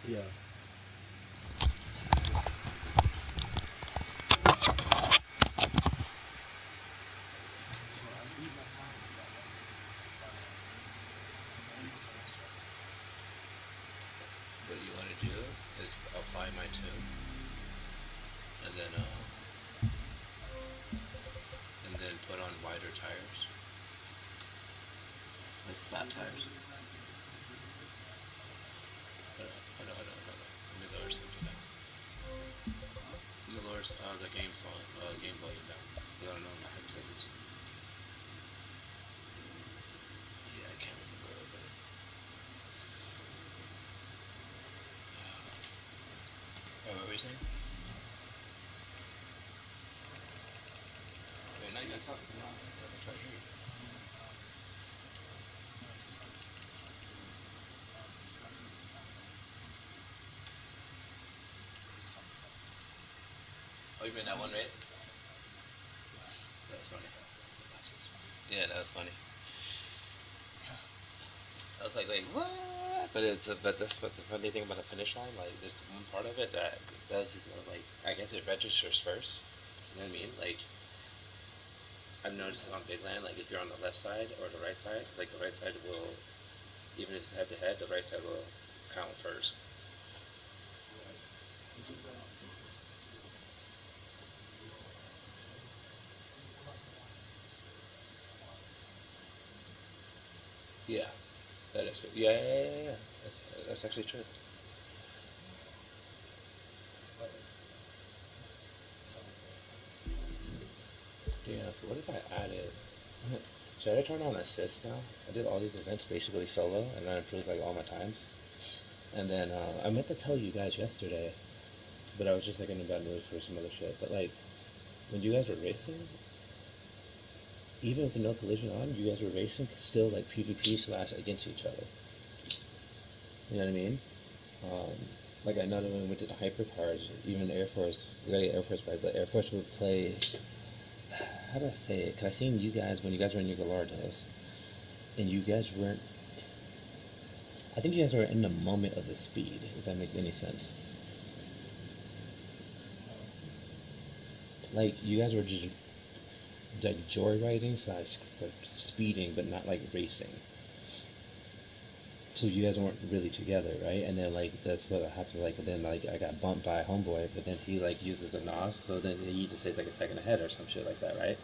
Yeah. What you want to do is apply my tune, and then put on wider tires, like flat tires. Hold on. Let me lower something down. Let me lower the game volume down. Cause I don't know what my headset is. Yeah, I can't remember. But what were you saying? Wait, now you gotta talk. Come on, I'm trying to hear you. Oh, you mean that one race? That's funny. Yeah, that was funny. I was like, wait, what? But that's what the funny thing about the finish line. Like, there's one part of it that does, like, I guess it registers first. You know what I mean? Like, I've noticed it on Big Land. Like, if you're on the left side or the right side, like the right side will, even if it's head to head, the right side will count first. Yeah, that is true. Yeah. That's actually true. Yeah. So what if I added? Should I turn on assist now? I did all these events basically solo, and I improved like all my times. And then I meant to tell you guys yesterday, but I was just like in a bad mood for some other shit. But like when you guys were racing, even with the no collision on, you guys were racing still like PvP slash against each other. You know what I mean? Um, like I know that when we went to the hypercars, even the Air Force, we got Air Force back, but Air Force would play. How do I say it? Cause I seen you guys when you guys were in your Gallardos, and you guys weren't. I think you guys were in the moment of the speed. If that makes any sense. Like you guys were just like joyriding slash like speeding, but not like racing. So you guys weren't really together, right? And then like that's what happened. Like then like I got bumped by a homeboy, but then he like uses a nos, so then he just stays like a second ahead or some shit like that, right?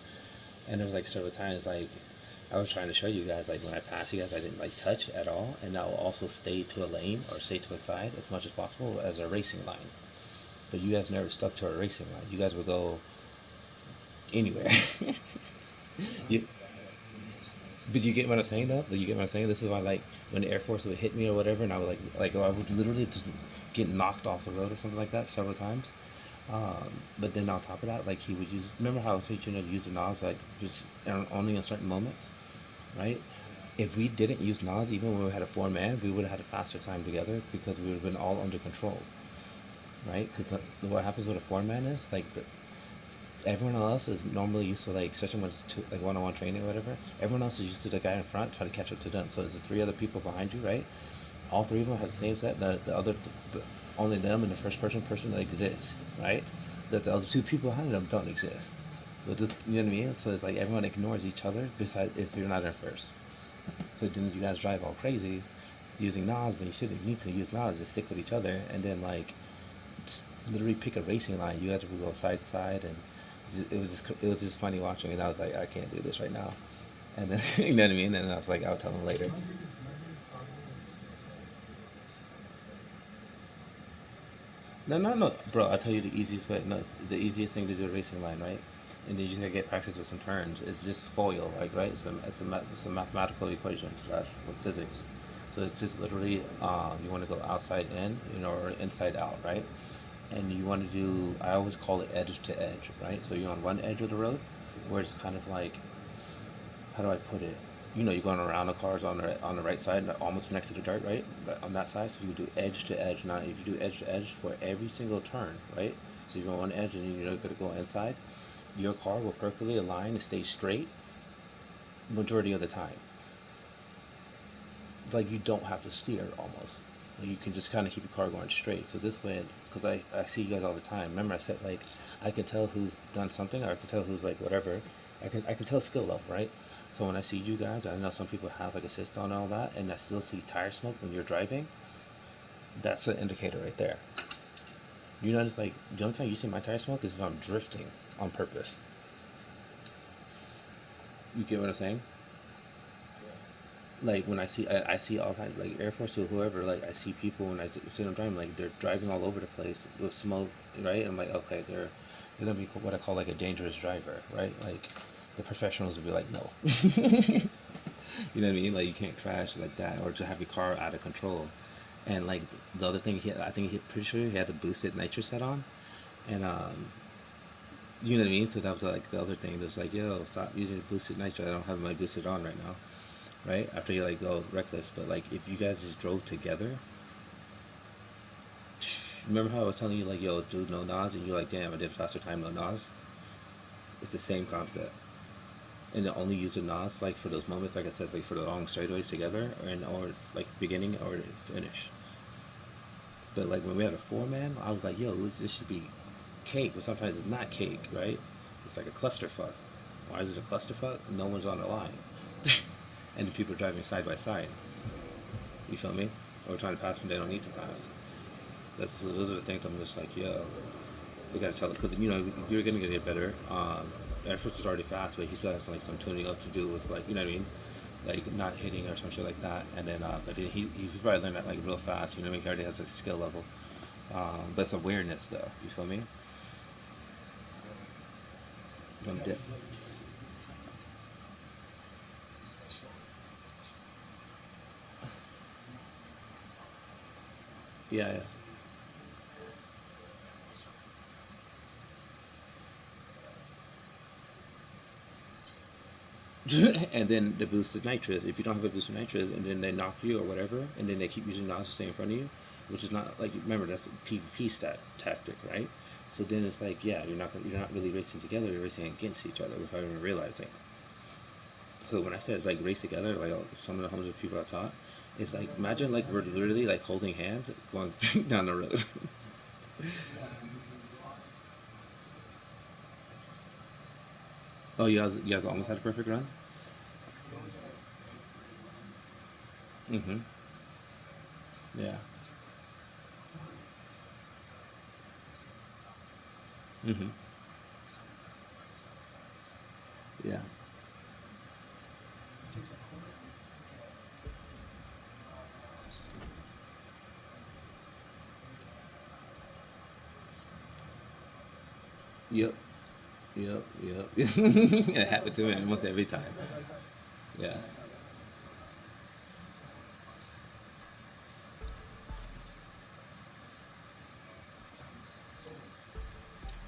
And there was like several times like I was trying to show you guys like when I passed you guys, I didn't like touch at all, and I will also stay to a lane or stay to a side as much as possible as a racing line. But you guys never stuck to a racing line. You guys would go anywhere. you, But you get what I'm saying, though. But you get what I'm saying. This is why, like, when the Air Force would hit me or whatever, and I would like, I would literally just get knocked off the road or something like that several times. But then on top of that, like, he would use. Remember how I was teaching him to use the NOS, like, just only in certain moments, right? If we didn't use NOS, even when we had a four man, we would have had a faster time together because we would have been all under control, right? Because what happens with a four man is like everyone else is normally used to like, especially when it's like one-on-one training or whatever. Everyone else is used to the guy in front trying to catch up to them. So there's the three other people behind you, right? All three of them have the same set. Only them and the person that exist, right? That the other two people behind them don't exist. But this, you know what I mean? So it's like everyone ignores each other. Besides, if you're not in first, so then you guys drive all crazy using NOS, but you shouldn't need to use NOS. Just stick with each other, and then like literally pick a racing line. You had to go side to side, and it was just funny watching. And I was like, I can't do this right now. And then you know what I mean. And I was like, I'll tell him later. No, bro. I'll tell you the easiest way. No, the easiest thing to do a racing line, right? And then you just gotta get practice with some turns. It's just foil, like right? It's a mathematical equation slash with physics. So it's just literally you want to go outside in, or inside out, right? And you want to do. I always call it edge to edge, right? So you're on one edge of the road, where it's kind of like, how do I put it? You're going around the cars on the right side, almost next to the dirt, right? On that side, so you do edge to edge. Now, if you do edge to edge for every single turn, right? So you're on one edge and then you're going to go inside. Your car will perfectly align and stay straight majority of the time. Like you don't have to steer almost, you can just kind of keep your car going straight. So this way, it's because I see you guys all the time. Remember, I said like I can tell who's done something, or I can tell who's like whatever. I can tell skill level, right? So when I see you guys, I know some people have like assist on all that, and I still see tire smoke when you're driving. That's an indicator right there. You notice like the only time you see my tire smoke is if I'm drifting on purpose. You get what I'm saying? Like when I see all kinds like Air Force or whoever, like I see people when I see them driving, like they're driving all over the place with smoke, right? I'm like, okay, they're gonna be what I call like a dangerous driver, right? Like the professionals would be like, no, you know what I mean? Like you can't crash like that or to have your car out of control. And like the other thing, I think pretty sure he had the boosted nitro set on, and you know what I mean? So that was like the other thing. That's like, yo, stop using boosted nitro. I don't have my boosted on right now, right? After you like go reckless, but like if you guys just drove together, remember how I was telling you like, yo, dude, no nos, and you're like, damn, I did a faster time, no nos. It's the same concept, and the only use of nos like for those moments, like I said, like for the long straightaways together, or like beginning or finish. But like when we had a four man, I was like, yo, this should be cake, but sometimes it's not cake, right? It's like a clusterfuck. Why is it a clusterfuck? No one's on the line, and the people are driving side by side. You feel me? Or trying to pass when they don't need to pass. Those are the things I'm just like, yo, we gotta tell them because you're gonna get better. At first it's already fast, but he still has like some tuning up to do with like you know what I mean, like not hitting or some shit like that. And then but he probably learned that like real fast. You know what I mean? He already has a skill level. But it's awareness though. You feel me? Di- yeah, yeah. And then the boosted nitrous. If you don't have a boosted nitrous, and then they knock you or whatever, and then they keep using NOS to stay in front of you, which is not like remember that's the PvP tactic, right? So then it's like, yeah, you're not really racing together. You're racing against each other without even realizing. So when I said like race together, like some of the hundreds of people I taught, it's like imagine like we're literally like holding hands going down the road. Oh, you guys almost had a perfect run. Mm-hmm. Yeah. Mm-hmm. Yeah. Yep. Yep. Yep. It happened to me almost every time. Yeah.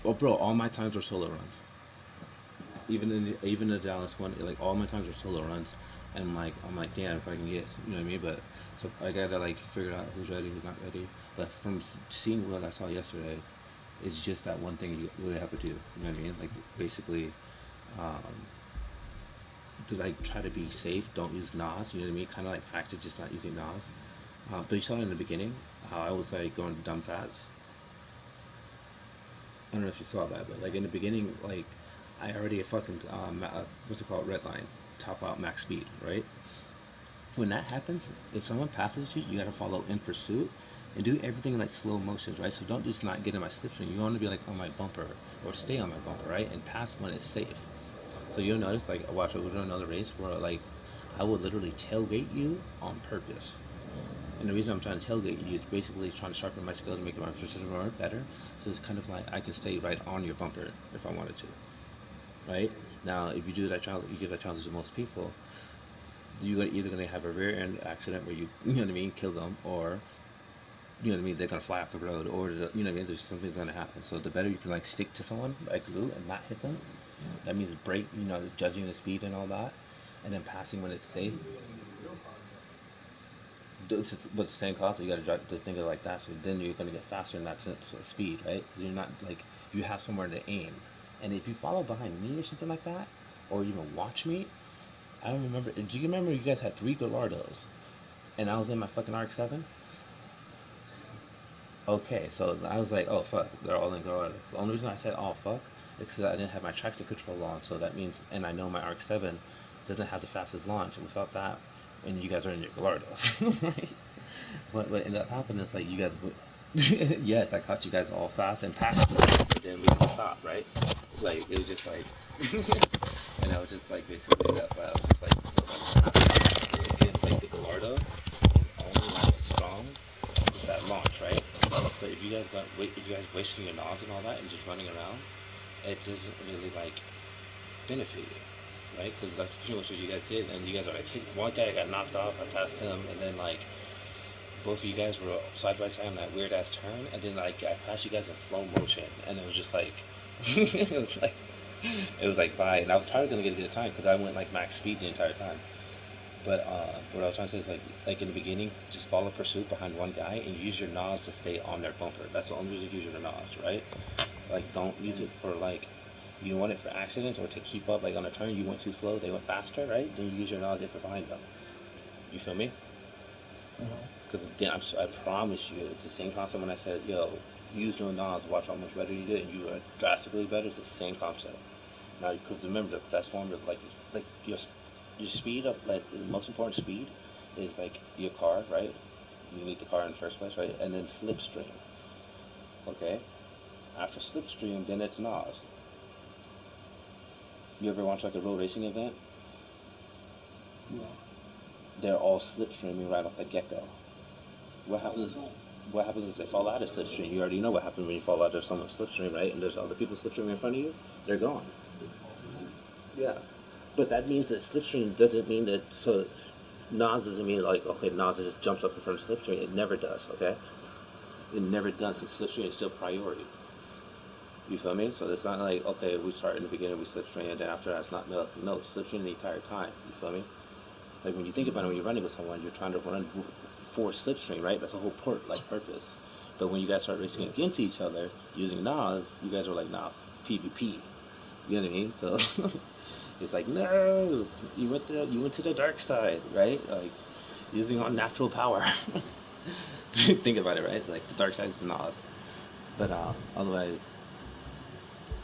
Well, bro, all my times were solo runs. Even the Dallas one, like all my times were solo runs, and like I'm like, damn, if I can get, you know what I mean. But so I gotta like figure out who's ready, who's not ready. But from seeing what I saw yesterday, it's just that one thing you really have to do. You know what I mean? Like basically, um, to like try to be safe, don't use NOS. You know what I mean? Kind of like practice just not using NOS. But you saw in the beginning how I was like going dumb fast. I don't know if you saw that, but like in the beginning, like I already fucking what's it called, red line, top out max speed, right? When that happens, if someone passes you, you gotta follow in pursuit and do everything in like slow motions, right? So don't just not get in my slipstream. You want to be like on my bumper or stay on my bumper, right? And pass when it's safe. So you'll notice, like, watch, we're doing another race where like I will literally tailgate you on purpose. And the reason I'm trying to tailgate you is basically trying to sharpen my skills and make my precision more better. So it's kind of like I can stay right on your bumper if I wanted to, right? Now, if you do that challenge, you give that challenge to most people, you're either going to have a rear end accident where you know what I mean, kill them, or you know what I mean, they're going to fly off the road, or you know what I mean, there's something's going to happen. So the better you can like stick to someone like glue and not hit them, that means break, judging the speed and all that, and then passing when it's safe. But the same cost, you got to drive to think of it like that. So then you're going to get faster in that sense of speed, right? Because you're not like you have somewhere to aim. And if you follow behind me or something like that, or even watch me, I don't remember. Do you remember you guys had three Gallardos, and I was in my fucking RX-7? Okay, so I was like, oh fuck, they're all in Gallardos. The only reason I said oh fuck is because I didn't have my tractor control on, so that means, and I know my Arc 7 doesn't have the fastest launch, and without that, and you guys are in your Gallardos, right? What ended up happening is like you guys, yes, I caught you guys all fast and passed you, but then we had to stop, right? Like it was just like, and I was just like basically that. I was just like, again, like the Gallardo is only like strong with that launch, right? But if you guys if you guys wasting your nods and all that and just running around, it doesn't really like benefit you, right? Because that's pretty much what you guys did, and you guys are like, one guy got knocked off, I passed him, and then like both of you guys were side by side on that weird ass turn, and then like I passed you guys in slow motion, and it was just like, it was like, it was like bye, and I was probably gonna get a good time because I went like max speed the entire time. But what I was trying to say is like in the beginning, just follow pursuit behind one guy and use your NOS to stay on their bumper. That's the only reason you use your NOS, right? Like don't use it for like you don't want it for accidents or to keep up. Like on a turn, you went too slow, they went faster, right? Then you use your NOS if you're behind them. You feel me? Because then I promise you, it's the same concept when I said, yo, use your NOS, watch how much better you did, and you are drastically better. It's the same concept. Now, because remember, the best form of like your speed of like the most important speed is like your car, right? You need the car in the first place, right? And then slipstream. Okay. After slipstream, then it's NOS. You ever watch like a road racing event? Yeah. They're all slipstreaming right off the get go. What happens? That's What happens if they fall out of slipstream? You already know what happens when you fall out of someone's slipstream, right? And there's other people slipstreaming in front of you. They're gone. Yeah. But that means that slipstream doesn't mean that. So NOS doesn't mean like okay, NOS just jumps up in front of slipstream. It never does. Okay. It never does. And slipstream is still priority. You feel me? So it's not like okay, we start in the beginning, we slipstream, and then after that, it's not no slipstream the entire time. You feel me? Like when you think about it, when you're running with someone, you're trying to run for slipstream, right? That's the whole purpose. But when you guys start racing against each other using NOS, you guys are like, nah, PvP. You know what I mean? So it's like, no, you went to the dark side, right? Like using unnatural power. Think about it, right? Like the dark side is NOS. But otherwise,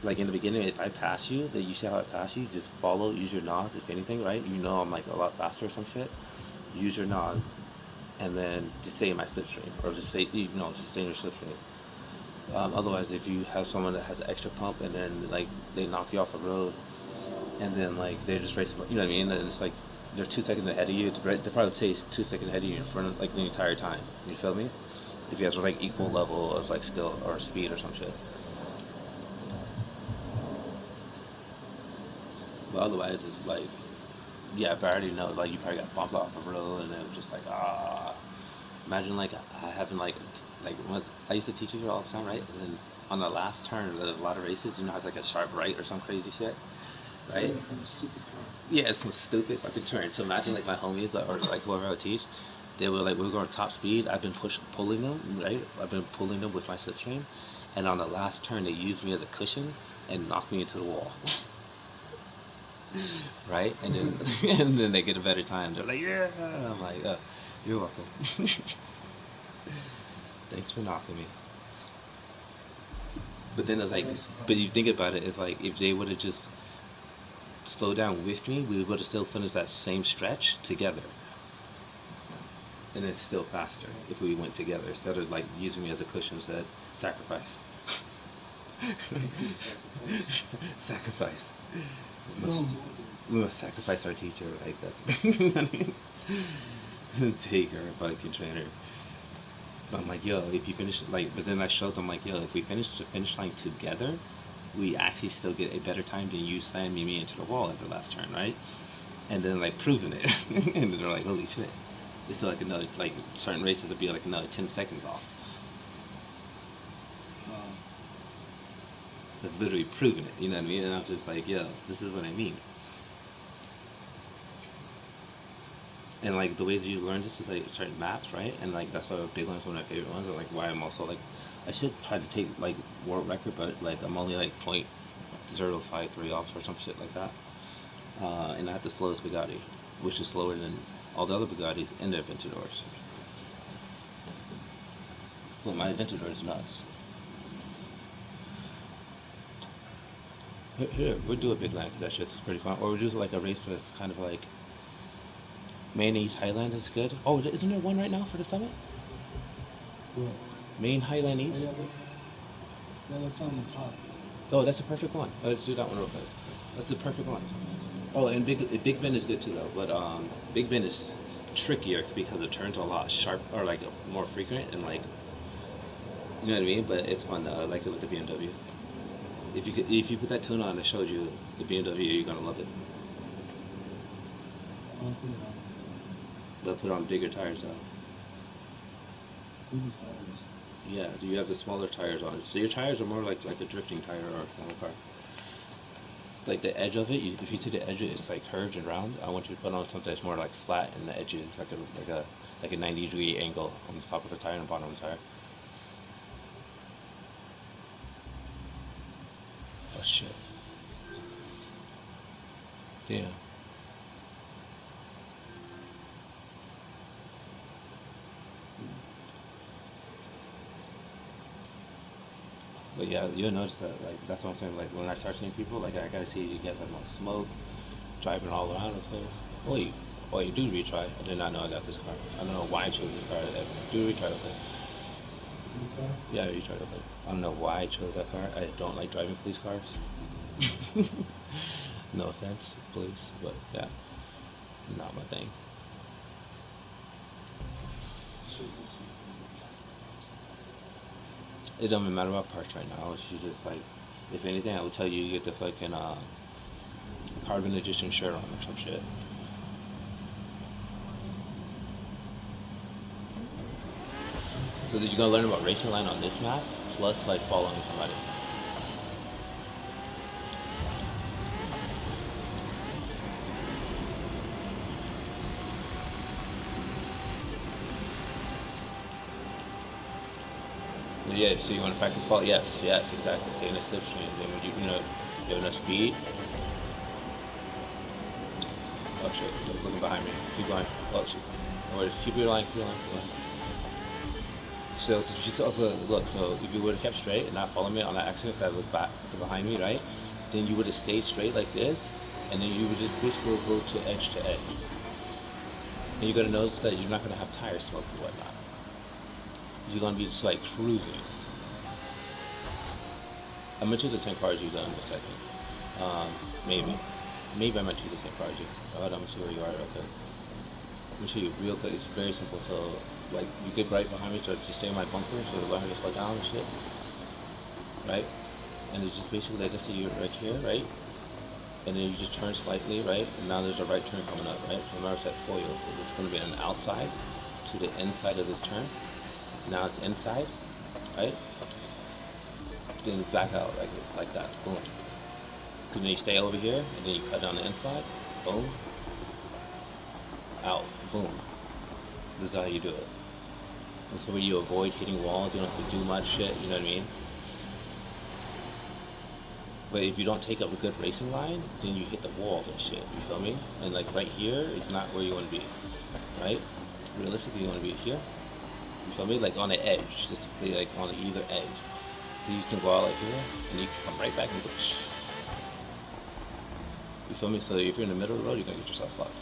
like in the beginning, if I pass you, that you see how I pass you, just follow, use your nods, if anything, right? You know I'm like a lot faster or some shit. Use your nods, and then just stay in my slipstream, or just stay, just stay in your slipstream. Otherwise, if you have someone that has an extra pump and then like they knock you off the road, and then like they're just racing, you know what I mean? And it's like they're 2 seconds ahead of you. They probably say 2 seconds ahead of you in front of like the entire time. You feel me? If you guys are like equal level of like skill or speed or some shit. But otherwise, it's like yeah, but I already know like you probably got bumped off the road, and it was just like ah. Imagine like having like once I used to teach you all the time, right? And then on the last turn of a lot of races, you know, it's like a sharp right or some crazy shit, right? some stupid turn. Yeah, it's some stupid fucking turn. So imagine like my homies or like whoever I would teach, they were like we were going top speed. I've been pulling them, right? I've been pulling them with my slipstream, and on the last turn they used me as a cushion and knocked me into the wall, right? And then and then they get a better time. They're like, yeah. I'm like, you're welcome. Thanks for knocking me. But then it's like, That's but you think about it, it's like if they would have just slowed down with me, we would have still finished that same stretch together, and it's still faster if we went together instead of like using me as a cushion. Instead, sacrifice, sacrifice. sacrifice. We No must, more. we must sacrifice our teacher, right? That's take our fucking trainer. But I'm like, yo, if you finish like, but then I showed them like, yo, if we finish the finish line together, we actually still get a better time than you slamming me into the wall at the last turn, right? And then like proving it, and then they're like, holy shit, it's still like another like certain races would be like another 10 seconds off. Wow. That's literally proving it, you know what I mean? And I'm just like, yo, this is what I mean. And like the way that you learn this is like certain maps, right? And like that's why big one's one of my favorite ones. And like why I'm also like, I should try to take like world record, but like I'm only like 0.053 off or some shit like that. And I have the slowest Bugatti, which is slower than all the other Bugattis in their Aventadors. But my Aventador is nuts. Here, we'll do a big land because that shit's pretty fun. Or we'll do like a race that's kind of like Mayonnaise Highland is good. Oh, isn't there one right now for the summit? What? Main Highland Oh, East? yeah, that sounds hot. Oh, that's a perfect one. Let's do that one real quick. That's the perfect one. Oh, and Big Ben is good too though, but Big Ben is trickier because the turns are a lot sharp or like more frequent and like you know what I mean. But it's fun. I like it with the BMW. If you put that tune on, it shows you the BMW, you're gonna love it. I'll put it on. But put on bigger tires though. Bigger tires. Yeah, you have the smaller tires on it. So your tires are more like a drifting tire or a smaller car. Like the edge of it, if you see the edge, it's like curved and round. I want you to put on something that's more like flat, and the edge is like a 90-degree angle on the top of the tire and the bottom of the tire. Oh shit! Damn. But yeah, you'll notice that like that's what I'm saying. Like when I start seeing people, like I gotta see you get them on smoke, driving all around the place. Wait, wait, do retry. I did not know I got this car. I don't know why I chose this car. Do retry real quick. Okay. Yeah, retry real quick. I don't know why I chose that car. I don't like driving police cars. No offense, police, but yeah, not my thing. Choose this one. It doesn't matter about parts right now. She's just like, if anything, I would tell you get the fucking carbon edition shirt on or some shit. So that you're gonna learn about racing line on this map, plus like following somebody. Yeah, so you want to practice fall? Yes, yes, exactly. Stay in a slipstream. Then when you have enough speed. Oh shit! Looking behind me. Keep going. Oh shit! No worries. Keep your line. Keep your line. Keep your line. So just also look. So if you would have kept straight and not followed me on that accident that was back to behind me, right? Then you would have stayed straight like this, and then you would just basically go to edge. And you're gonna notice that you're not gonna have tire smoke and whatnot. You're gonna be just like cruising. I'm gonna choose the same car as you done in a second. Maybe. Maybe I might choose the same car as you. Alright, I'm gonna see where you are real quick. I'm gonna show you real quick. It's very simple. So, like, you get right behind me, so just stay in my bunker, so you learn how to slow down and shit. Right? And it's just basically like this, so you're right here, right? And then you just turn slightly, right? And now there's a right turn coming up, right? So remember that foil. So it's gonna be an outside to the inside of this turn. Now it's inside, right? Then back out like that. Boom. And then you stay over here, and then you cut down the inside. Boom. Out. Boom. This is how you do it. This is where you avoid hitting walls. You don't have to do much shit. You know what I mean? But if you don't take up a good racing line, then you hit the walls and shit. You feel me? And like right here is not where you want to be, right? Realistically, you want to be here. You feel me? Like on the edge, just like on either edge. So you can go out like here, and you can come right back and go. You feel me? So if you're in the middle of the road, you're gonna get yourself fucked.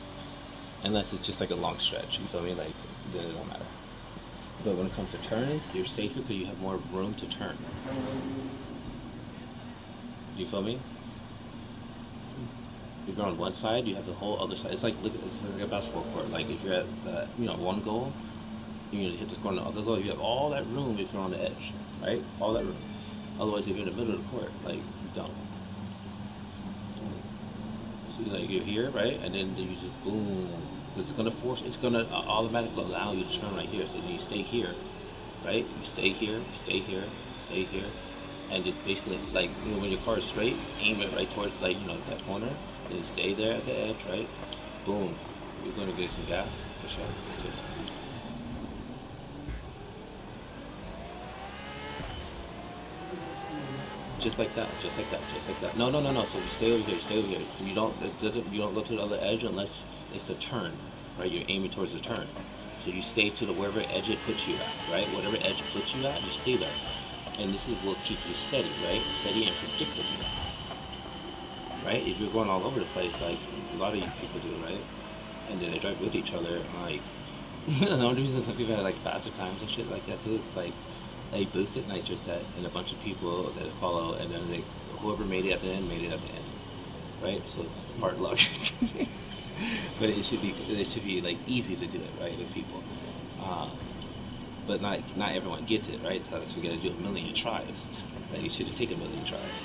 Unless it's just like a long stretch. You feel me? Like then it don't matter. But when it comes to turns, you're safer because you have more room to turn. You feel me? If you're on one side, you have the whole other side. It's like it's like a basketball court. Like if you're at the one goal, you hit this corner, the other goal. You have all that room if you're on the edge, right? All that room. Otherwise, if you're in the middle of the court, like you don't. See, like you're here, right? And then you just boom. It's gonna force. It's gonna automatically allow you to turn right here. So then you stay here, right? You stay here, stay here, stay here, and just basically like when your car is straight, aim it right towards like that corner, and stay there at the edge, right? Boom. You're gonna get some gas for sure. Just like that, just like that, just like that. No, no, no, no. So you stay over here, stay over here. You don't go to the other edge unless it's a turn, right? You're aiming towards the turn. So you stay to the wherever edge it puts you at, right? Whatever edge it puts you at, you stay there. And this is what keeps you steady, right? Steady and predictable, right? If you're going all over the place, like a lot of you people do, right? And then they drive with each other, like the only reason some people have like faster times and shit like that too is like a boosted nitro set and a bunch of people that follow, and then they whoever made it at the end made it at the end, right? So hard luck. But it should be like easy to do it, right, with people. Uh, but not everyone gets it, right? So that's why you gotta do a million tries. Like it should have taken a million tries.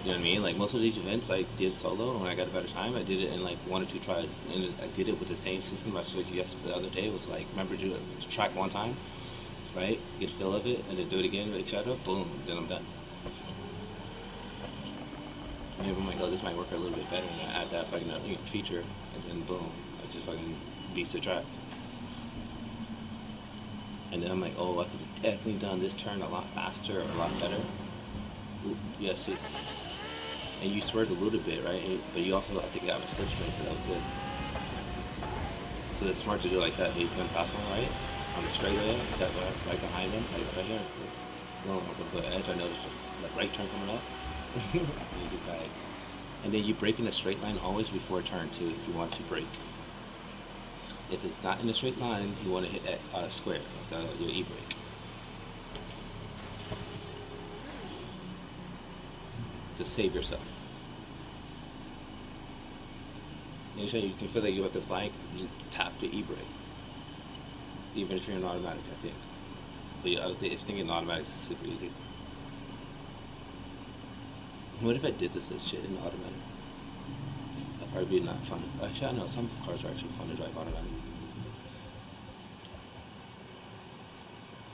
You know what I mean? Like most of these events I did solo, when I got a better time, I did it in like 1 or 2 tries. And I did it with the same system I showed you yesterday the other day. It was like, remember, do it track one time, right? Get a feel of it, and then do it again, etc. Boom, then I'm done. Maybe I'm like, oh, this might work a little bit better, and I add that fucking feature, and then boom, I just fucking beast the track. And then I'm like, oh, I could have definitely done this turn a lot faster or a lot better. Ooh, yes, and you swerved a little bit, right? But you also, I think, got a slip straight, so that was good. So it's smart to do like that. He's going to pass one, right? On the straightaway, got right behind him, right here. Well, I'm going to put edge. I noticed the right turn coming up. And you just dive. And then you brake in a straight line always before turn two if you want to brake. If it's not in a straight line, you want to hit a square, like your e-brake. Just save yourself. Anytime you can feel that you have to flank, you tap the e-brake. Even if you're in automatic, I think. But yeah, I think in automatic is super easy. What if I did this shit in automatic? That'd probably be not fun. Actually, I know some cars are actually fun to drive automatic.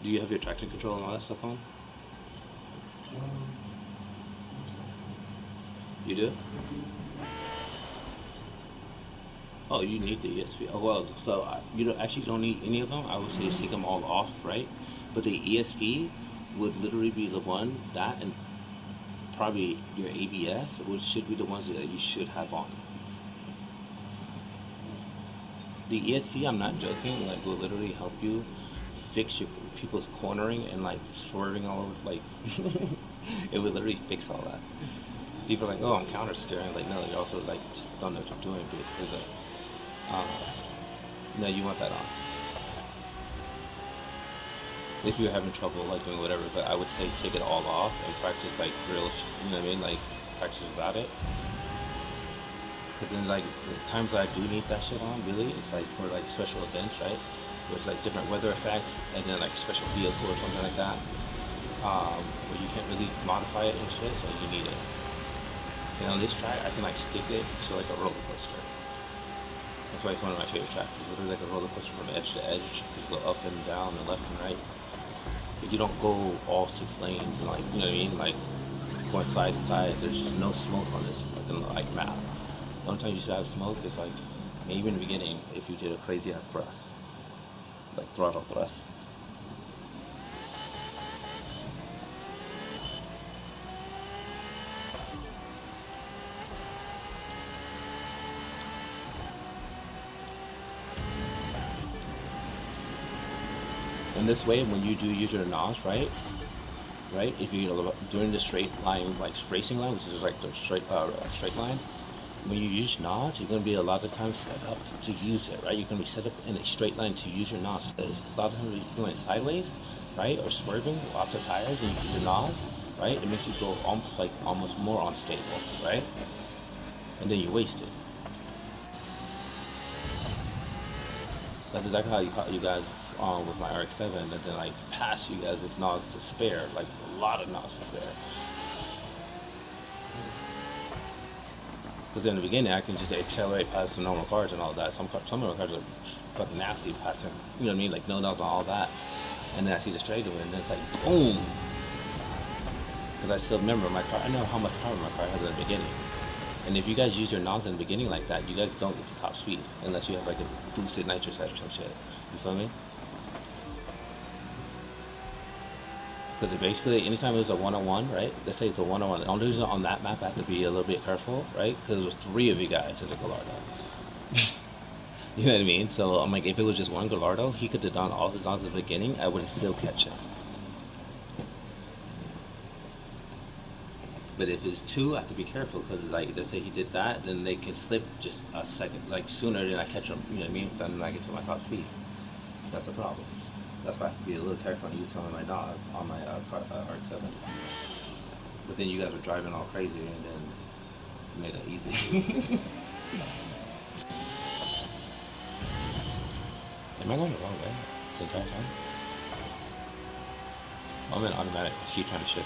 Do you have your traction control and all that stuff on? Most likely. You do? ESP. Oh, you need the ESP. Oh well, so you don't actually don't need any of them. I would say just take them all off, right? But the ESP would literally be the one that and probably your ABS, which should be the ones that you should have on. The ESP, I'm not joking, like will literally help you fix your people's cornering and like swerving all over. Like it would literally fix all that. People are like, oh, I'm counter steering. Like no, you also like just don't know what you're doing because no, you want that on. If you're having trouble like doing whatever, but I would say take it all off and practice like real, you know what I mean? Like practice without it. Because then like the times that I do need that shit on, really, it's like for like special events, right? Where it's like different weather effects and then like special vehicle or something like that. Where you can't really modify it and shit, so you need it. And on this track, I can like stick it to like a roller coaster. That's why it's one of my favorite tracks. It's literally like a roller coaster from edge to edge. You go up and down and left and right. But you don't go all 6 lanes and like, you know what I mean? Like going side to side. There's no smoke on this fucking like map. The only time you should have smoke is like maybe in the beginning if you did a crazy ass thrust, like throttle thrust. And this way, when you do use your NOS, right? Right? If you're doing the straight line, like racing line, which is like the straight line, when you use NOS, you're going to be a lot of times set up to use it, right? You're going to be set up in a straight line to use your NOS. A lot of times when you're going sideways, right, or swerving off the tires, and you use your NOS, right, it makes you go almost more unstable, right? And then you waste it. That's exactly how you caught you guys with my RX-7, and then like pass you guys with NOS to spare, like a lot of NOS to spare. Because in the beginning, I can just accelerate past the normal cars and all that. Some normal cars are fucking nasty passing, you know what I mean? Like no NOS and all that. And then I see the straightaway, and then it's like boom. Because I still remember my car. I know how much power my car has in the beginning. And if you guys use your NOS in the beginning like that, you guys don't get the top speed unless you have like a boosted nitro set or some shit. You feel me? Because basically, anytime it was a one-on-one, right? Let's say it's a one-on-one. The only reason on that map I have to be a little bit careful, right? Because there was 3 of you guys at the Gallardo. You know what I mean? So I'm like, if it was just one Gallardo, he could have done all his odds at the beginning. I would have still catch it. But if it's two, I have to be careful because, like, let's say he did that, then they can slip just a second, like sooner than I catch them. You know what I mean? Then I get to my top speed. That's the problem. That's why I have to be a little careful and use some of my NOS on my RX-7. But then you guys were driving all crazy, and then you made it easy. Am I going the wrong way the entire time? I'm in automatic. I keep trying to shift.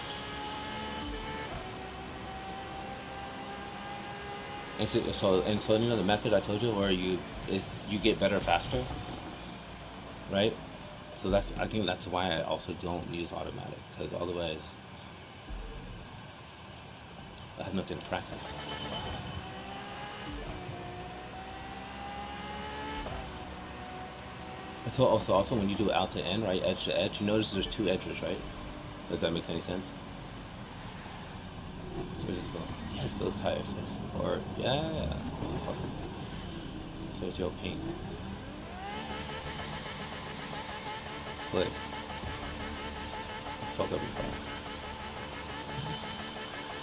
And so you know the method I told you where you get better faster, right? So I think that's why I also don't use automatic because otherwise I have nothing to practice. And so also when you do out to end, right, edge to edge, you notice there's two edges, right? Does that make any sense? So we just go, yes, those tires, or yeah, motherfucker. So it's your paint. Flip. Fuck up your car.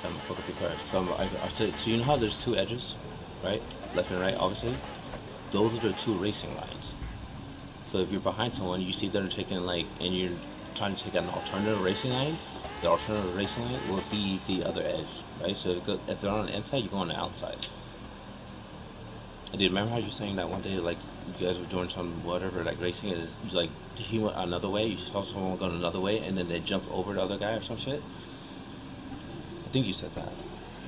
So I'm gonna fuck up your car. So you know how there's two edges, right? Left and right, obviously. Those are the two racing lines. So if you're behind someone, you see they're taking like, and you're trying to take an alternative racing line, the alternative racing line will be the other edge, right? So if they're on the inside, you go on the outside. And do you remember how you were saying that one day, like you guys were doing some whatever, like racing, and it's like he went another way. You saw someone going another way, and then they jumped over the other guy or some shit. I think you said that,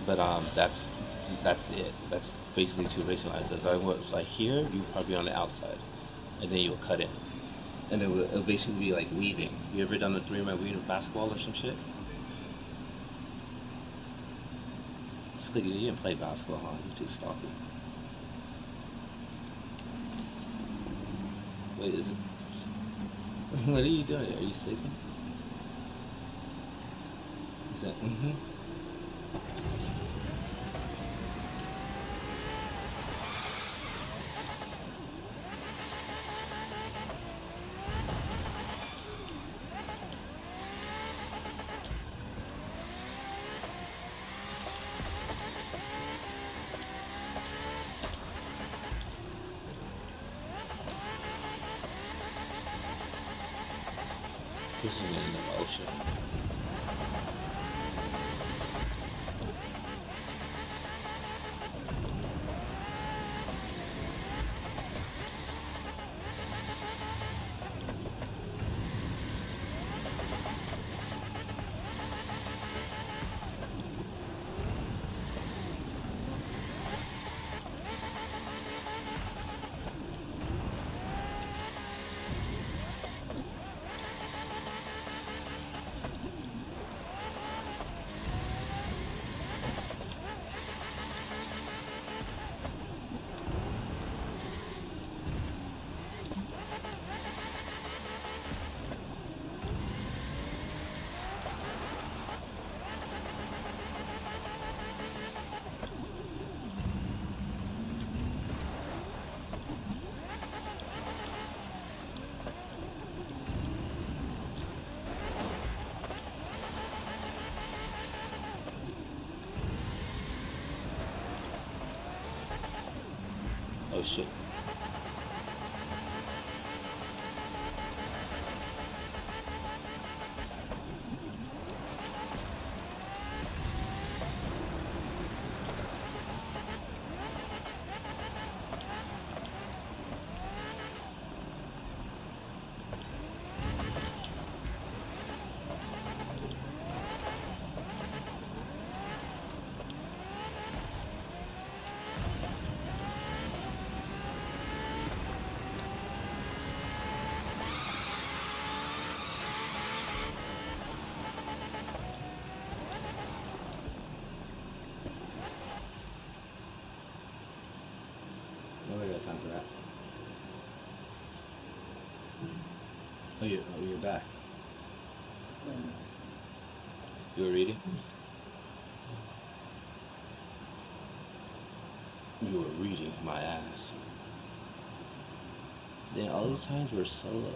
but that's it. That's basically two racing lines. If I was like here, you probably be on the outside, and then you'll cut in. And it'll basically be like weaving. You ever done a 3-man weave in basketball or some shit? Sticky, you didn't play basketball, huh? You're too stocky. Wait, is it? What are you doing? Are you sleeping? Is that? Mm-hmm. This is in the ocean. Oh shit. No, I got time for that. Oh, you're back. You were reading? You were reading my ass. Then all these times were solo.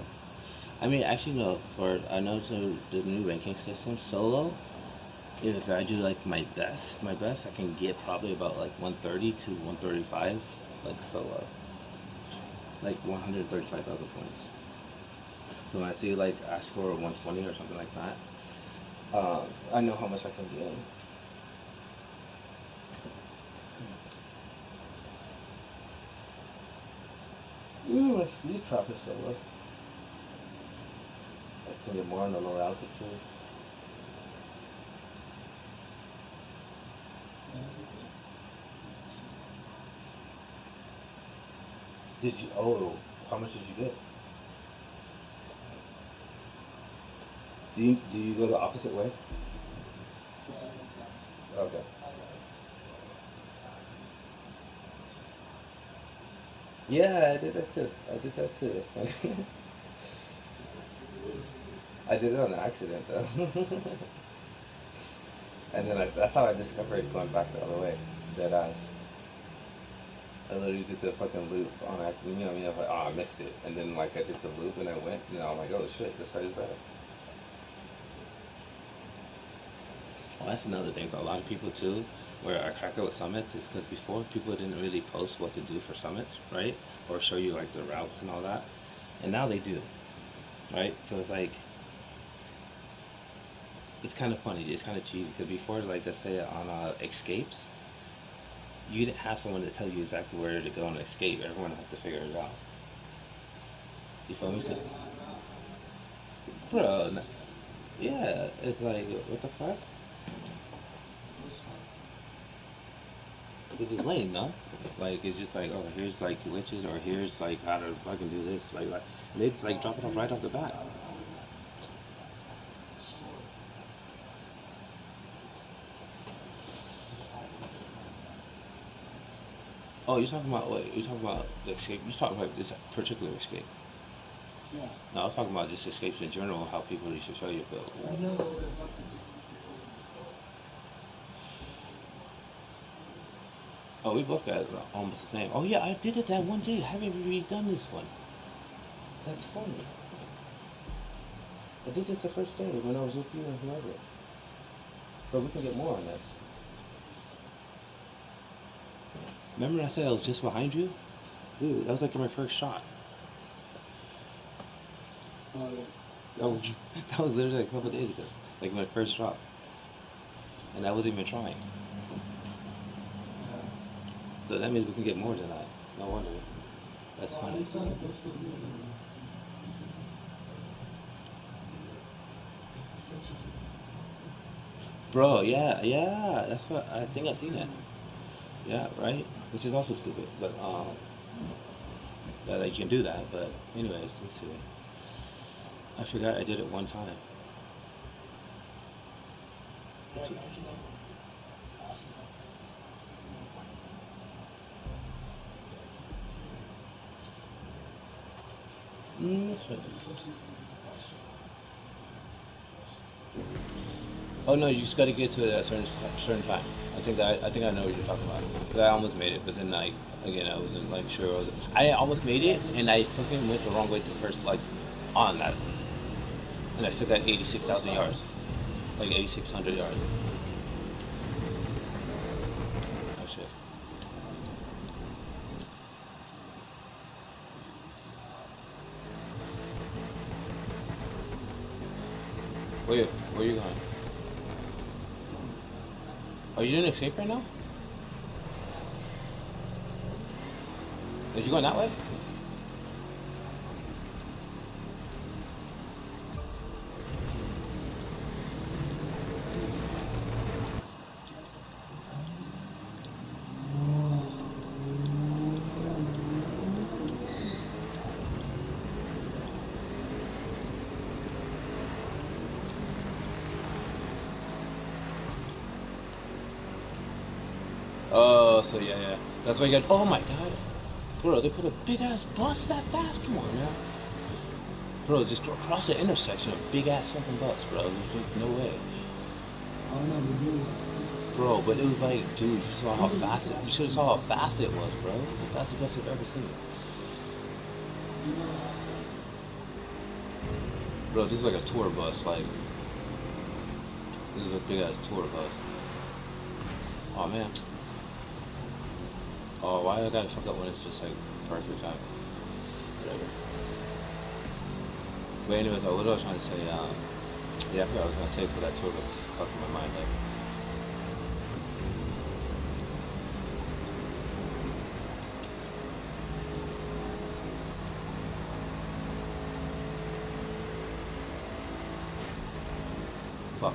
I mean, actually, no. For I know the new ranking system, solo. If I do like my best, I can get probably about like 130 to 135, like solo, like 135,000 points. So when I see like I score 120 or something like that, I know how much I can gain. Ooh, my sleep trap is solo. I can get more on the low altitude. Did you? Oh, how much did you get? Do you go the opposite way? Okay. Yeah, I did that too. I did that too. That's funny. I did it on accident though. And then that's how I discovered going back the other way. Dead eyes. I literally did the fucking loop on accident. You know what I mean? I was like, oh, I missed it. And then like I did the loop and I went. You know, I'm like, oh shit, this side is better. Well, that's another thing. So a lot of people too, where I crack it with summits is because before people didn't really post what to do for summits, right? Or show you like the routes and all that. And now they do, right? So it's like it's kind of funny. It's kind of cheesy because before, like let's say on escapes, you didn't have someone to tell you exactly where to go on an escape. Everyone had to figure it out. You feel me? So, bro, yeah, it's like what the fuck? Which is lame, no? Like it's just like, oh, here's like glitches, or here's like how to fucking do this, like they like drop it off right off the bat. Oh, you're talking about what? You're talking about the escape? You're talking about this particular escape? No, I was talking about just escapes in general, how people used to show you. But oh, we both got almost the same. Oh yeah, I did it that one day. I haven't really done this one. That's funny. I did this the first day when I was with you and whoever. So we can get more on this. Remember I said I was just behind you? Dude, that was like my first shot. That was that was literally like a couple days ago. Like my first shot. And I wasn't even trying. So that means we can get more than that. No wonder. That's funny. Bro, yeah, yeah. That's what I think I've seen that. Yeah, right? Which is also stupid. But that you can do that. But anyways, let's see. I forgot I did it one time. That's right. Oh no, you just got to get to it at a certain time. I think I know what you're talking about. 'Cause I almost made it, but then like again, I wasn't like sure. I almost made it, and I fucking went the wrong way to the first like on that, and I still got 86,000 yards, like 8,600 yards. Oh shit. Where you going? Are you doing escape right now? Are you going that way? Oh, so yeah, yeah. That's why you got. Oh my god, bro, they put a big ass bus that fast. Come on, man. Bro, just across the intersection, a big ass fucking bus, bro. No way. Bro, but it was like, dude, you saw you should have saw how fast it was, bro. The fastest bus I've ever seen. Bro, this is like a tour bus. Like, this is a big ass tour bus. Oh man. Oh, why I gotta fuck up when it's just like perfect time? Whatever. But anyways, what was I trying to say? Yeah, I forgot what I was gonna say for that tour bus. Fucking my mind up. Fuck.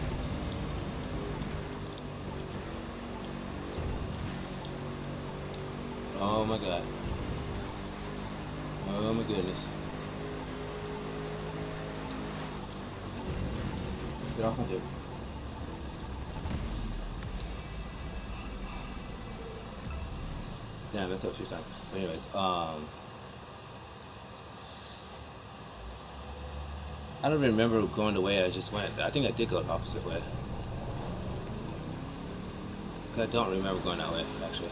Oh my god. Oh my goodness. Get off my dick. Yeah, that's up a few times. But anyways, I don't even remember going the way I just went. I think I did go the opposite way. Cause I don't remember going that way, actually.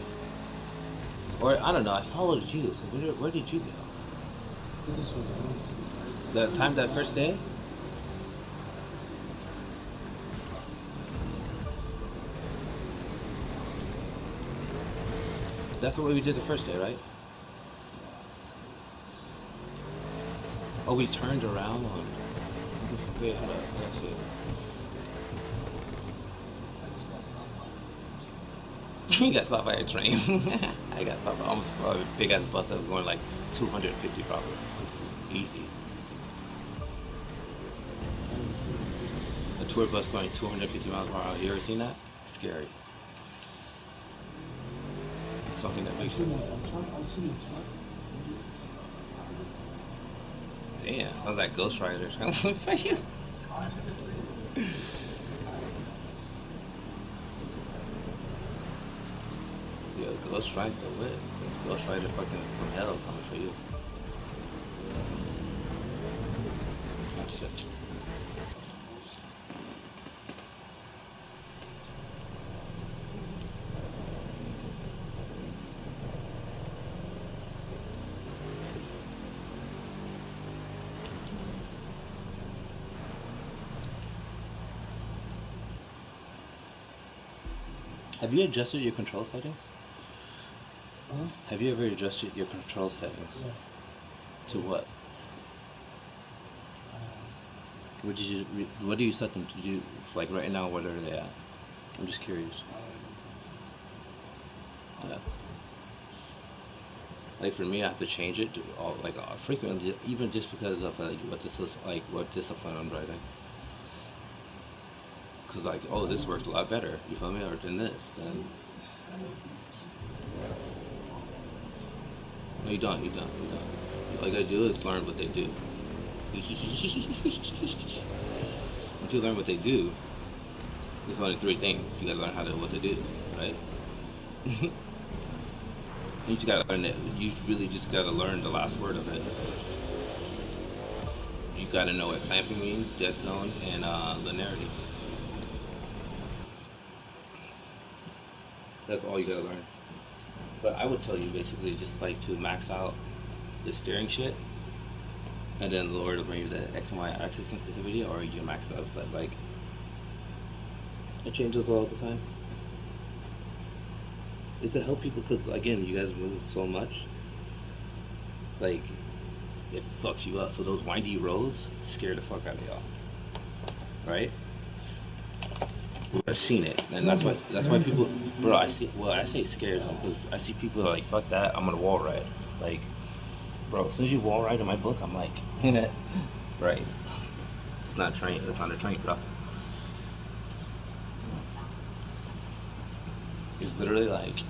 Or, I don't know, I followed you, so where did you go? This was the road to be right. The time that first day? That's what we did the first day, right? Oh, we turned around on... Wait, hold up, let's see. I just got stopped by. You got stopped by a train. I got stopped by almost a big ass bus that was going like 250 probably. Easy. A tour bus going 250 miles per hour. You ever seen that? Scary. Something that makes you... I've seen a truck. Damn, sounds like Ghost Rider. Yo, Ghost Rider what? It's Ghost Rider fucking from hell coming for you. Oh shit. Have you adjusted your control settings? Huh? Have you ever adjusted your control settings? Yes. To what? What did you? What do you set them to do? Like right now, what are they at? I'm just curious. Yeah. Like for me, I have to change it to all, like frequently, even just because of what discipline I'm driving. Cause like, oh, this works a lot better. You feel me? Or than this. Then no, you don't. You don't. You don't. All you gotta do is learn what they do. Once you learn what they do, there's only three things. You gotta learn what they do, right? You just gotta learn it. You really just gotta learn the last word of it. You gotta know what clamping means, dead zone, and linearity. That's all you gotta learn. But I would tell you basically just like to max out the steering shit, and then lower maybe the X and Y axis sensitivity, or you max those. But like, it changes all the time. It's to help people because again, you guys move so much. Like, it fucks you up. So those windy roads scare the fuck out of y'all, right? I've seen it, and that's why people, bro. I say scares them because I see people like fuck that. I'm gonna wall ride, like, bro. As soon as you wall ride in my book, I'm like, right. It's not a train. It's not a train, bro. It's literally like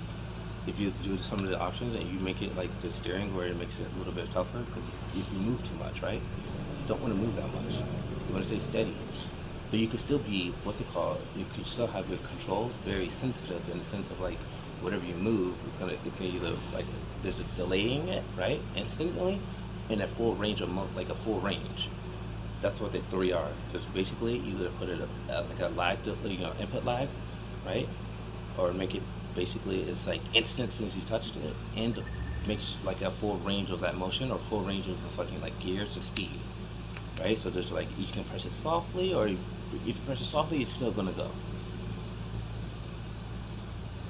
if you do some of the options and you make it like the steering where it makes it a little bit tougher because if you move too much, right? You don't want to move that much. You want to stay steady. But you can still be, what's it called? You can still have your controls very sensitive in the sense of like, whatever you move, it can either like, there's a delaying it, right? Instantly, in a full range of, like a full range. That's what the three are. It's basically either put it like a lag, input lag, right? Or make it basically, it's like instant as soon as you touched it, and makes like a full range of that motion or full range of the fucking like gears to speed, right? So there's like you can press it softly, or if you press it softly, it's still gonna go.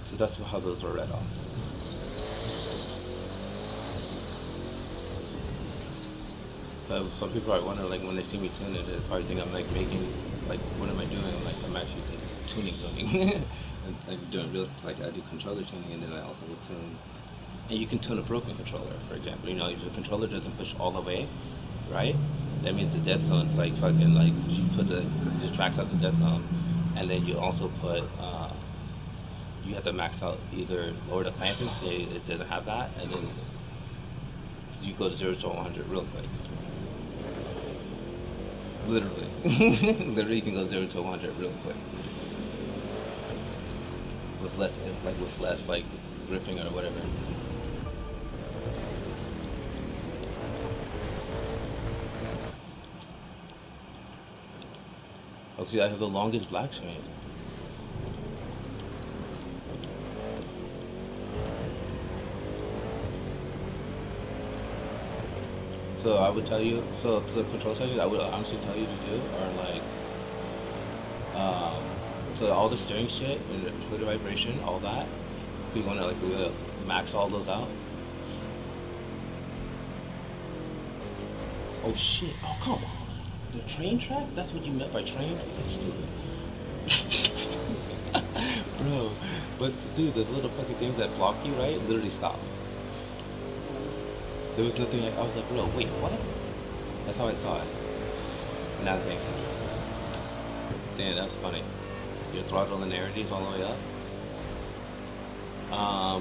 So that's how those are read off. But some people are wondering, like when they see me tune it, they probably think I'm like making, like what am I doing? I'm actually like tuning, and I'm doing real like I do controller tuning, and then I also will tune. And you can tune a broken controller, for example. You know, if the controller doesn't push all the way, right? That means the dead zone's like fucking like you put the just max out the dead zone, and then you also put you have to max out either lower the clamping, say it doesn't have that, and then you go 0 to 100 real quick. Literally, literally you can go 0 to 100 real quick with less like gripping or whatever. Oh, see, I have the longest black screen. So I would tell you, so the control settings I would honestly tell you to do are like, um, so all the steering shit and the fluid vibration, all that. If you want to like max all those out. Oh shit! Oh come on! The train track? That's what you meant by train? That's stupid, bro. But dude, the little fucking things that block you, right? Literally stop. There was nothing. I was like, bro, wait, what? That's how I saw it. Now that makes sense. Damn, that's funny. Your throttle linearity is all the way up.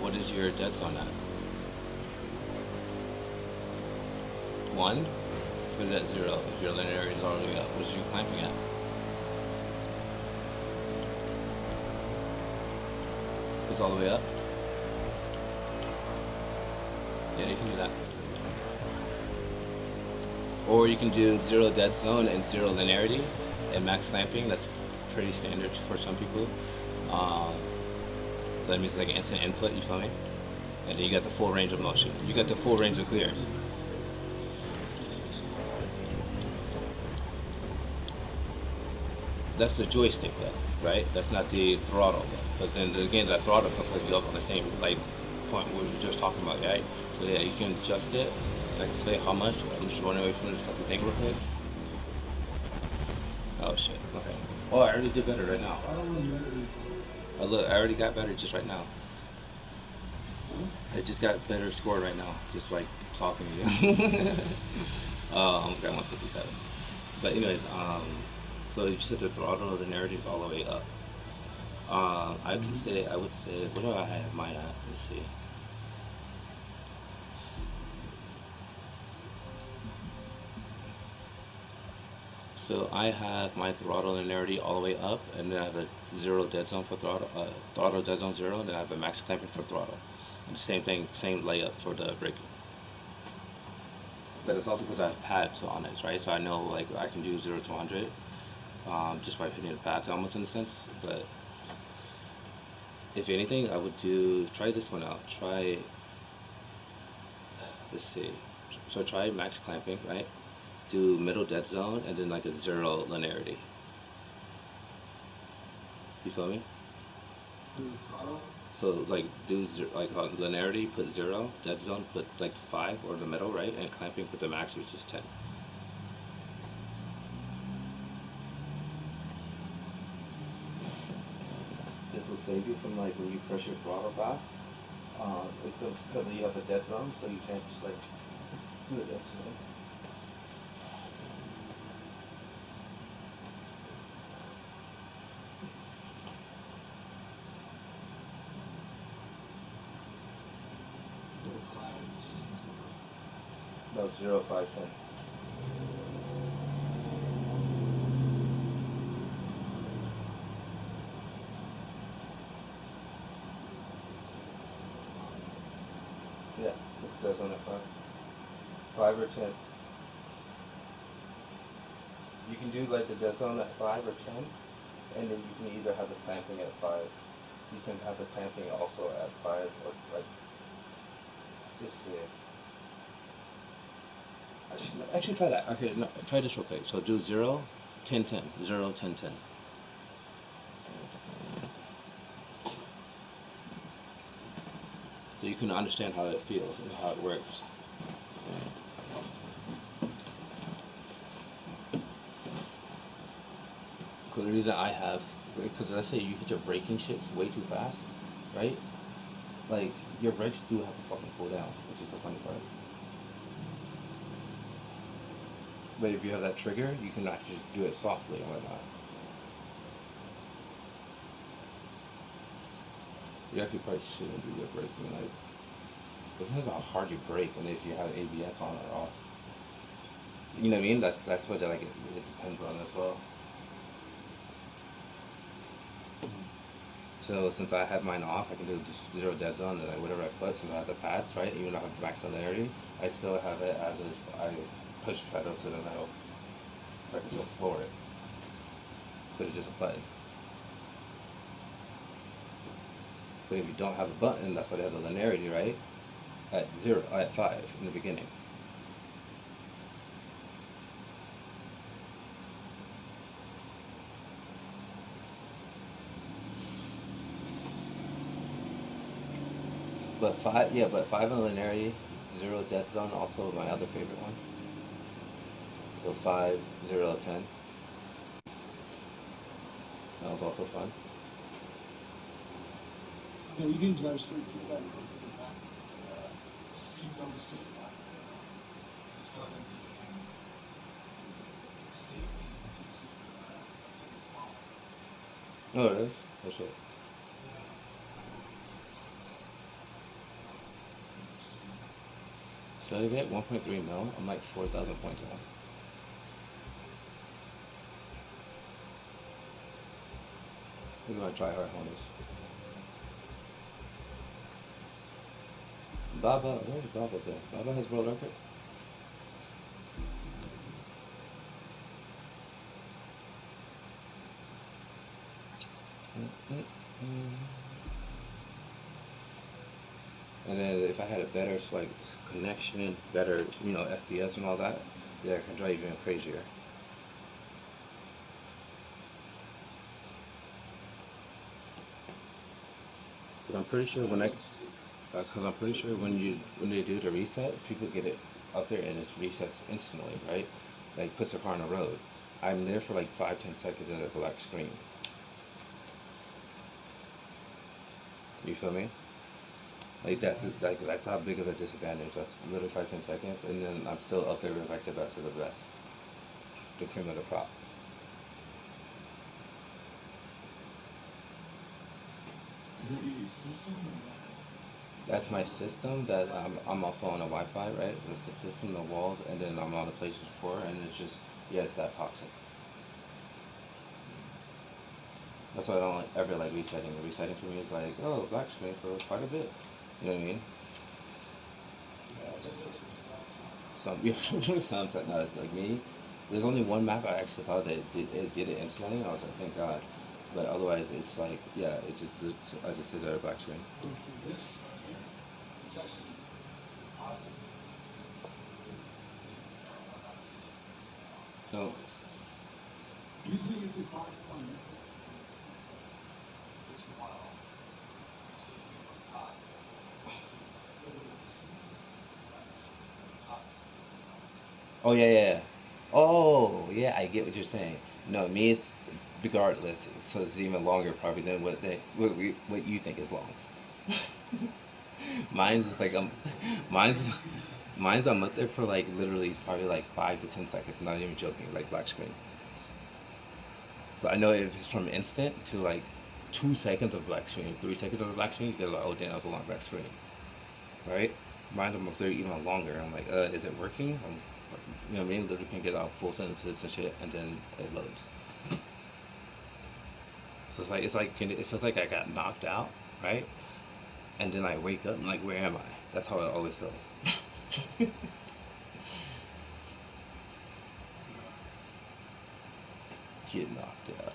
What is your dead zone at? 1? Put it at 0 if your linearity is all the way up. What is you clamping at? It's all the way up? Yeah, you can do that. Or you can do 0 dead zone and 0 linearity and max clamping. That's pretty standard for some people. So that means like instant input, you feel me? And then you got the full range of motion. You got the full range of clears. That's the joystick though, right? That's not the throttle though. But then again, that throttle can put you up on the same like point we were just talking about, right? So yeah, you can adjust it. I can say how much. I'm just running away from this fucking thing real quick. Oh shit. Okay. Oh, I already did better right now. Oh, look, I already got better just right now. I just got better score right now, just like talking to you. Almost got 157. But anyways, so you said the throttle of the narrative is all the way up. I would say, what do I have mine at? Let's see. So I have my throttle linearity all the way up, and then I have a 0 dead zone for throttle dead zone 0, and then I have a max clamping for throttle. And the same thing, same layup for the brake. But it's also because I have pads on it, right? So I know like I can do 0 to 100 just by hitting the pads almost in a sense. But if anything, I would try this one out. Let's see. So try max clamping, right? Do middle dead zone and then like a 0 linearity. You feel me? So like do like on linearity, put 0, dead zone, put like 5 or the middle, right? And clamping, put the max, which is 10. This will save you from like when you press your throttle fast. Because you have a dead zone, so you can't just like do a dead zone. No, 0, 5, 10. Yeah, it does on at 5. 5 or 10. You can do like the dead zone at 5 or 10, and then you can either have the clamping at 5. You can have the clamping also at 5 or like Let's see. Actually try that. Okay, no, try this real quick. So do 0, 10, 10. 0, 10, 10. So you can understand how it feels and how it works. So the reason I have, because let's say you hit your braking shifts way too fast, right? Like your brakes do have to fucking cool down, which is the funny part. But if you have that trigger, you can actually just do it softly and whatnot. You actually probably shouldn't do your braking. Like, it depends on how hard you brake and if you have ABS on or off. You know what I mean? That's what like it depends on as well. So since I have mine off, I can do just 0 dead zone and like whatever I put. Since I have the pads, right? Even though I have max linearity, I still have it as if I push pedal to the metal, so I can still floor it. But it's just a button. But if you don't have a button, that's why they have the linearity, right? At 0, at 5 in the beginning. But 5, yeah, but 5 in linearity, 0 dead zone, also my other favorite one. So 5, 0, 10. That was also fun. Yeah, you can drive straight through that and go to the back. Just keep going straight back. It's not going to be state just as well. Oh, it is? Oh shit. Yeah. So I get 1.3 mil. I'm like 4,000 points off. Look at my try hard homies. Baba, where's Baba been? Baba has world record. And then if I had a better like connection, better FPS and all that, yeah, I can drive even crazier. But I'm pretty sure because I'm pretty sure when they do the reset, people get it up there and it resets instantly, right? Like puts their car on the road. I'm there for like 5-10 seconds in a black screen. You feel me? Like that's how big of a disadvantage. That's literally 5-10 seconds, and then I'm still up there with like the best of the best, the cream of the crop. Is that your system or what? That's my system. That I'm also on a Wi-Fi, right? It's the system, the walls, and then I'm on the PlayStation 4, and it's just yeah, it's that toxic. That's why I don't ever like resetting. The resetting for me is like, oh, black screen for quite a bit. You know what I mean? Yeah, it just does me sometimes. Sometimes no, it's like me. There's only one map I actually saw that it did it instantly, and I was like, thank God. But otherwise, it's like, yeah, I just sit there at black screen. For this right here, it's actually pauses. No, Usually if it pauses on this side, it takes a while. It's a bit on top. What is it? This thing? It's not this thing. On top is oh yeah, yeah, yeah. Oh yeah, I get what you're saying. No, me it's regardless. So it's even longer probably than what you think is long. Mine's is like mine's mine's I'm up there for like literally probably like 5 to 10 seconds. I'm not even joking. Like black screen. So I know if it's from instant to like 2 seconds of black screen, 3 seconds of the black screen, they're like, oh damn, that was a long black screen, right? Mine's I'm up there even longer. I'm like, is it working? You know what I mean? Literally can get out full sentences and shit, and then it loads. So it's like it feels like I got knocked out, right? And then I wake up and like, where am I? That's how it always feels. Get knocked out.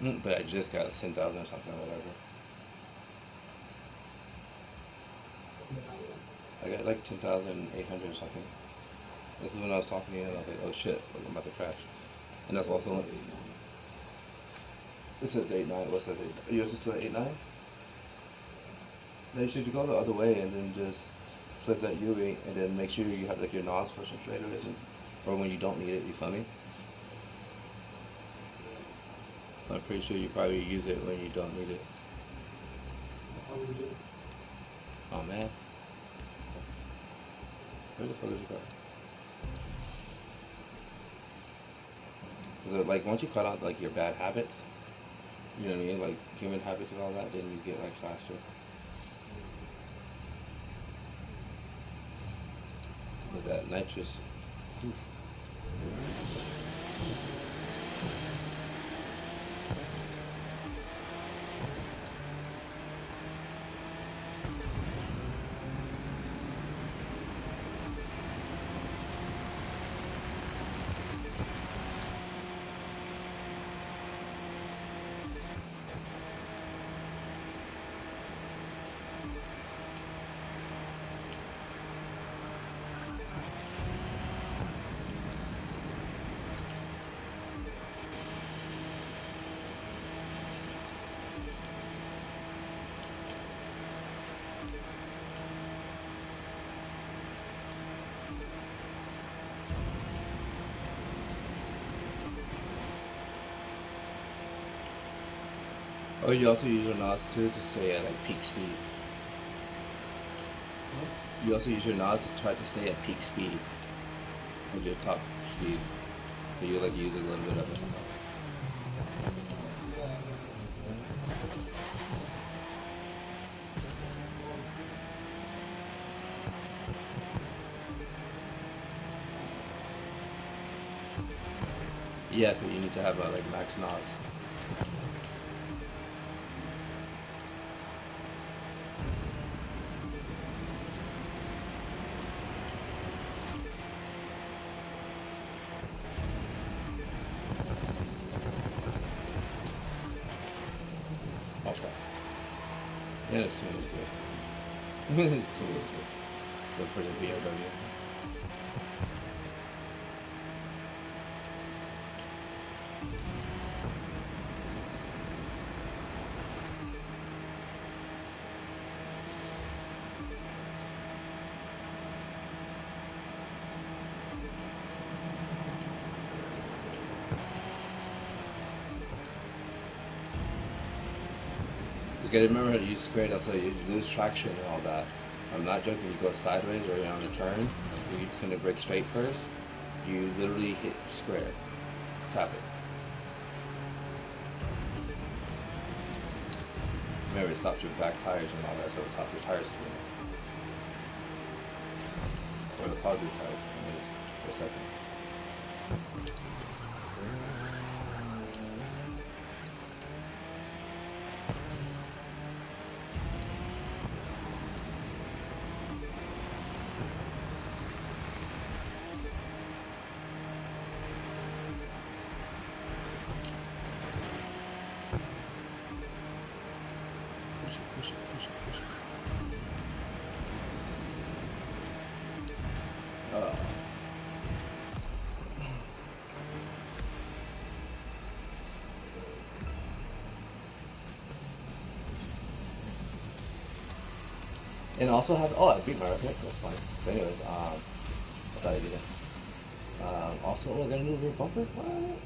But I just got 10,000 or something or whatever. 10,000? I got like 10,800 or something. This is when I was talking to you and I was like, oh shit, like I'm about to crash. And that's Well, it also says when 8.9. it says 8.9. What says 8? Yours is still 8.9? Then you should go the other way and then just flip that UE and then make sure you have like your NOS for some straightaway, or when you don't need it. You feel me? Yeah, I'm pretty sure you probably use it when you don't need it. I probably do. Oh man, where the fuck is it going? Because like once you cut out like your bad habits, you know what I mean, like human habits and all that, then you get like faster. With that nitrous. Oof. Or you also use your NOS too to stay at like peak speed. Huh? You also use your NOS to try to stay at peak speed, at your top speed. So you like use a little bit of it. Yeah, I got something like that. Well, Yeah, so you need to have a like max NOS. Okay. Yeah, this tune is good. This tune is good. Good for the BMW. You gotta remember how to use square. That's how you lose traction and all that. I'm not joking. You go sideways or you're on a turn. You kind of brake straight first. You literally hit square. Tap it. Remember, it stops your back tires and all that, so it stops your tires spinning. Or the positive tires. For a second. Push it, push it, push it, push it. And also have, oh, I beat my record. That's fine. But anyways, I thought I did it. Also, oh, I got a new rear bumper? What?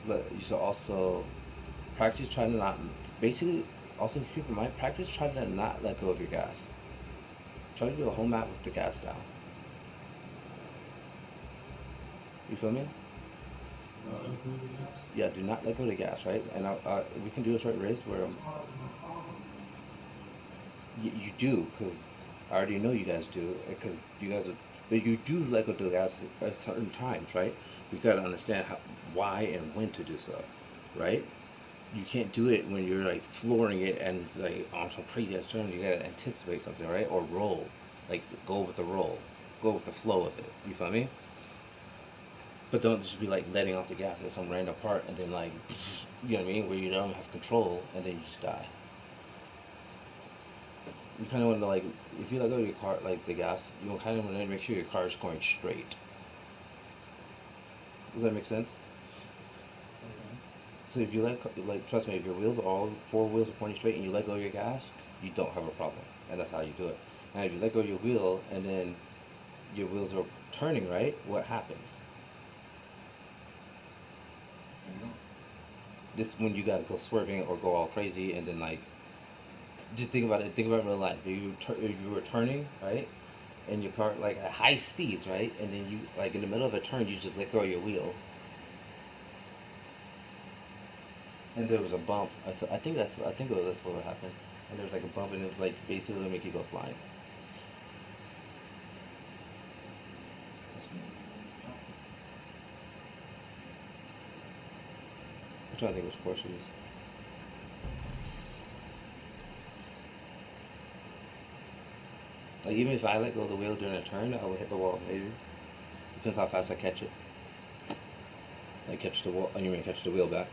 But you should also practice trying to not, basically, also keep in mind, practice trying to not let go of your gas. Try to do a whole map with the gas down. You feel me? not let go of the gas. Yeah, do not let go of the gas, right? And we can do a short race where That's part of my problem is I don't let go of the gas. you do, because I already know you guys do, because you guys are, but you do let go of the gas at certain times, right? You gotta understand how, why and when to do so, right? You can't do it when you're like flooring it and like on some crazy ass turn. You gotta anticipate something, right? Or roll, like go with the roll, go with the flow of it. You feel me? But don't just be like letting off the gas at some random part and then like, you know what I mean, where you don't have control and then you just die. You kind of want to like, if you let go of your car, like the gas, you kind of want to make sure your car is going straight. Does that make sense? Okay. So if you like, trust me, if your wheels, all four wheels are pointing straight and you let go of your gas, you don't have a problem. And that's how you do it. Now if you let go of your wheel and then your wheels are turning right, what happens? I don't know. This when you guys go swerving or go all crazy and then like, just think about it. Think about real life. If you were turning right, and your car like at high speeds right, and then you like in the middle of a turn, you just let go of your wheel, and there was a bump. I think that's what would happen. And there was like a bump, and it was like basically make you go flying. That's me. Yeah. I'm trying to think which course it is. Like even if I let go of the wheel during a turn, I would hit the wall. Maybe depends how fast I catch it. Like catch the wall. You mean catch the wheel back?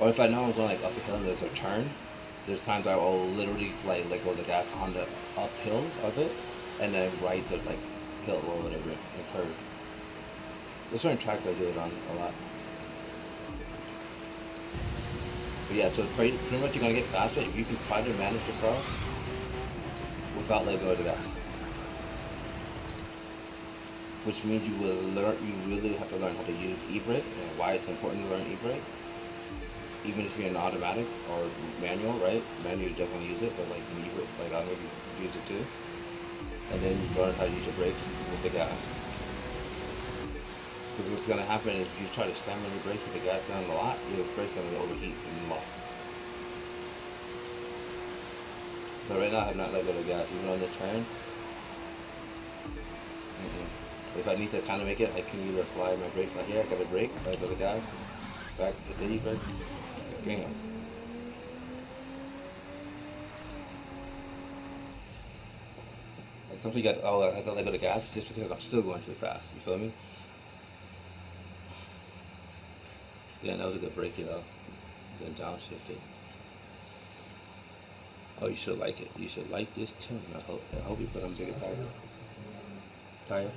Or if I know I'm going like up a hill and there's a turn, there's times I will literally like let go of the gas on the uphill of it, and then ride the like hill or whatever the curve. There's certain tracks I do it on a lot. But yeah, so pretty much you're gonna get faster if you can try to manage yourself without letting go of the gas. Which means you will learn. You really have to learn how to use e-brake and why it's important to learn e-brake. Even if you're in automatic or manual, right? Manual you definitely use it, but like in e-brake, like I maybe use it too. And then you learn how to use your brakes with the gas. Because what's gonna happen is if you try to slam on your brakes with the gas down a lot, your brake's gonna overheat and lock. So right now I have not let go of the gas, even on this turn. If I need to kind of make it, I can either apply my brakes right here. I got a brake, right by the gas, back hit the e-brake, bam. Like something got, oh, I have to let go of the gas just because I'm still going too fast. You feel me? Damn, that was a good brake, you know. Then downshifted. Oh, you should like it. You should like this tune. I hope you put on bigger tires. Tires.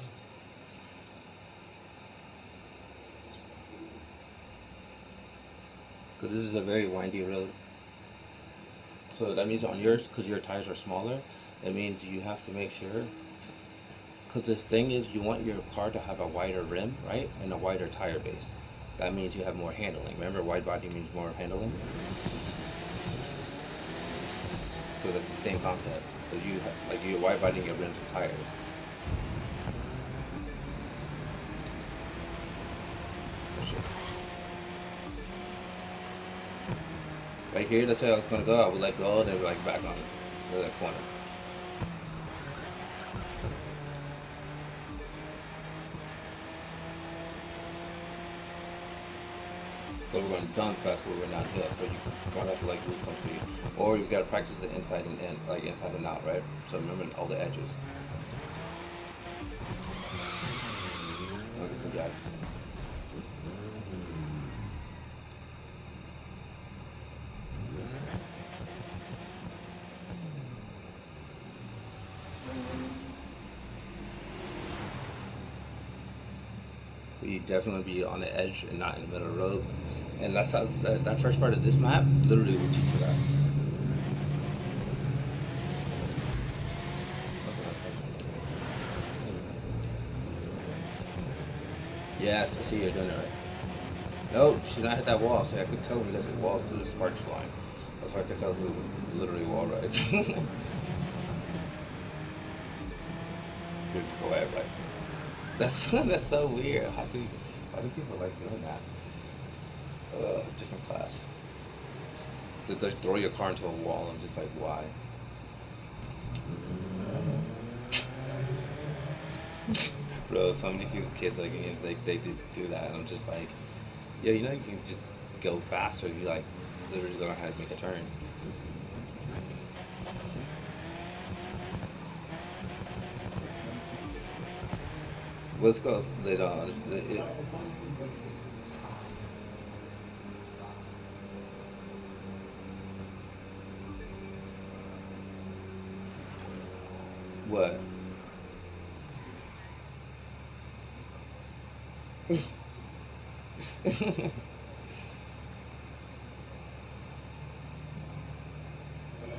Because this is a very windy road. So that means on yours, because your tires are smaller, that means you have to make sure. Because the thing is, you want your car to have a wider rim, right? And a wider tire base. That means you have more handling. Remember, wide body means more handling? So that's the same concept. So you have, like you're wide bodying your rims and tires. Oh, shit. Right here, that's where I was gonna go. I would let go, and then like back on that corner. But we're going down fast, but we're not here, so you gotta have to like lose some speed, or you gotta practice it inside and in, like inside and out, right? So remember all the edges. Look at some guys. You definitely be on the edge and not in the middle of the road, and that's how that first part of this map literally will teach you that. Yes, I see you're doing it right. Nope, she's not hit that wall. See, I could tell when you guys hit walls through the sparks flying. That's why I could tell who literally wall rides. Here's collab like that's so weird. How do people like doing that? Different class. They just throw your car into a wall. I'm just like, why? Bro, so many people, kids like games, they just do that, and I'm just like, yeah, you know, you can just go faster if you like literally learn how to make a turn. Let's go later on. It's not even like it's like stopping. Stop. What? I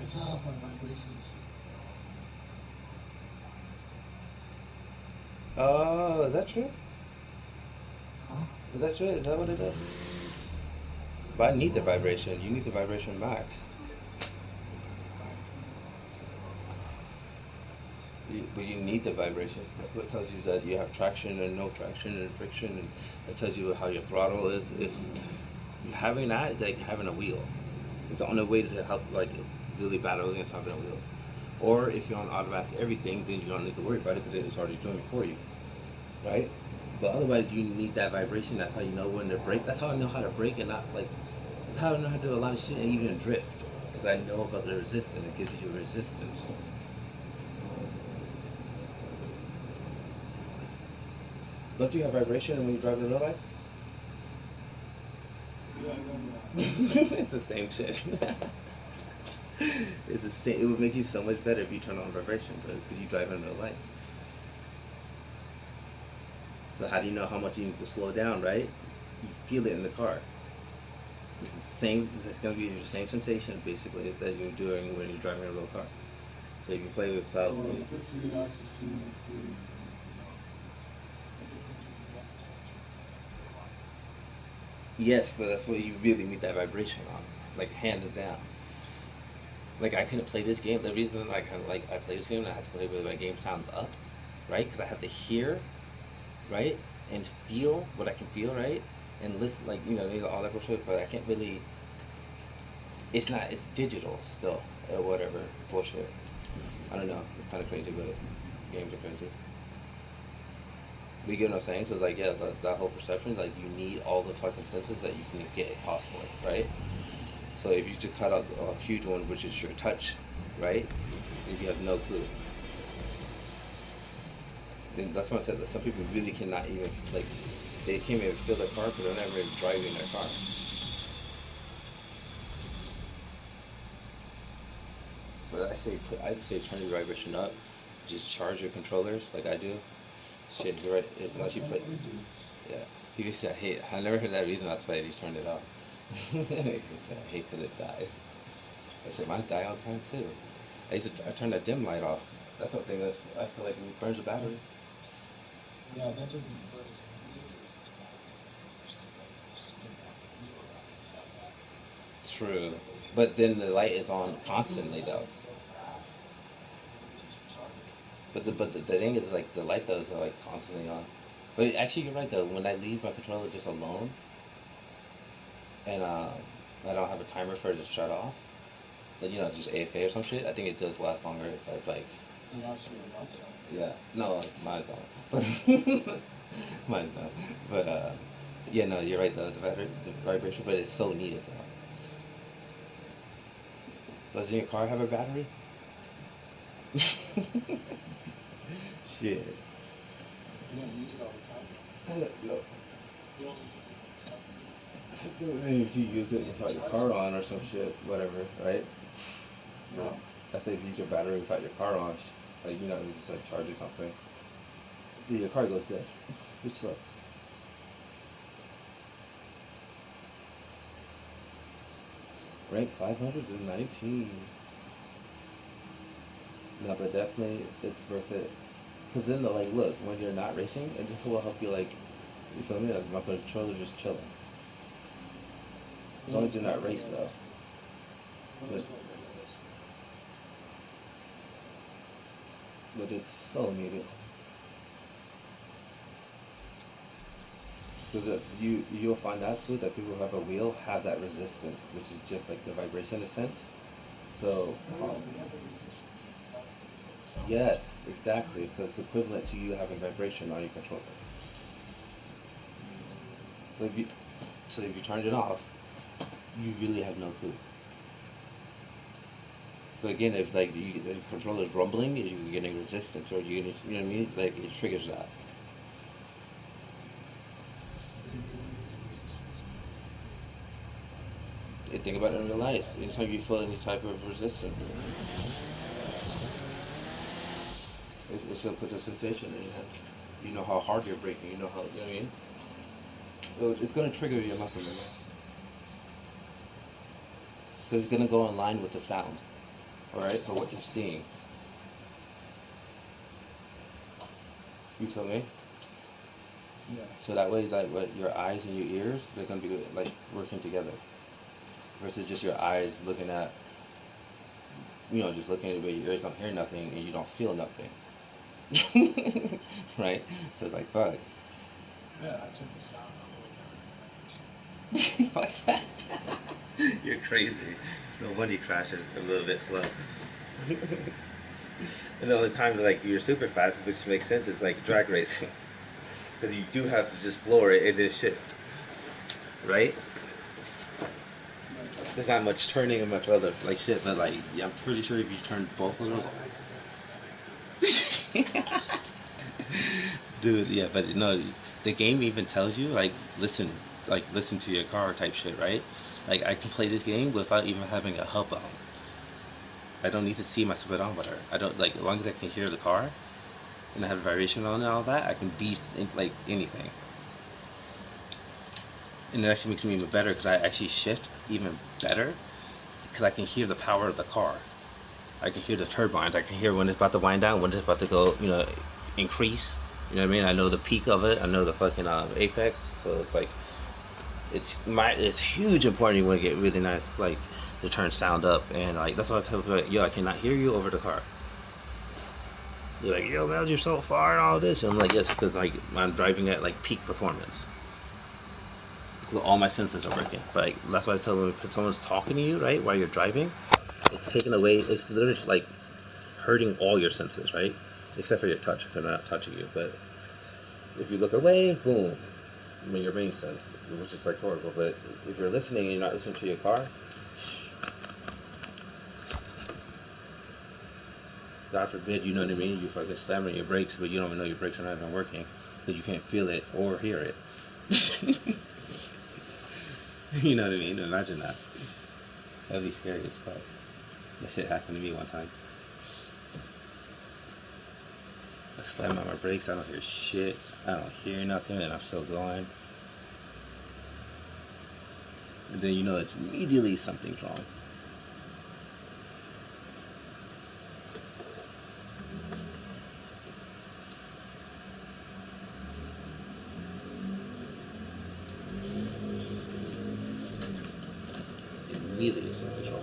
turn off my vibrations. Oh, is that true? Huh? Is that true? Is that what it does? But I need the vibration. You need the vibration maxed. But you need the vibration. That's what tells you that you have traction and no traction and friction, and it tells you how your throttle is. It's having that is like having a wheel. It's the only way to help like really battle against having a wheel. Or if you're on automatic everything, then you don't need to worry about it because it's already doing it for you, right? But otherwise, you need that vibration. That's how you know when to brake. That's how I know how to brake and not like. That's how I know how to do a lot of shit and even drift because I know about the resistance. It gives you resistance. Don't you have vibration when you drive in real life? Yeah, I know It's the same shit. It's the same. It would make you so much better if you turn on vibration, but it's because you drive in real life. So how do you know how much you need to slow down, right? You feel it in the car. It's the same. It's going to be the same sensation basically that you're doing when you're driving a real car. So if you play without, Well, it takes you guys to see me too, because the difference between depth perception and real life. yes, but that's what you really need that vibration on, like hands down. Like I couldn't play this game. The reason I play this game and I have to play with my game sounds up, right? Because I have to hear, right, and feel what I can feel, right, and listen, like all that bullshit. But I can't really. It's not. It's digital still, or whatever bullshit. I don't know. It's kind of crazy, but games are crazy. You get what I'm saying? So it's like, yeah, that whole perception, like you need all the fucking senses that you can get possibly, right? So if you just cut out a huge one, which is your touch, right? Then you have no clue. And that's why I said that some people really cannot even like they can't even feel their car because they're never driving their car. But I'd say turn your vibration up. Just charge your controllers like I do. Shit, you're right. That's Unless you what I'm play, gonna do. yeah. You can say I hate. I never heard that reason. That's why I just turned it off. You can say I hate because it dies. I say mine die all the time too. I turn that dim light off. That's the thing that I feel like it burns the battery. Yeah, that doesn't burn as nearly as much battery as the one you stick that you spin that wheel around inside that True, vibration. but then the light is on That thing is constantly though. going so fast, it's retarded. But the thing is like the light those are like constantly on. But actually, you're right though. When I leave my controller just alone and I don't have a timer for it to shut off, like just AFK or some shit, I think it does last longer if I like. It actually lights on. Yeah, no, mine don't. But mine don't. But yeah, no, you're right though. The vibration, but it's so needed though. Doesn't your car have a battery? Shit. You don't use it all the time though. No. You only use it when it's not needed. If you use it And if you without your charge car it, on or some shit, whatever, right? But no. I say if you use your battery without your car on, like it's just like charging something. Dude, your car goes dead, which sucks. Rank 519. No, but definitely it's worth it. Cause then, like, look, when you're not racing, and this will help you, like, you feel me? Like my controller just chilling. As long No, as it's you're not not the race though. lowest. No, But it's not the lowest. but it's so needed. Because you'll find out too that people who have a wheel have that resistance, which is just like the vibration essence. So Oh yeah, we have the resistance inside the wheels. Yes, exactly. So it's equivalent to you having vibration on your controller. So if you turned it off, you really have no clue. But again, if like the controller is rumbling, you're getting resistance, or you know what I mean? Like it triggers that. And think about it in real life. Anytime you feel any type of resistance, it still puts a sensation in your head. You know how hard you're breaking. You know how, you know what I mean? So it's going to trigger your muscle memory because it's going to go in line with the sound. All right. So what you're seeing, you feel me? Yeah. So that way, like what your eyes and your ears, they're going to be like working together versus just your eyes looking at, just looking at it, but your ears don't hear nothing and you don't feel nothing. Right? So it's like, fuck. Yeah, I took the sound all the way down to vibration. You're crazy. No wonder you crash it a little bit slow. And the only time like you're super fast, which makes sense, is like drag racing, because you do have to just floor it and then shift, right? There's not much turning and much other like shit, but like I'm pretty sure if you turn both of those, dude, yeah, but no, the game even tells you listen to your car type shit, right? Like I can play this game without even having a hub on. I don't need to see my speedometer. I don't like as long as I can hear the car and I have vibration on and all that. I can beast in, like anything, and it actually makes me even better because I actually shift even better because I can hear the power of the car. I can hear the turbines. I can hear when it's about to wind down, when it's about to go, increase. You know what I mean? I know the peak of it. I know the fucking apex. So it's like it's huge important. You want to get really nice like to turn sound up, and like that's what I tell people. Like, yo, I cannot hear you over the car. They're like, yo, Millz, you're so far and all this. And I'm like, yes, because like I'm driving at like peak performance. Because all my senses are working. But like, that's why I tell them if someone's talking to you, right, while you're driving, it's taking away. It's literally like hurting all your senses, right? Except for your touch, because they're not touching you. But if you look away, boom, I mean, your brain sense, which is like horrible. But if you're listening and you're not listening to your car, God forbid, you know what I mean? You fucking slam on your brakes, but you don't even know your brakes are not even working because you can't feel it or hear it. You know what I mean? Imagine that. That'd be scary as fuck. That shit happened to me one time. I slam on my brakes, I don't hear shit. I don't hear nothing, and I'm still going. And then you know it's immediately something's wrong. Immediately something's wrong.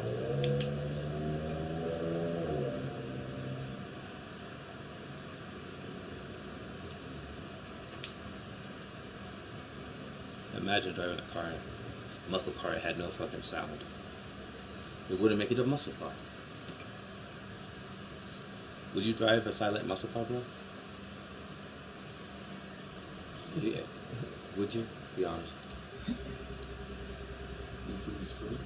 Imagine driving a car, a muscle car, it had no fucking sound. It wouldn't make it a muscle car. Would you drive a silent muscle car, bro? Yeah. Would you? Be honest. If it was free.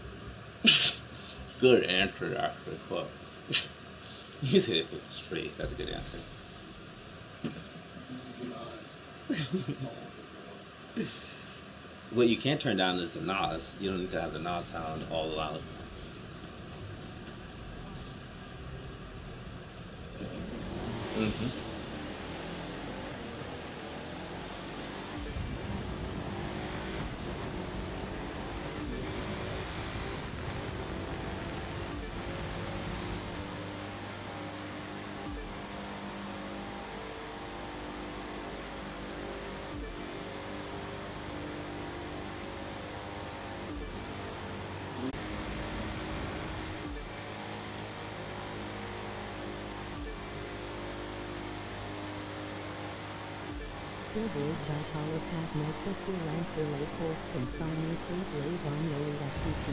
Good answer, actually. Fuck. You said if it was free. That's a good answer. Just to be honest. What you can't turn down is the NOS. You don't need to have the NOS sound all loud. Mm-hmm. Billboard Jajala Pat Mocha Freelancer Late Horse Consani Fleet Lay Vanyoli SCP.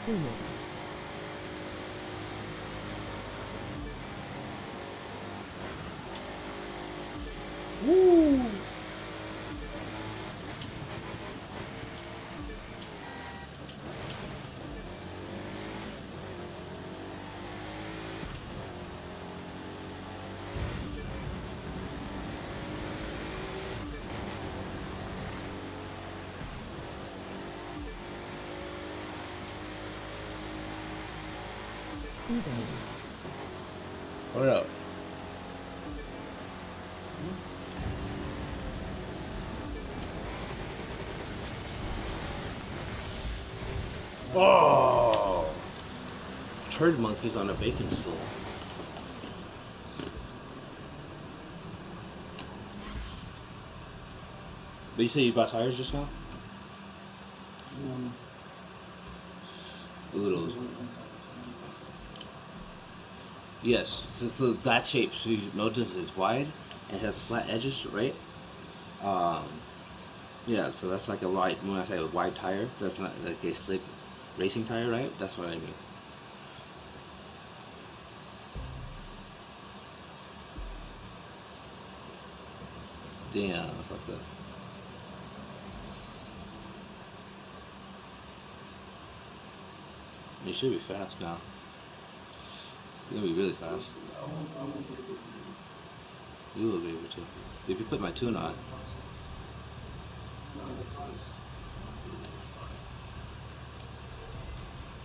Sumo. today. What up? Oh! Turd monkeys on a bacon stool. But you say you bought tires just now? Oodles. Yes, so that shape, so you notice it's wide and it has flat edges, right? Um, yeah, so that's like a wide, when I say a wide tire, that's not like a slick racing tire, right? That's what I mean. Damn, fuck that. You should be fast now. You're gonna be really fast. You will be able to. If you put my tune on.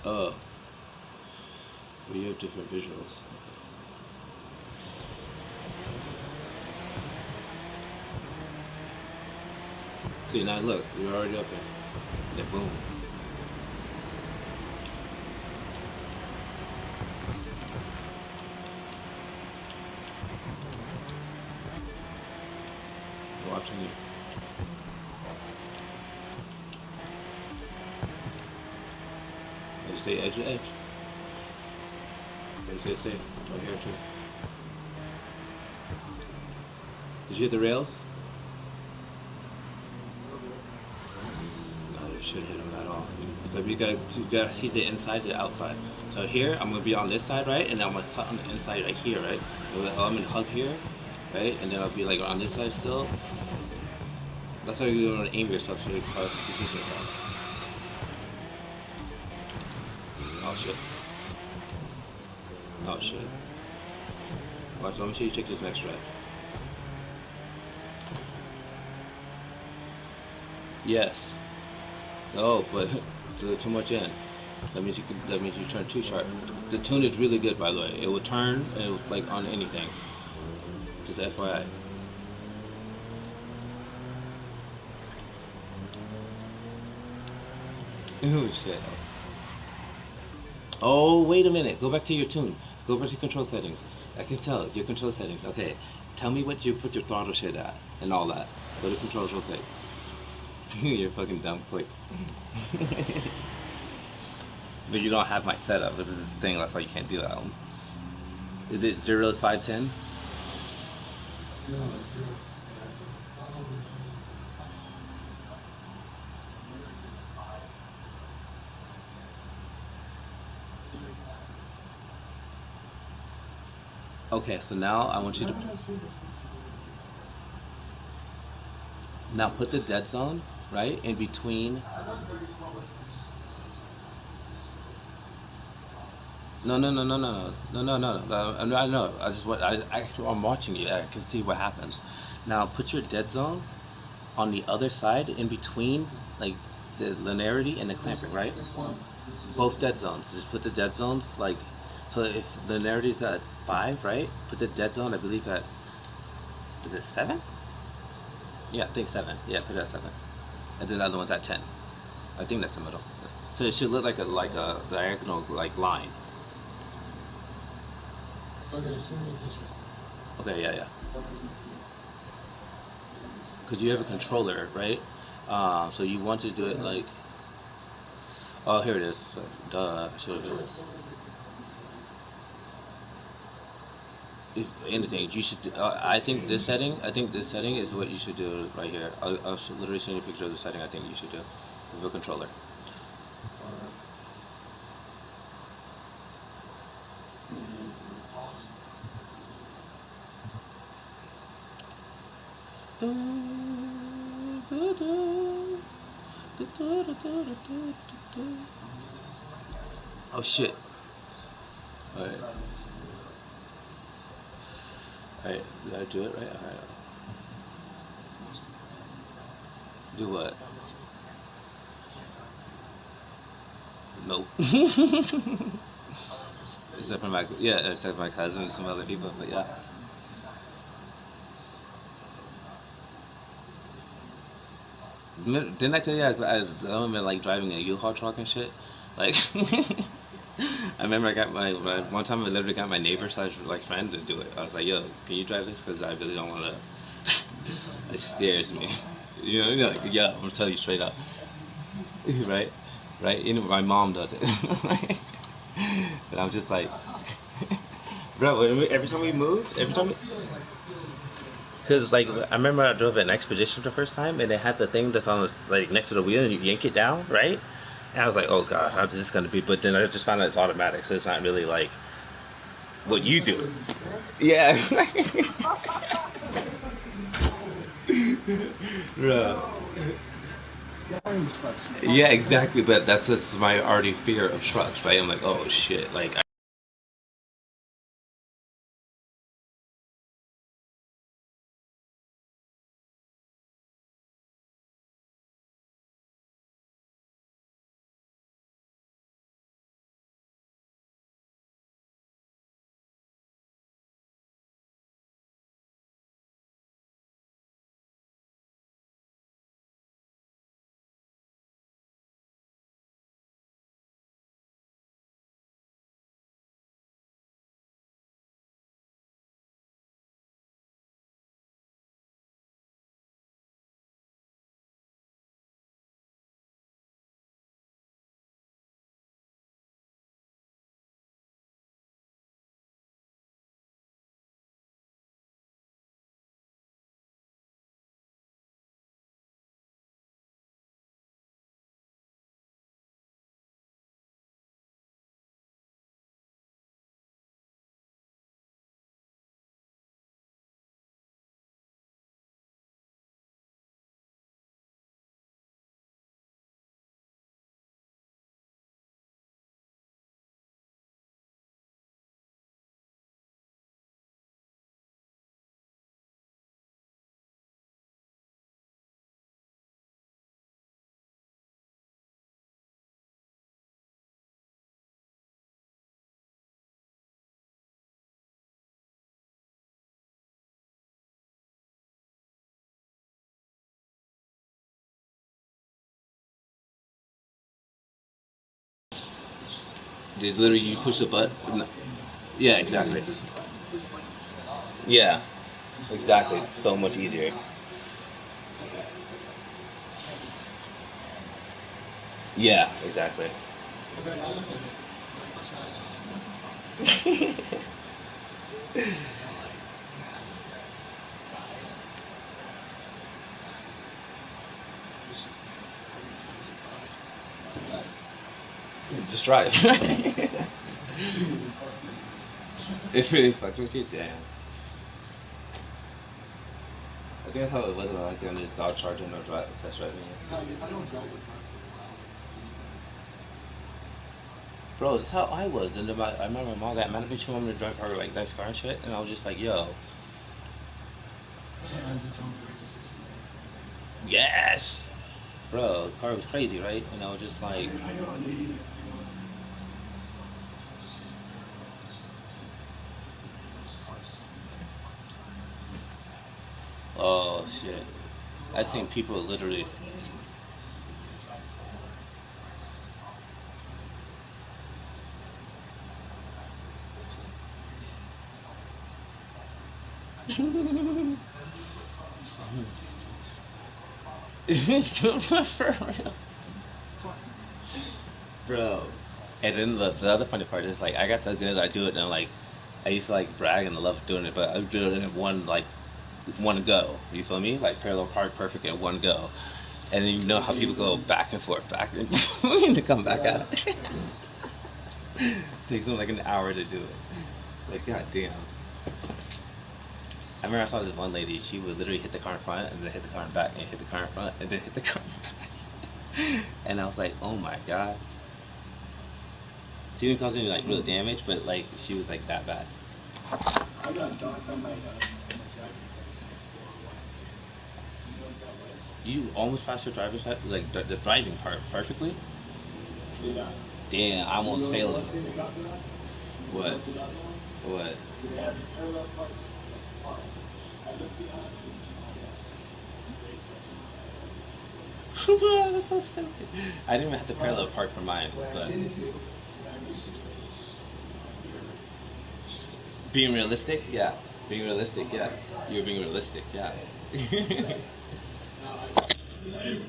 Oh. Well, you have different visuals. See, now look, you're already up here. Yeah, boom. Watching you. You stay edge to edge. You stay right here too. Did you hit the rails? No, you shouldn't hit them at all. So you gotta see the inside to the outside. So here, I'm gonna be on this side, right? And then I'm gonna cut on the inside right here, right? So I'm gonna hug here, right? And then I'll be like on this side still. That's how you're gonna aim yourself so you can position yourself. Oh shit. Oh shit. Watch, let me see you take this next drive. Yes. No, but too much in. That means you turn too sharp. The tune is really good, by the way. It will turn and it will, like on anything. Just FYI. Oh shit. Oh, wait a minute. Go back to your tune. Go back to control settings. I can tell your control settings. Okay. Tell me what you put your throttle shit at and all that. Go to controls real quick. You're fucking dumb quick. But you don't have my setup. This is the thing. That's why you can't do that one. Is it 0 to 510? No, it's 0. Okay, so now I want you to now put the dead zone right in between. No, no, no, no, no, no, no, no, no. I know. I just want. I'm watching you. I can see what happens. Now put your dead zone on the other side in between, like the linearity and the clamping, right? Both dead zones. Just put the dead zones like. So if linearity is at 5, right? Put the dead zone. I believe at. Is it 7? Yeah, I think 7. Yeah, put it at 7. And then the other one's at 10. I think that's the middle. So it should look like a diagonal like line. Okay, send me a picture. Okay, yeah, yeah. Because you have a controller, right? So you want to do it like. Oh, here it is. So, duh. I should have. If anything, you should. I think this setting. I think this setting is what you should do right here. I'll literally send you a picture of the setting. I think you should do with a controller. Oh shit! All right. Alright, did I do it right? Alright. Do what? Nope. except for my yeah, except for my cousin and some other people. But yeah, didn't I tell you I remember like driving a U-Haul truck and shit? Like, I remember I got my one time I literally got my neighbor slash like friend to do it. I was like, "Yo, can you drive this? Because I really don't want to." It scares me. You know, like, yeah, I'm gonna tell you straight up, right? Right? You know, my mom does it, but I'm just like, bro. Every time we moved, every time, because like I remember I drove an Expedition the first time, and they had the thing that's on the, like next to the wheel, and you yank it down, right? And I was like, oh god, how's this gonna be? But then I just found out it's automatic, so it's not really like what you do. Yeah. Bro. Yeah, exactly. But that's just my already fear of trucks, right? I'm like, oh shit, like. Did literally you push the button? Yeah, exactly. Yeah, exactly. It's so much easier. Yeah, exactly. Just drive. It's really fucked with you, damn. I think that's how it was when I like when it's all charging or test driving it. Bro, that's how I was. And then I remember my mom got mad at me. She wanted me to drive her like nice car and shit. And I was just like, yo, yes, bro. The car was crazy, right? And I was just like, oh shit. I seen people literally. For real, bro. And then the other funny part is like I got so good I do it and like I used to like brag and love doing it, but I would do it in one go. You feel me? Like parallel park perfect in one go. And then you know how people go back and forth, to come back out. Takes them like an hour to do it. Like god damn. I remember I saw this one lady. She would literally hit the car in front and then hit the car in back and hit the car in front and then hit the car. And I was like, oh my god. She didn't cause any like real damage, but like she was like that bad. You almost passed your driver's test, like the driving part perfectly. Damn, I almost failed it. What? looked at the other one. What? They had the parallel park, left park. I looked behind me, GPS. Brakes are too That's so stupid. I didn't even have to parallel park for mine, What I but didn't do, what I used to do is just mirror. being realistic, yeah. Being realistic, yeah. You're being realistic, yeah. Now I think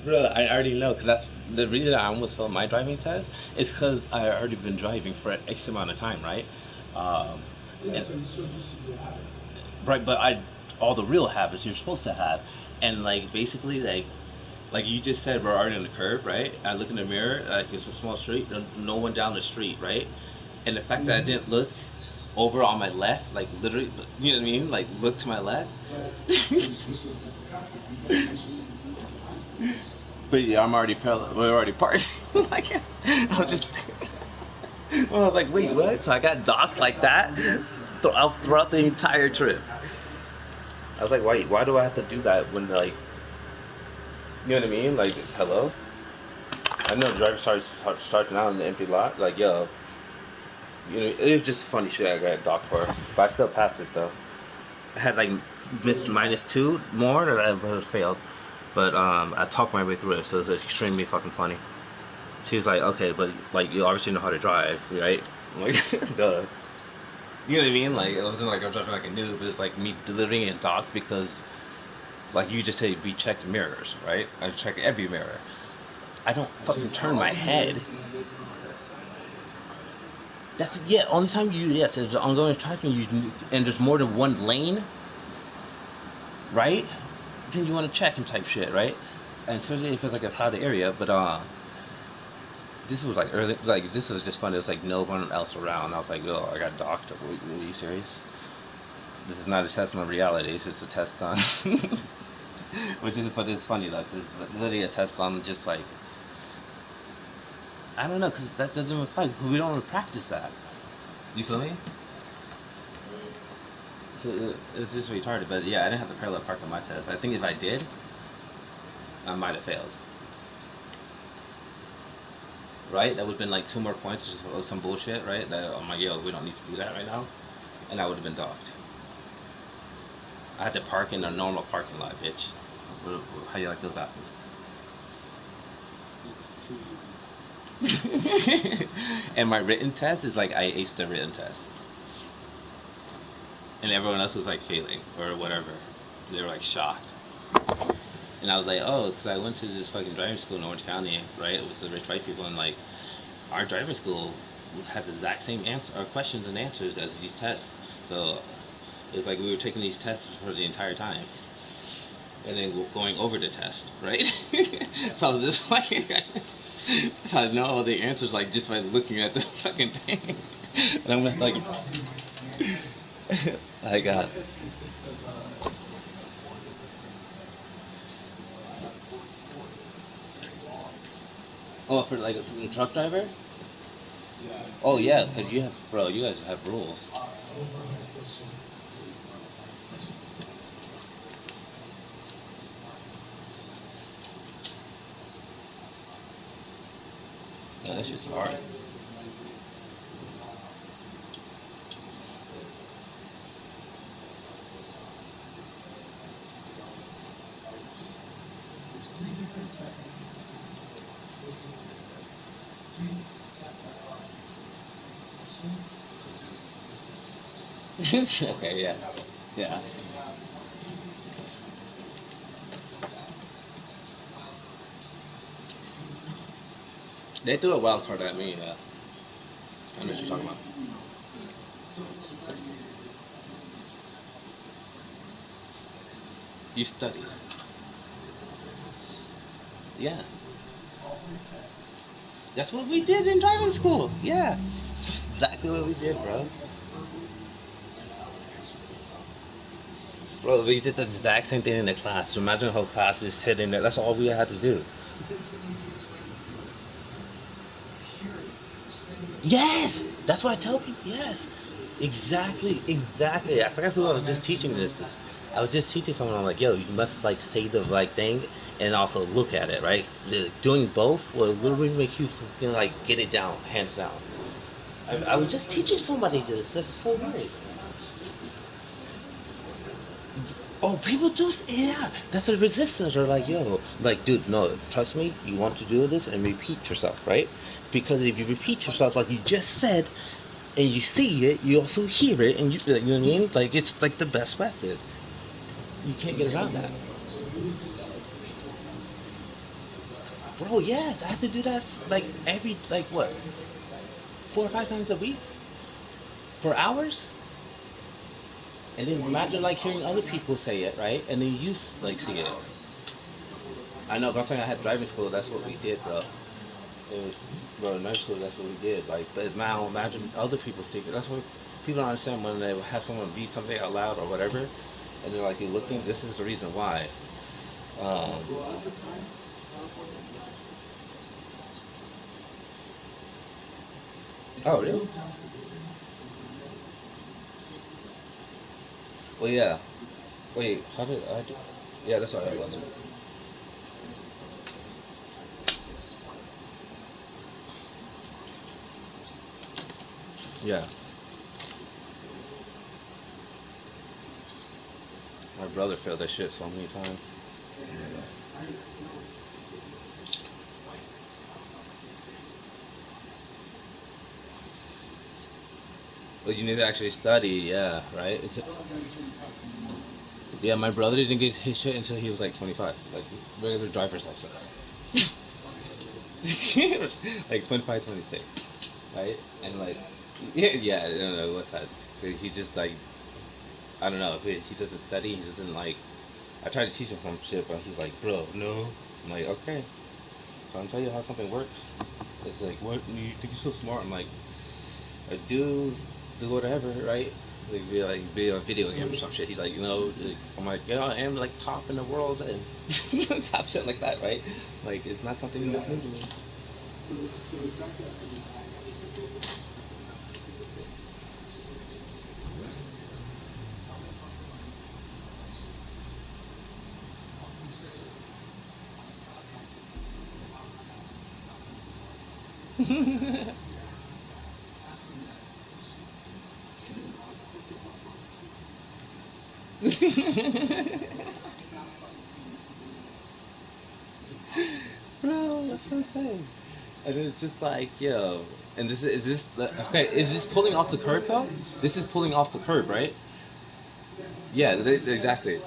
Bro, I already know because that's the reason I almost failed my driving test is because I already been driving for an X amount of time, right? Um, yeah, and, so you're so used to your habits. right, but I all the real habits you're supposed to have, and like basically like you just said, we're already on the curb, right? I look in the mirror, like it's a small street, no one down the street, right? And the fact that I didn't look over on my left, like literally, you know what I mean? Like look to my left. But yeah, I'm already parallel. We're already parked. Like, I was just, I was like, wait, what? So I got docked like that throughout the entire trip. I was like, wait, why do I have to do that when like, you know what I mean? Like, hello. I know the driver starting out in the empty lot. Like, yo, you know, it was just funny shit I got docked for, but I still passed it though. I had like missed -2 more that I would have failed, but I talked my way through it, so it was extremely fucking funny. She's like, okay, but like you obviously know how to drive, right? I'm like, duh. You know what I mean? Like it wasn't like I'm driving like a noob, but it's like me delivering it docked because, like you just say, we check mirrors, right? I check every mirror. I don't fucking turn my head. That's yeah. Only time you yes, if the ongoing traffic and there's more than one lane, right? Then you want to check and type shit, right? And especially if it's like a crowded area. But this was like early. Like this was just fun. It was like no one else around. I was like, oh, I got docked. Are you serious? This is not a test on reality. It's just a test on. But it's funny though. 'Cause it's literally a test on just like I don't know. Because that doesn't even fun. Cause we don't even practice that. You feel me? So it's just retarded. But yeah, I didn't have to parallel park on my test. I think if I did, I might have failed. Right? That would have been like 2 more points or some bullshit, right? That I'm like, yo, we don't need to do that right now, and I would have been docked. I had to park in a normal parking lot, bitch. How you like those apples? It's too easy. And my written test is like I aced the written test, and everyone else was like failing or whatever. They were like shocked, and I was like, oh, because I went to this fucking driving school in Orange County, right, with the rich white people, and like our driving school had the exact same answer or questions and answers as these tests. So it's like we were taking these tests for the entire time, and then going over the test, right? So I was just like, I know all the answers like just by looking at the fucking thing, and I'm like, I My got. test consists of 4 different tests. I have four very long tests. Oh, for like for the truck driver? Yeah, Oh two yeah, because more. you have, bro, you guys have rules. Over 100 questions, 3 questions, test. Yeah, that's just hard. There's 3 different tests. So basically, there's like 3 tests that are basically the same questions. Okay, yeah, yeah. And you have 2 questions. They threw a wild card at me. I know what you're talking about. So for you, You studied. Yeah, all 3 tests. that's what we did in driving school. Yeah, exactly what we did, bro. And I would answer based on Bro, we did the exact same thing in the class. Imagine how class is sitting there. That's all we had to do. but this is the easiest way to do it is that hearing you saying it. Yes, that's what I tell people. Yes, exactly, exactly. I forgot who I was just teaching this. I was just teaching someone. I'm like, yo, you must like say the right thing and also look at it, right? Doing both will literally make you fucking like get it down, hands down. I was just teaching somebody this. That's so weird. Oh, people do. Yeah, that's a resistance. Or like, yo, like, dude, no, trust me. You want to do this and repeat yourself, right? Because if you repeat yourself, like you just said, and you see it, you also hear it, and you know what I mean? Like, it's like the best method. You can't get around that. Bro, yes, I have to do that like every like what 4 or 5 times a week for hours, and then imagine like hearing other people say it, right? And then you like see it. I know, but I'm saying I had driving school. That's what we did, bro. It was, bro, in night school. That's what we did. Like, but now imagine other people see it. That's what people don't understand when they have someone read something out loud or whatever, and they're like, "You're looking. This is the reason why." Um, oh, really? Well, yeah. Wait, how did I do? Yeah, that's what I was. Yeah, my brother failed that shit so many times. But you need to actually study, yeah, right? Yeah, my brother didn't get his shit until he was like 25, like regular driver's license. Like 25, 26, right? And like, yeah, yeah, I don't know what's that. He's just like, I don't know, he doesn't study, he doesn't like, I tried to teach him some shit, but he's like, bro, no. I'm like, okay, so I'm tell you how something works. It's like, what, you think you're so smart? I'm like, do whatever, right? Be a video game or some shit. He's like, I'm like, yeah, I am like top in the world and top shit like that, right? Like, it's not something that's new to me. Bro, that's what I'm saying. And it's just like, yo, and this is this okay? Is this pulling off the curb though? This is pulling off the curb, right? Yeah, exactly.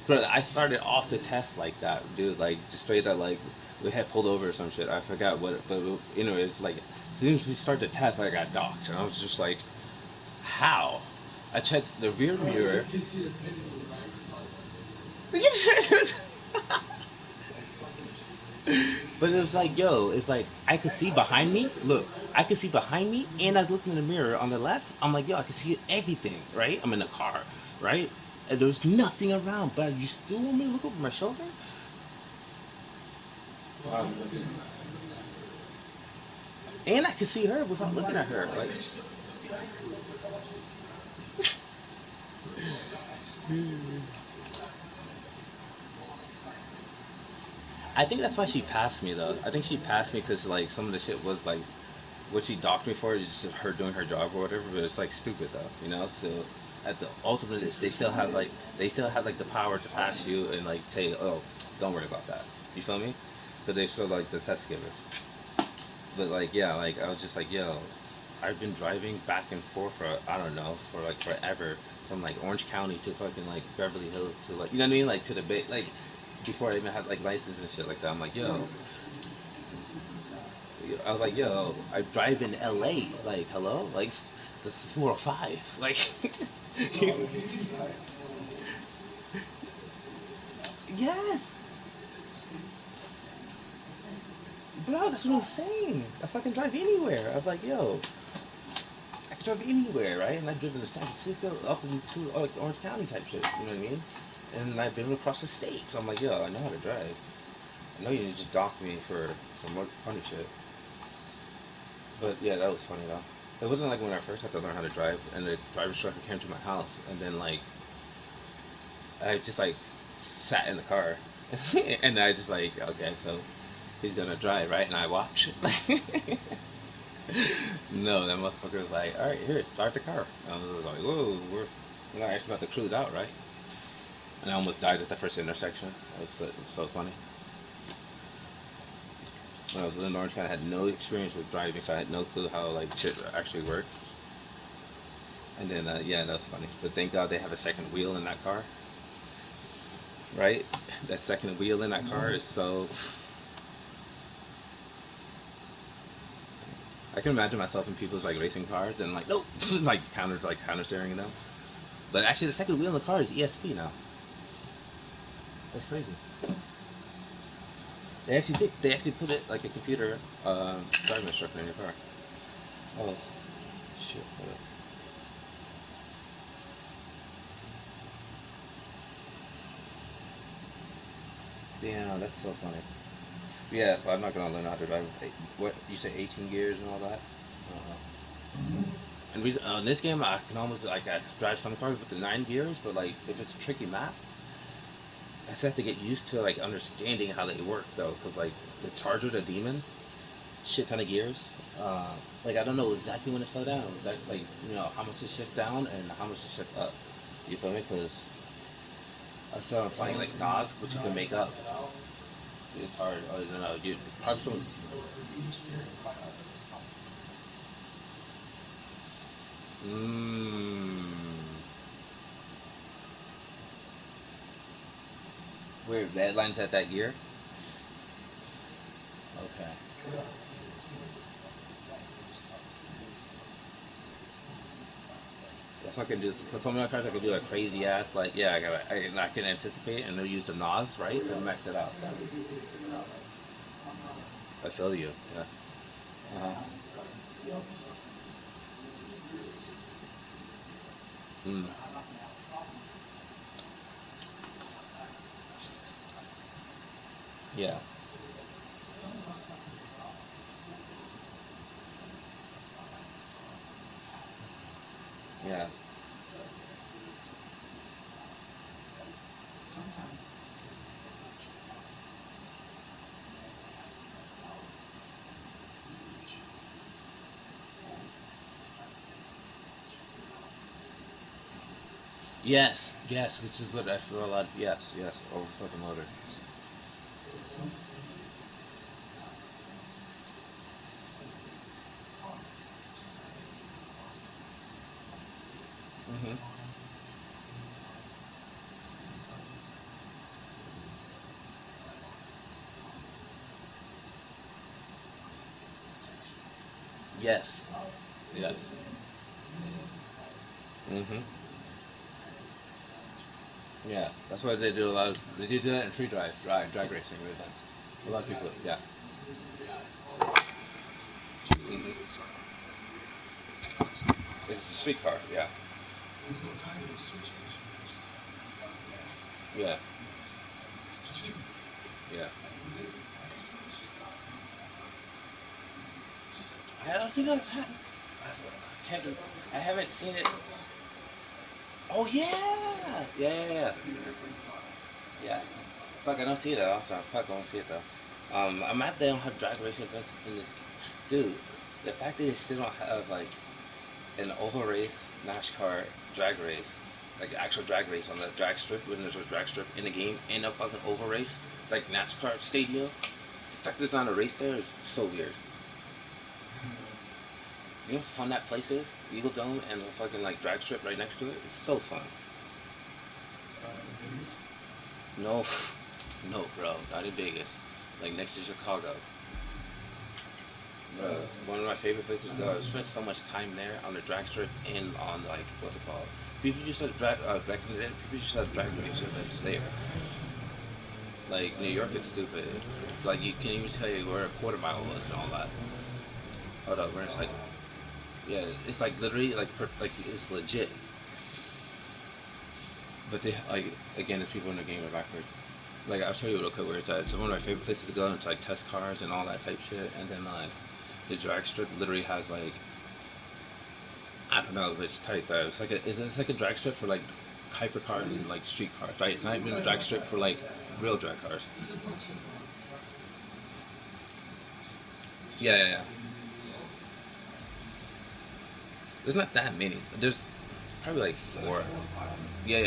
Bro, I started off the test like that, dude. Like just straight up, like we had pulled over or some shit. I forgot what, but anyways, like as soon as we started the test, I got docked, and I was just like, how? I checked the rear mirror. But it was like, yo, it's like I could see behind me. Look, I could see behind me, and I was looking in the mirror on the left. I'm like, yo, I can see everything, right? I'm in a car, right? And there's nothing around, but you still want me to look over my shoulder? Wow. And I could see her without looking at her. Like, I think that's why she passed me though. I think she passed me because like some of the shit was like what she docked me for is just her doing her job or whatever. But it's like stupid though, you know. So at the ultimately, they still have like the power to pass you and like say, oh, don't worry about that. You feel me? But they still like the test givers. But like yeah, like I was just like yo, I've been driving back and forth for I don't know for like forever from like Orange County to fucking like Beverly Hills to like you know what I mean like to the Bay like before I even had like license and shit like that. I'm like yo, I was like yo, I drive in L.A. Like hello like this 405 like yes, bro, that's what I'm saying. That's why I can drive anywhere. I was like yo, I can drive anywhere, right? And I've driven to San Francisco, up into like Orange County type shit. You know what I mean? And I've driven across the state, so I'm like, yo, I know how to drive. I know you just dock me for some funny shit. But yeah, that was funny though. It wasn't like when I first had to learn how to drive, and the driver instructor came to my house, and then like I just like sat in the car, and I just like, okay, so he's gonna drive, right? And I watch. No, that motherfucker was like, all right, here, start the car. And I was like, whoa, we're not actually about to cruise out, right? And I almost died at the first intersection. It was so funny. When I was in Orange County, I had no experience with driving, so I had no clue how like shit actually worked. And then yeah, that was funny. But thank God they have a second wheel in that car, right? That second wheel in that car is so. I can imagine myself in people's like racing cars and like nope, like counter steering them. But actually, the second wheel in the car is ESP now. That's crazy. They actually put it like a computer driving instructor in your car. Oh shit! Hold up. Damn, that's so funny. Yeah, well, I'm not gonna learn how to drive. What you say, 18 gears and all that? And reason, in this game, I can almost like I drive some cars with the 9 gears, but like if it's a tricky map, I just have to get used to like understanding how they work though, because like the Charger, the Demon, shit ton of gears. Uh, like I don't know exactly when to slow down. Like how much to shift down and how much to shift up. You feel me? Because I started playing like Nas, which you can make up. It's hard. Oh, no, you probably someone. Mmm. Weird. Red lines at that gear. Okay. That's what I can do. For some of my cars, I can do a crazy ass like yeah. I can anticipate and they'll use the NOS right and max it out. I feel you. Yeah. Uh huh. Mm. Yeah. Yeah. Yes. Yes. Which is what I feel a lot. Yes. Yes. Overflow the motor. Mm-hmm. Yes. Yes. Mm-hmm. Yeah. That's why they do a lot of. They do that in free drag racing events. A lot of people. Yeah. Mm-hmm. It's a street car. Yeah. Yeah. Yeah. I don't think I've had. I can't. I haven't seen it. Oh yeah. Yeah. Yeah. Yeah. Yeah. Fuck, I don't see it all the time. Fuck, I don't see it though. I'm mad they don't have drag racing events in this. Dude, the fact that they still don't have like an oval race, NASCAR drag race, like actual drag race on the drag strip when there's a drag strip in the game, and a fucking oval race, like NASCAR stadium. The fact there's not a race there is so weird. You know how fun that place is? Eagle Dome and a fucking like drag strip right next to it. It's so fun. No, no, bro, not in Vegas. Like next to Chicago. Bro, one of my favorite places to go. I spent so much time there on the drag strip and on like what's it called? People used to drag back in the day. People used to have drag race events there. Like New York is stupid. It's like you can't even tell you where a quarter mile was and all that. Hold up, where it's like yeah, it's like literally like it's legit. But they like again, there's people in the game are backwards. Like I'll show you real quick where it's at. It's one of my favorite places to go and to like test cars and all that type shit. And then like the drag strip literally has like I don't know, it's tight though. It's like a drag strip for like hypercars and like street cars, right? It's not even a drag strip for like real drag cars. There's a bunch of trucks that Yeah, yeah, yeah. There's not that many. There's probably like four. Yeah,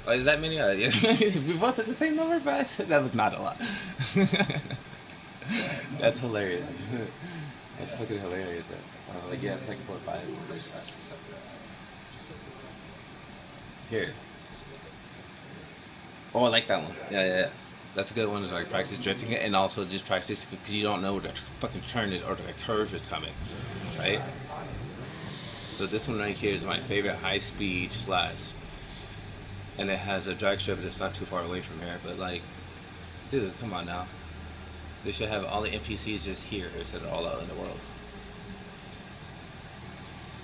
yeah. Is that many? Yeah. We both said the same number, but I said that was not a lot. That's hilarious. That's fucking hilarious. Like, yeah, it's like 4 or 5. racetracks except just like Here. Oh, I like that one. Yeah, yeah, yeah. That's a good one to like practice drifting it and also just practice because you don't know where the fucking turn is or the curve is coming, right? So this one right here is my favorite high speed slash, and it has a drag strip that's not too far away from here. But like, dude, come on now. They should have all the NPCs just here instead of all out in the world.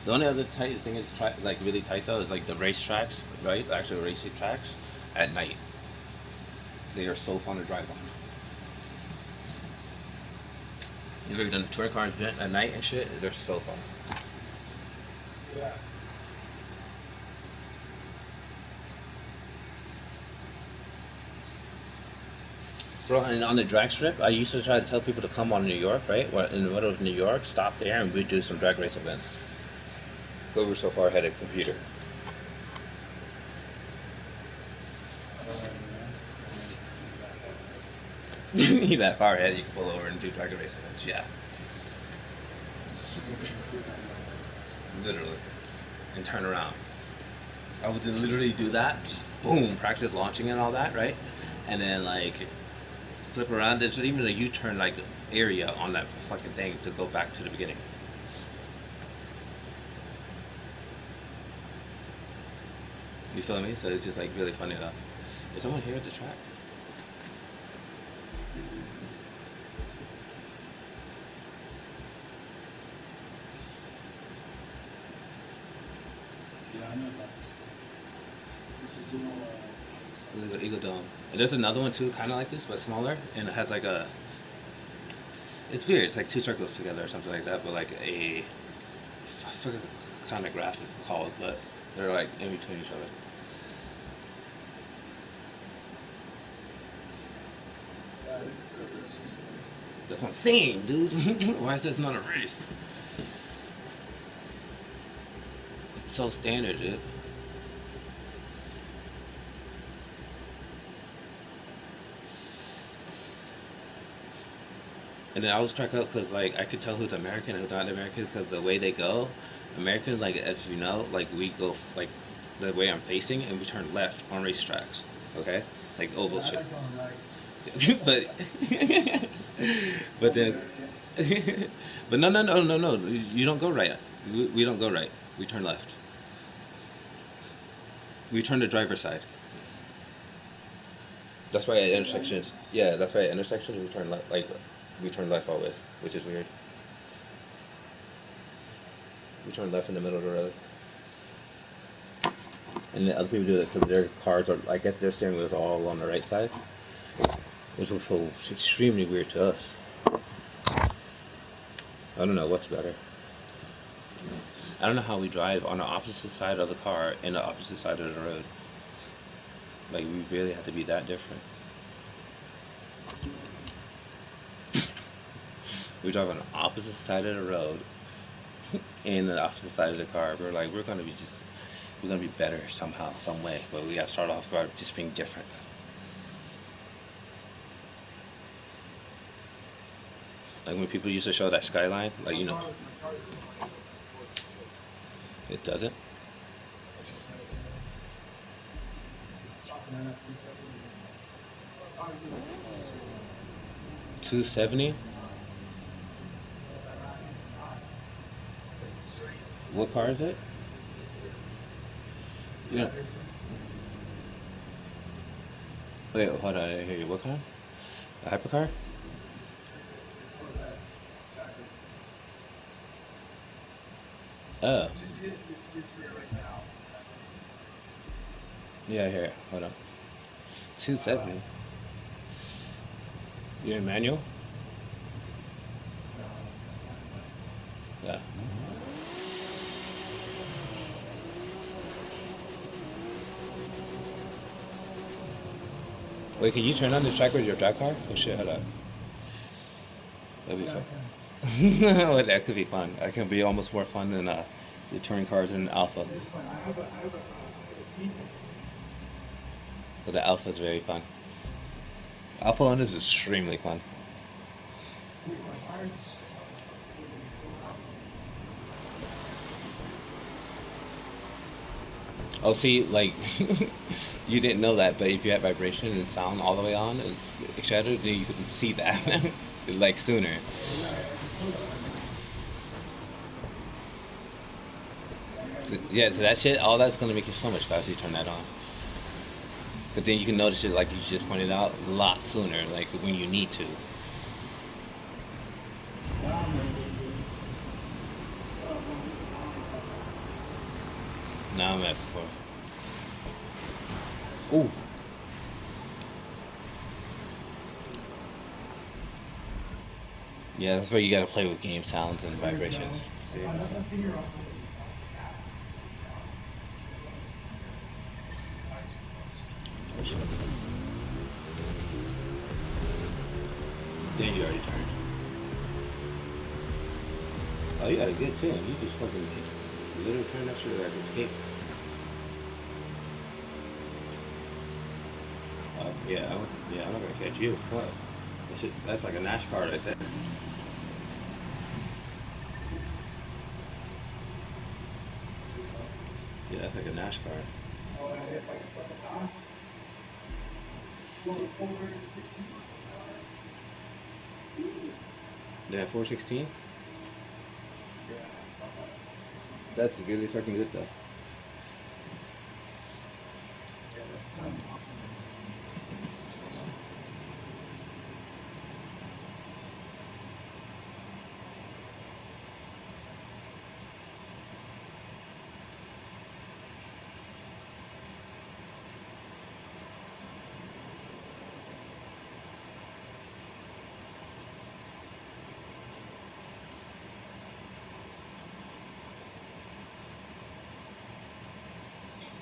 The only other tight thing is like really tight though is like the race tracks, right? The actual racing tracks at night. They are so fun to drive on. You've ever done the tour cars at night and shit? They're so fun. yeah. Bro, and on the drag strip, I used to try to tell people to come on New York, right? In the middle of New York, stop there and we'd do some drag race events. But we're so far ahead of computer. You that far ahead, you can pull over and do drag race events. Yeah, literally, and turn around. I would literally do that. Just boom, practice launching and all that, right? And then like flip around. There's even a U-turn like area on that fucking thing to go back to the beginning. You feel me? So it's just like really funny though. Is someone here at the track? Yeah, I know about this. This is the one. There's an Eagle Dome. And there's another one too, kind of like this, but smaller, and it has like a. It's weird. It's like two circles together or something like that, but like a. I forget what kind of graph it's called, but they're like in between each other. That's what I'm saying, dude. Why is this not a race? It's so standard, dude. And then I was cracked up because like I could tell who's American and who's not American because the way they go, Americans like as you know like we go like the way I'm facing and we turn left on racetracks, okay, like oval shit. but but then but no you don't go right. We don't go right. We turn left. We turn the driver's side. That's why at intersections, yeah, that's why at intersections we turn left, like we turn left always, which is weird. We turn left in the middle of the road, and the other people do it because their cars are, I guess, their steering wheels are all on the right side, which will feel extremely weird to us. I don't know what's better. I don't know how we drive on the opposite side of the car and the opposite side of the road. Like we really have to be that different. We drive on the opposite side of the road and the opposite side of the car. We're like, we're gonna be better somehow, some way. But we gotta start off by just being different. Like when people used to show that skyline, like you know, it doesn't. 270. What car is it? Yeah. Wait, hold on. I didn't hear you. What car? A hypercar? Oh. Yeah, here. Hold on. 270. You're in manual? Yeah. Wait, can you turn on the tracker with your drive car? Oh shit, hold up. That'd be fun. Well, that could be fun. That could be almost more fun than the touring cars in Alpha. It's fun. I have a speed bump. But the Alpha is very fun. Alpha one is extremely fun. Dude, my tires are so fucking so hot. Oh, see, like, you didn't know that, but if you had vibration and sound all the way on, etc., then you could see that, like, sooner. Yeah, I can tell that. So, yeah, so that shit, all that's gonna make you so much faster. You turn that on. But then you can notice it, like you just pointed out, a lot sooner, like when you need to. Now I'm at 4. Ooh. Yeah, that's where you gotta play with game sounds and vibrations. See? Then you already turned. Oh, you got a good too. You just fucking literally turned that shit like escape. Yeah, I'm not gonna catch you. Fuck. That's like a NASCAR right there. Yeah, that's like a NASCAR. Oh, I hit like a fucking DOS. Going 416. Yeah, 416? Yeah, I'm talking about 416. That's really fucking good though. Yeah, that's the time.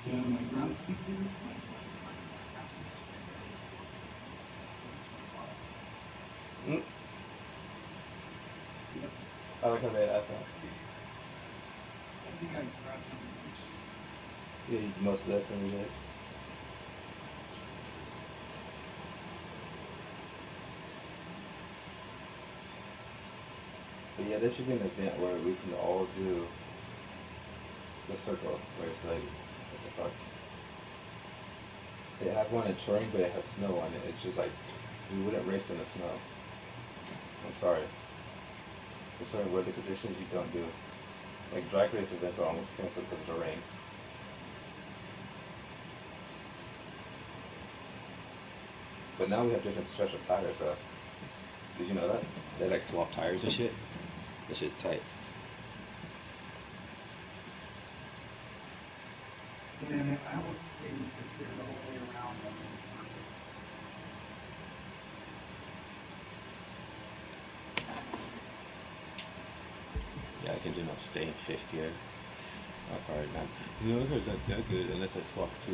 Yeah, my ground speaker, my passive speaker is 425. Mm. Yep. I like how they add that. I think I grabbed some of this. Yeah, most of that from you. But yeah, there should be an event where we can all do the circle, where it's like, what the fuck? They have one in Turing, but it has snow on it. It's just like, we wouldn't race in the snow. I'm sorry. For certain weather conditions, you don't do. Like, drag race events are almost canceled because of the rain. But now we have different special tires, though. Did you know that? They like swap tires and shit. That shit's tight. And I almost say that they're the whole way around. That would be perfect. Yeah, I can do not stay in fifth gear. Oh, alright, man. You know, it's not that good unless I swap to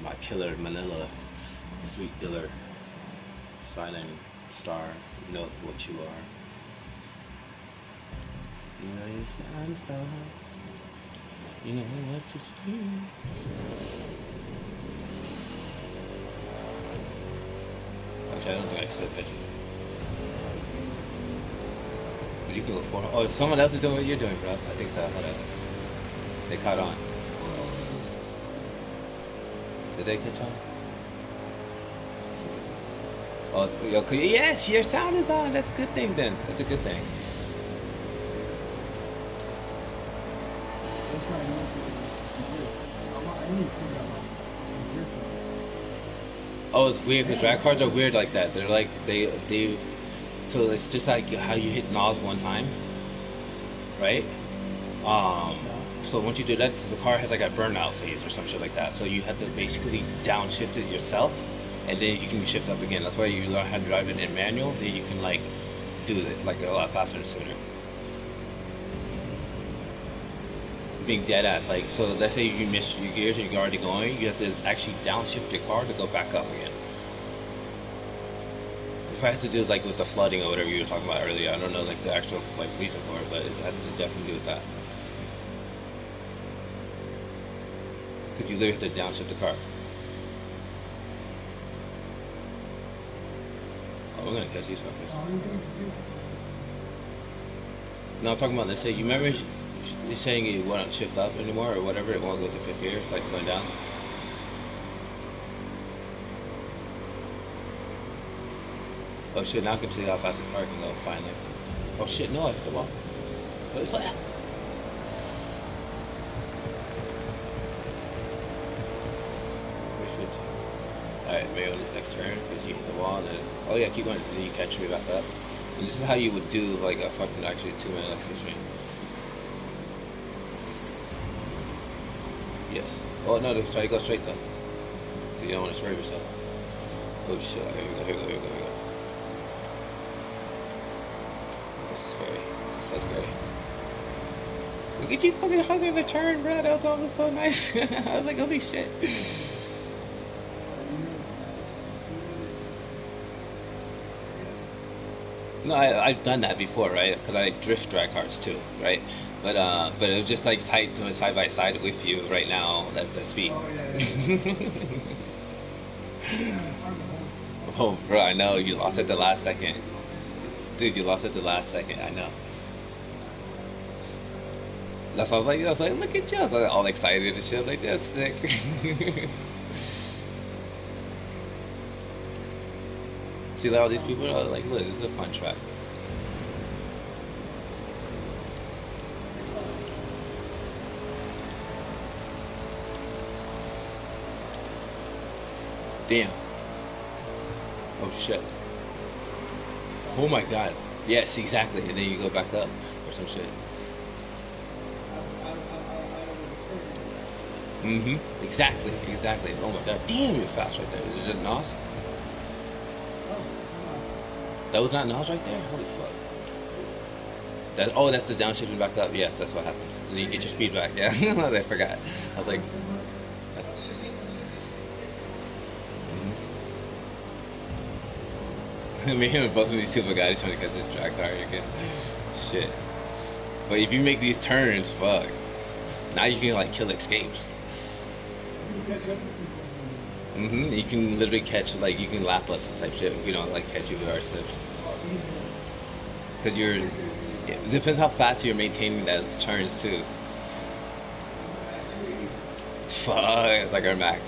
my killer Manila sweet dealer silent star. Know what you are. You know you silent star. You know what you see. Actually, I don't think I said that. But you can look for. Oh, someone else is doing what you're doing, bro. I think so. Hold up. They caught on. Did they catch on? Oh, yes, your sound is on. That's a good thing then. That's a good thing. That's why I noticed that it's supposed to be this. I need to figure out why it's supposed to be here. Oh, it's weird because drag cars are weird like that. They're like they. So it's just like how you hit NOS one time, right? So once you do that, the car has like a burnout phase or some shit like that. So you have to basically downshift it yourself, and then you can shift up again. That's why you learn how to drive it in manual. Then you can like do it like a lot faster and sooner. Being dead ass, like, so let's say you miss your gears and you're already going, you have to actually downshift your car to go back up again. probably has to do like with the flooding or whatever you were talking about earlier. I don't know like the actual like reason for it, but it has to definitely do with that. Because you literally have to downshift the car. Oh, we're gonna catch these fuckers. No, I'm talking about, let's say, you remember you're saying it won't shift up anymore or whatever, it won't go to fifth gear, it's like slowing down. Oh shit, now I can tell you how fast this car can go, finally. Oh shit, no, I hit the wall. What is that? Alright, maybe on the next turn, because you hit the wall and then, oh yeah, keep going, and then you catch me back up. And this is how you would do like a fucking, actually 2-minute acceleration. Yes. Oh no, try to go straight though. So you don't want to swerve yourself. Oh shit, here we go, here we go, here we go, here we go. This is scary. This is so scary. Look at you fucking hugging the turn, bro. That was almost so nice. I was like, holy shit. No, I've done that before, right? Because I drift drag cars too, right? But it was just like doing side by side with you right now at the speed. Oh, yeah. Oh, bro, I know you lost at the last second, dude. You lost at the last second. I know. That's why I was like, look at you, I was like, all excited and shit. I was like, that's sick. See, like, all these people are like, look, this is a fun track. Damn. Oh shit. Oh my god. Yes, exactly. And then you go back up or some shit. Mm-hmm. Exactly. Exactly. Oh my god. Damn, you're fast right there. Is it NOS? That was not NOS right there? Holy fuck. That, oh, that's the downshifting back up. Yes, that's what happens. And then you get your speed back. Yeah. I forgot. I was like... Me and him are both of these super guys trying to catch this drag car again. Shit. But if you make these turns, fuck. Now you can like kill escapes. Mm-hmm. You can literally catch, like, you can lap us type shit if you don't like catch you with our slips. Because you're, it depends how fast you're maintaining those turns too. Fuck, it's like our max.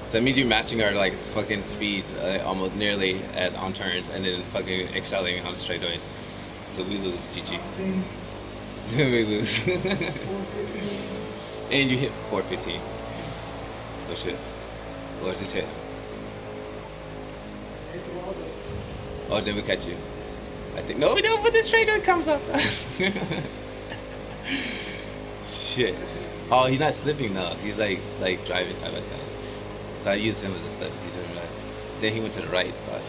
So that means you're matching our like fucking speeds almost nearly on turns and then fucking excelling on straightaways. So we lose, GG. We lose. And you hit 415. Oh shit. What's this hit? Oh, then we catch you. I think, no, but the straightaway comes up. Shit. Oh, he's not slipping though. He's like driving side by side. So I used him as a slip. He didn't right. Then he went to the right, but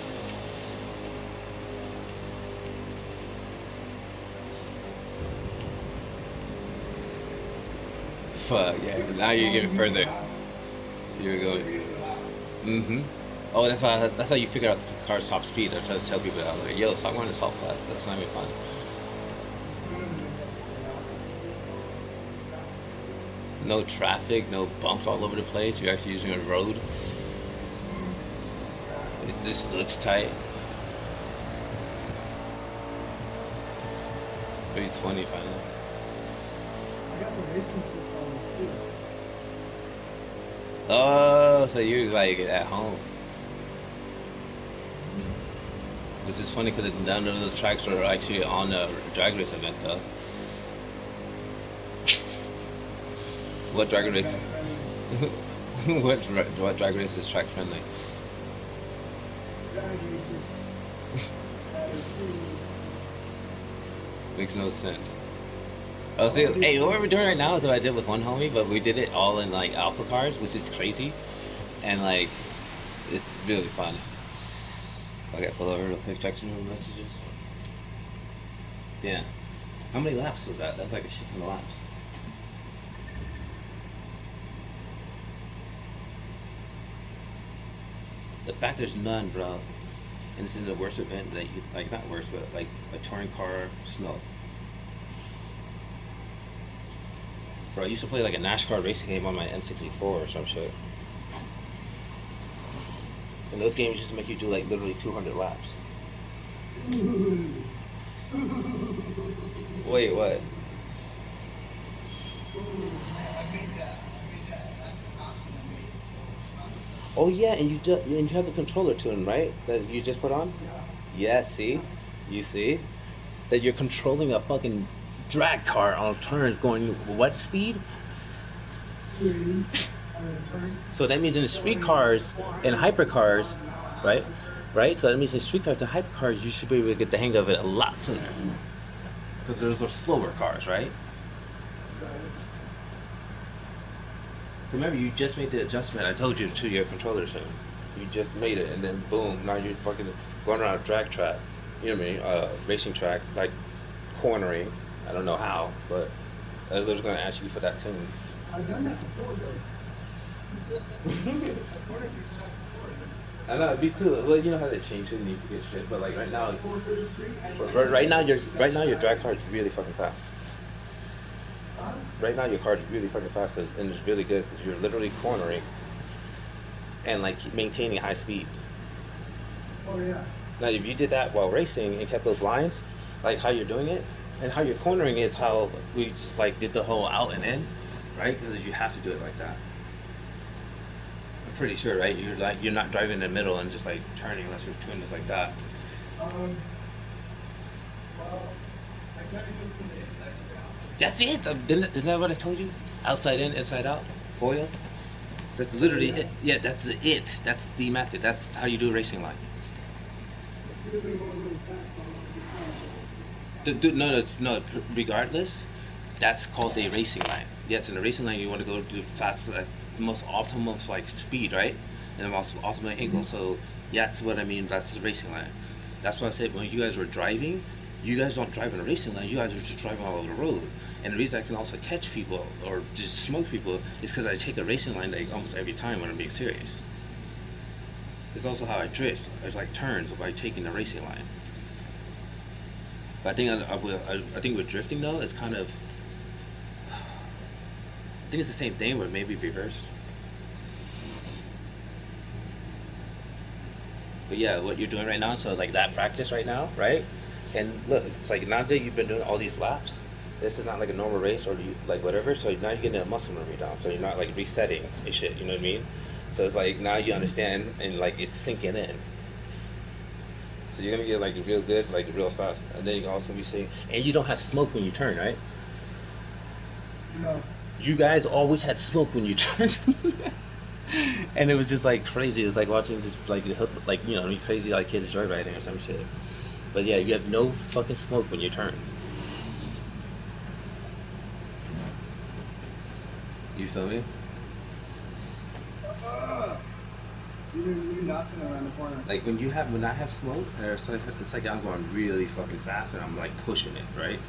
fuck yeah. Now you're getting further. Here we go. Mm-hmm. Oh, that's how you figure out the car's top speed. I try to tell people that. Like, yo, stop going to salt flats. That's not even fun. No traffic, no bumps all over the place. You're actually using a road. This looks tight. 320 finally. I got the racing system on this too. Oh, so you're like at home. Which is funny because none of those tracks are actually on a drag race event though. What drag race? what drag race is track friendly? Makes no sense. Oh, see, hey, what we're doing right now is what I did with one homie, but we did it all in like alpha cars, which is crazy, and like it's really fun. Okay, pull over real quick. Check some messages. Yeah. How many laps was that? That's like a shit ton of laps. The fact there's none, bro. and it's in the worst event that you like, not worst, but like a touring car snow. Bro, I used to play like a NASCAR racing game on my N64 or some shit. And those games used to make you do like literally 200 laps. Wait, what? I made that. That's awesome. I made it so fun. Oh yeah, and you have the controller tune, right? That you just put on? Yeah. Yeah, see? You see? That you're controlling a fucking drag car on turns going what speed? 280 on a turn. So that means in the street Going cars and 460 hypercars, miles an hour right? after. Right? So that means in street cars and hypercars, you should be able to get the hang of it a lot sooner. Because those are slower cars, right? Right. Remember, you just made the adjustment I told you to your controller tune. You just made it, and then boom, now you're fucking going around a drag track. You know what I mean? Racing track, like cornering. I don't know how, but they're literally going to ask you for that tune. I've done that before, though. I've ordered these trucks before. I know, me too. Well, you know how they change it and you forget shit, but like right now, 433. but right now your drag car is really fucking fast. Right now your car is really fucking fast, and it's really good because you're literally cornering and like maintaining high speeds. Oh yeah. Now, if you did that while racing and kept those lines, like how you're doing it, and how you're cornering is how we just like did the whole out and in, right? Because you have to do it like that. I'm pretty sure, right? You're not driving in the middle and just like turning unless your twin is like that. Um. Well, I kind of go from the inside to the outside. That's it. Isn't that what I told you? Outside in, inside out. Foil. That's Oh literally yeah. it. Yeah, that's it. That's the method. That's how you do a racing line. If you're gonna go a little fast, so you kind of No. Regardless, that's called a racing line. Yes, in a racing line, you want to go to the fast, like, the most optimal like speed, right? And the most optimal angle. So yeah, that's what I mean. That's the racing line. That's why I said when you guys were driving, you guys don't drive in a racing line. You guys are just driving all over the road. And the reason I can also catch people or just smoke people is because I take a racing line like almost every time when I'm being serious. It's also how I drift. There's like turns by taking the racing line. But I think with drifting though, it's kind of. I think it's the same thing, but maybe reverse. But yeah, what you're doing right now, so like that practice right now, right? And look, it's like now that you've been doing all these laps, this is not like a normal race or you, like whatever. So now you're getting a muscle memory down. So you're not like resetting and shit. You know what I mean? So it's like now you understand and like it's sinking in. So you're gonna get like real good, like real fast, and then you can also be seeing, and you don't have smoke when you turn, right? no. You guys always had smoke when you turned. And it was just like crazy. It was like watching just like crazy like kids joyriding or some shit. But yeah, you have no fucking smoke when you turn. You feel me? You're dancing around the corner. Like when I have smoke, it's like I'm going really fucking fast and I'm like pushing it, right?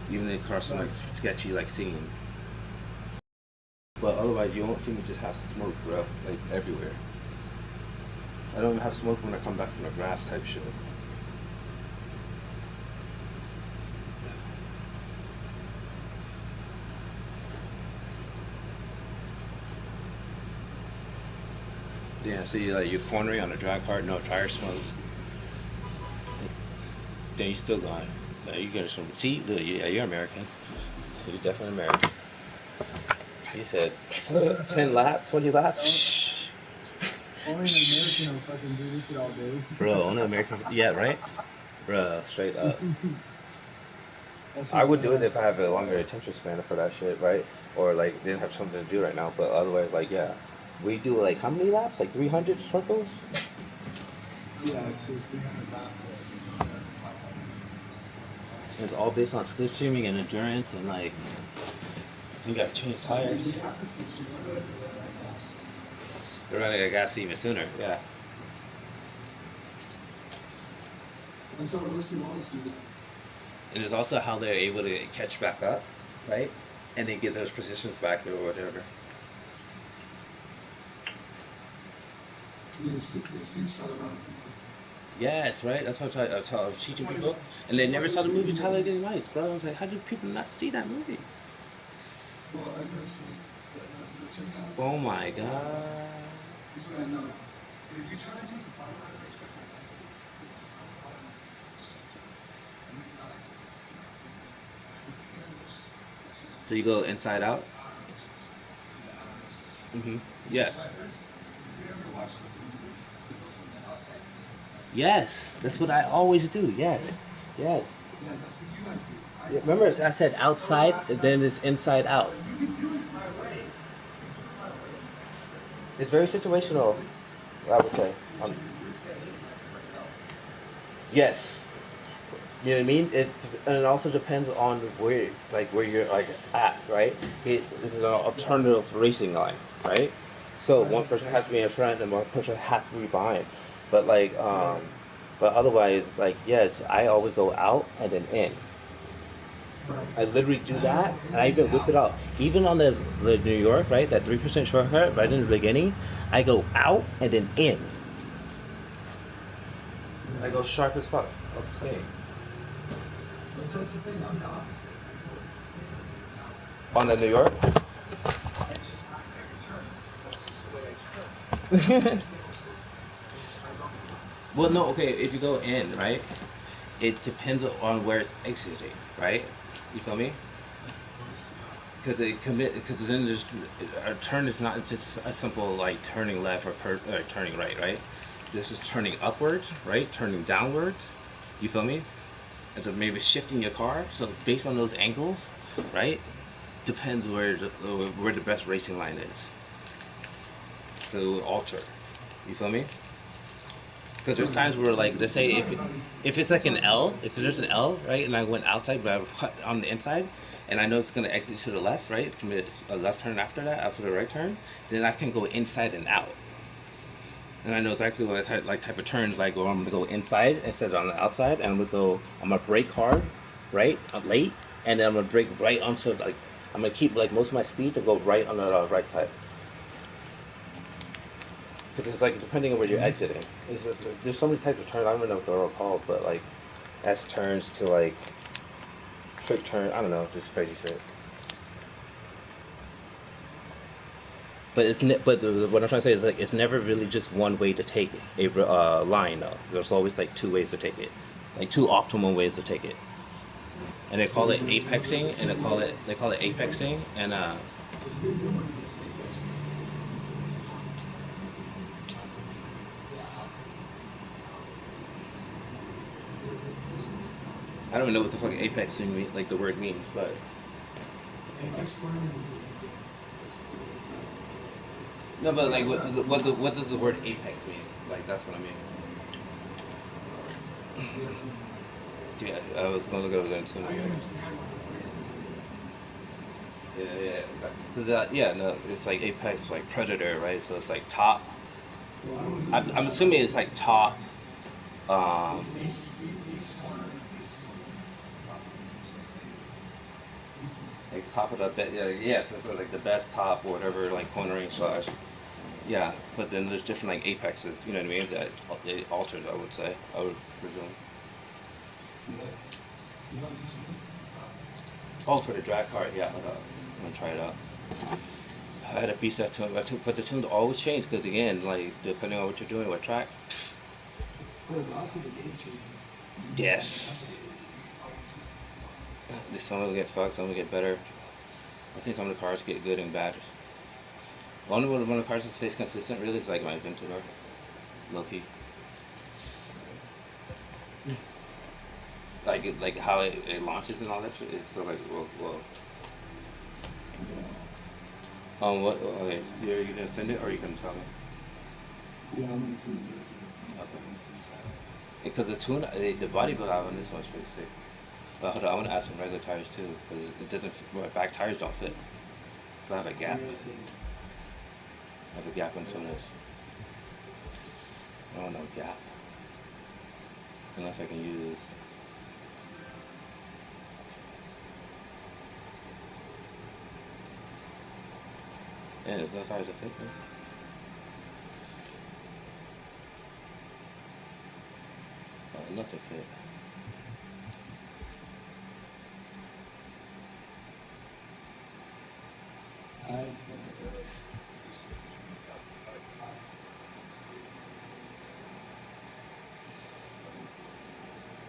Even in cars, I'm like sketchy, like singing. But otherwise, you won't see me just have smoke, bro, like everywhere. I don't even have smoke when I come back from the grass type shit. Yeah, so you're cornering on a drag cart, no tire smoke. Then you still going. You get some. See, look, yeah, you're American. So you're definitely American. He said 10 laps, 20 laps. Shh. Only an American will fucking do this shit all day. Bro, only American. Yeah, right? Bro, straight up. That's I just would do it if I gas. have a longer attention span for that shit, right? Or like didn't have something to do right now. But otherwise, like, yeah. We do like how many laps? Like 300 circles? Yeah, it's 300 laps. It's all based on slipstreaming and endurance and like you gotta change tires. You have to see shit. Otherwise, you run out of gas. They're running out of gas even sooner. Yeah. That's how most people always do. And it's also how they're able to catch back up, right? And then get those positions back or whatever. Yes, right. That's how I was teaching people, and they never saw the movie Talladega Nights, bro. I was like, how do people not see that movie? Oh my god. So you go Inside Out. Yeah. Yes, that's what I always do. Yes, yes. Yeah, remember, I said outside, and then it's inside out. It's very situational, I would say. Yes, you know what I mean. And it also depends on where you're like at, right? This is an alternative racing line, right? So one person has to be in front, and one person has to be behind. But but otherwise, like yes, I always go out and then in. I literally do that, and I even whip it out. Even on the New York, right, that 3% shortcut right in the beginning, I go out and then in. I go sharp as fuck. Okay. On the New York. Well, no, okay. If you go in, right, it depends on where it's exiting, right? You feel me? Because then there's a turn is not just a simple like turning left or turning right, right? This is turning upwards, right? Turning downwards. You feel me? And then maybe shifting your car. So based on those angles, right? Depends where the best racing line is. So it will alter. You feel me? Because there's times where like let's say if it's like an L, if there's an L, right, and I went outside but I cut on the inside, and I know it's gonna exit to the left, right? It's gonna be a left turn after that, after the right turn, then I can go inside and out. And I know exactly what type of turns like where I'm gonna go inside instead of on the outside, and I'm gonna brake hard, right, late, and then I'm gonna brake right onto like I'm gonna keep like most of my speed to go right on the right side. Because it's like depending on where you're exiting. There's so many types of turns. I don't even know what they're all called, but like S turns to like trick turn. I don't know, just crazy shit. But what I'm trying to say is like it's never really just one way to take a line though. There's always like two ways to take it, like two optimal ways to take it. And they call it apexing, and they call it apexing, and I don't even know what the fuck apexing mean, like the word means, but no, but like what does the word apex mean? Like that's what I mean. Yeah, I was gonna look at it too. Yeah, yeah, exactly. Yeah, no, it's like apex, like predator, right? So it's like top. I'm assuming it's like top. Um, like the top of the bed. Yeah, yeah. So like the best top or whatever, like cornering slash. Yeah, but then there's different like apexes. You know what I mean? That it alters. I would say. I would presume. Oh, for the drag card. Yeah, hold up. I'm gonna try it out. I had a piece that tune, but the tunes always change because again, like depending on what you're doing, what track. Yes. Some will get fucked, some will get better. I think some of the cars get good and bad. Only one of the cars that stays consistent really is like my Ventura, low key. Like how it launches and all that shit is still like well. What? Okay, you gonna send it or you gonna tell me? Okay. Because the tune, the body build out on this one's pretty sick. But hold on, I want to add some regular tires too because it doesn't. My back tires don't fit. So I have a gap. I have a gap in some of this. I don't know gap unless I can use. Yeah, there's no tires that fit. nothing fit. I expect the distribution of that high state.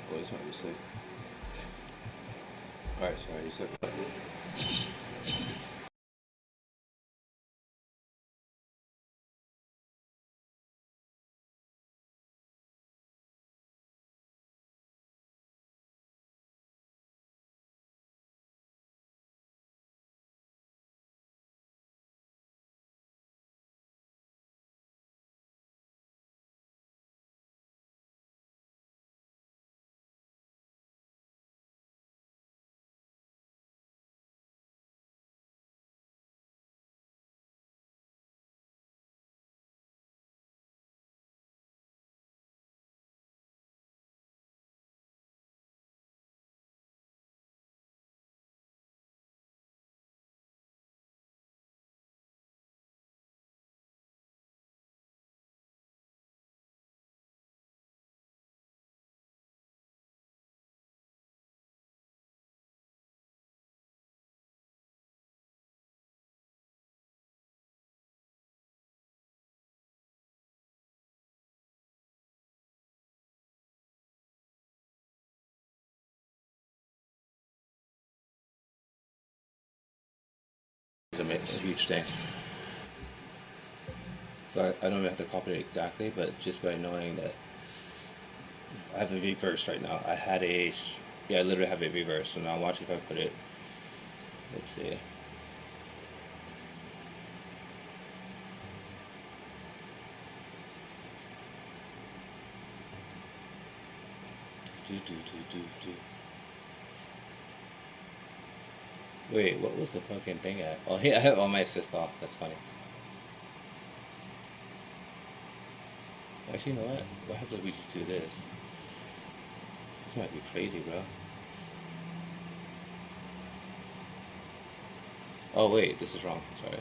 What is what you say? Alright, sorry, you said what? It's a huge thing. So I don't even have to copy it exactly, but just by knowing that I have a reverse right now. I had a, yeah, I literally have a reverse. So now watch if I put it, let's see. Wait, what was the fucking thing at? Oh, yeah, I have all my assist off. That's funny. Actually, you know what? What happens if we just do this? This might be crazy, bro. Oh, wait, this is wrong. Sorry.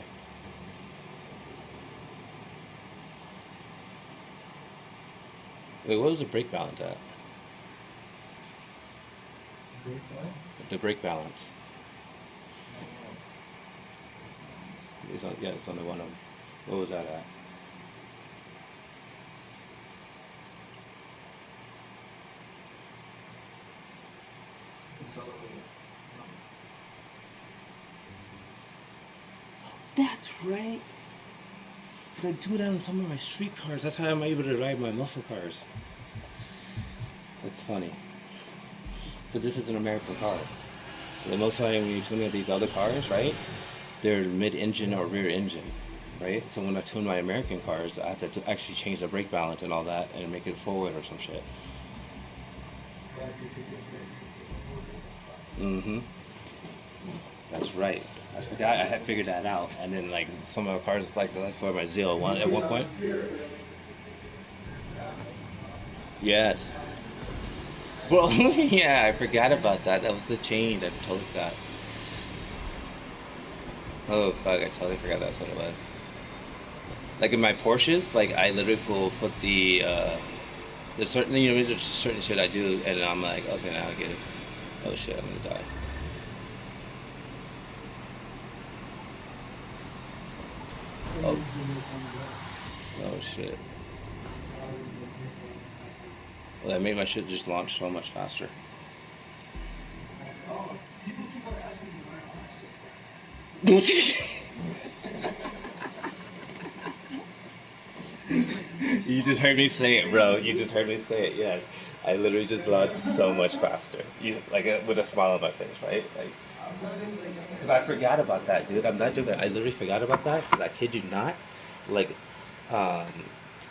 Wait, what was the brake balance at? Great what? The brake balance. Oh, It's on, yeah, it's on the one of them. What was that at? accelerated. That's right. But I do that on some of my street cars. That's how I'm able to ride my muscle cars. That's funny. But this is an American car. So the most time when you're tuning these other cars, right? They're mid-engine or rear engine, right? So when I tune my American cars, I have to actually change the brake balance and all that and make it forward or some shit. Yeah, because it orders Mm-hmm. That's right. I forgot I had figured that out. And then like some of the cars like for my Z01 at one point. Yes. Bro, yeah, I forgot about that. That was the change. I totally forgot. Oh fuck, I totally forgot that's what it was. Like in my Porsches, like I literally will put there's certain, you know, there's certain shit I do, and I'm like, okay, now I get it. Oh shit, I'm gonna die. Oh, oh shit. Well, that made my shit just launch so much faster. Oh, people keep on asking me where are my safeguards. You just heard me say it, bro. You just heard me say it. Yes, I literally just launched so much faster. You like with a smile on my face, right? Like, I'm not even like I'm because I forgot about that, dude. I'm not joking. I literally forgot about that. Because I kid you not, like, um,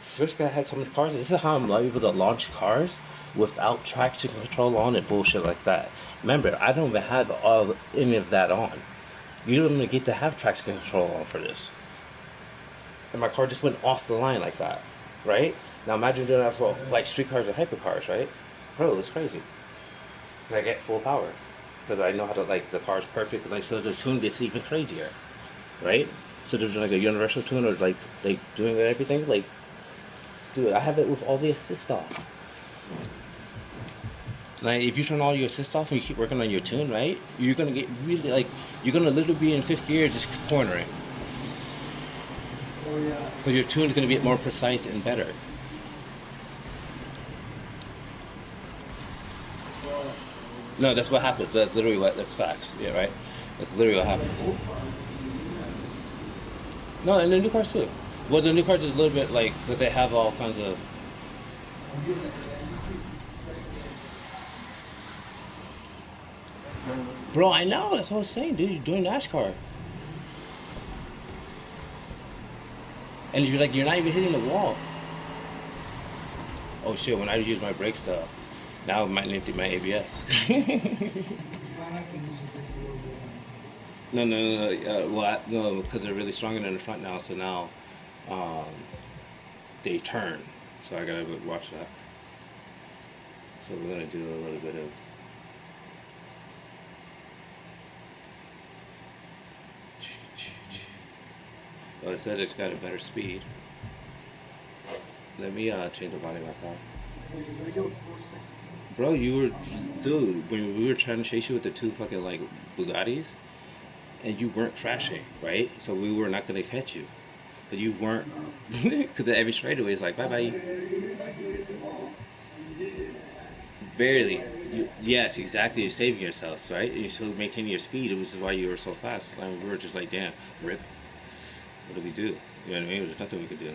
first guy had so many cars. This is how I'm able to launch cars without traction control on and bullshit like that. Remember, I don't even have any of that on. You don't even get to have traction control on for this. And my car just went off the line like that, right? Now imagine doing that for like street cars or hypercars, right? Bro, it's crazy. And I get full power because I know how to like the car's perfect. Because like so the tune gets even crazier, right? So there's like a universal tune or like doing everything. Like, dude, I have it with all the assist off. Like if you turn all your assist off and you keep working on your tune, right? You're gonna get really like you're gonna literally be in fifth gear just cornering. Oh yeah. But your tune is gonna be more precise and better. Well, No, that's what happens. That's literally what that's facts. Yeah, right. That's literally what happens. old cars, No, and the new cars too. Well, the new cars is a little bit like that. They have all kinds of. you get it, and you see, Bro, I know. That's what I was saying, dude. You're doing NASCAR, and you're like you're not even hitting the wall. Oh shit! When I use my brakes though, now I might need to do my ABS. you might have to use your brakes a little bit. No. Well, no, because they're really stronger in the front now. So now, um, they turn. So I gotta watch that. So we're gonna do a little bit of. Well, it said it's got a better speed. Let me change the body of my car. Hey, did I go 460? Bro, dude, when we were trying to chase you with the two fucking like Bugattis, and you weren't crashing, right? So we were not gonna catch you, but you weren't, because every straightaway is like bye bye. Barely. Yes, exactly. You're saving yourself, right? You're still maintaining your speed, which is why you were so fast. I mean, we were just like, damn, rip. What do we do? You know what I mean? There's nothing we could do.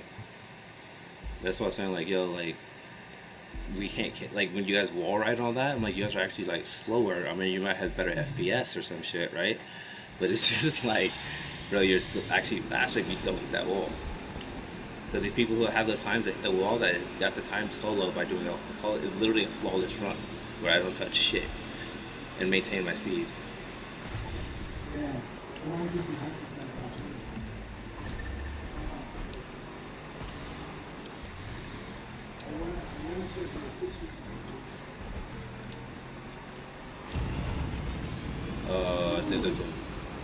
That's what I'm saying. Like, yo, like we can't like when you guys wall ride and all that. I'm like, you guys are actually like slower. I mean, you might have better FPS or some shit, right? But it's just like, bro, you're still actually faster if you don't hit that wall. So these people who have those times that hit the wall that got the time solo by doing literally a flawless run where I don't touch shit and maintain my speed. Yeah. 155%.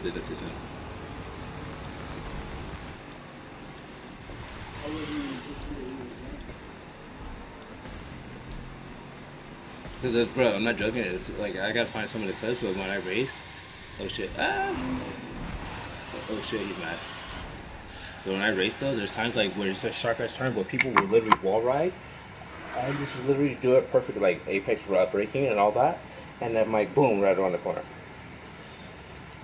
Did that too soon. Bro, I'm not joking. It's like I gotta find some of the clips of when I race. Oh shit! Oh shit! He's mad. But when I race though, there's times like where it's a sharp ass turn where people will literally wall ride. I just literally do it perfect, like apex braking and all that, and then like boom, right around the corner.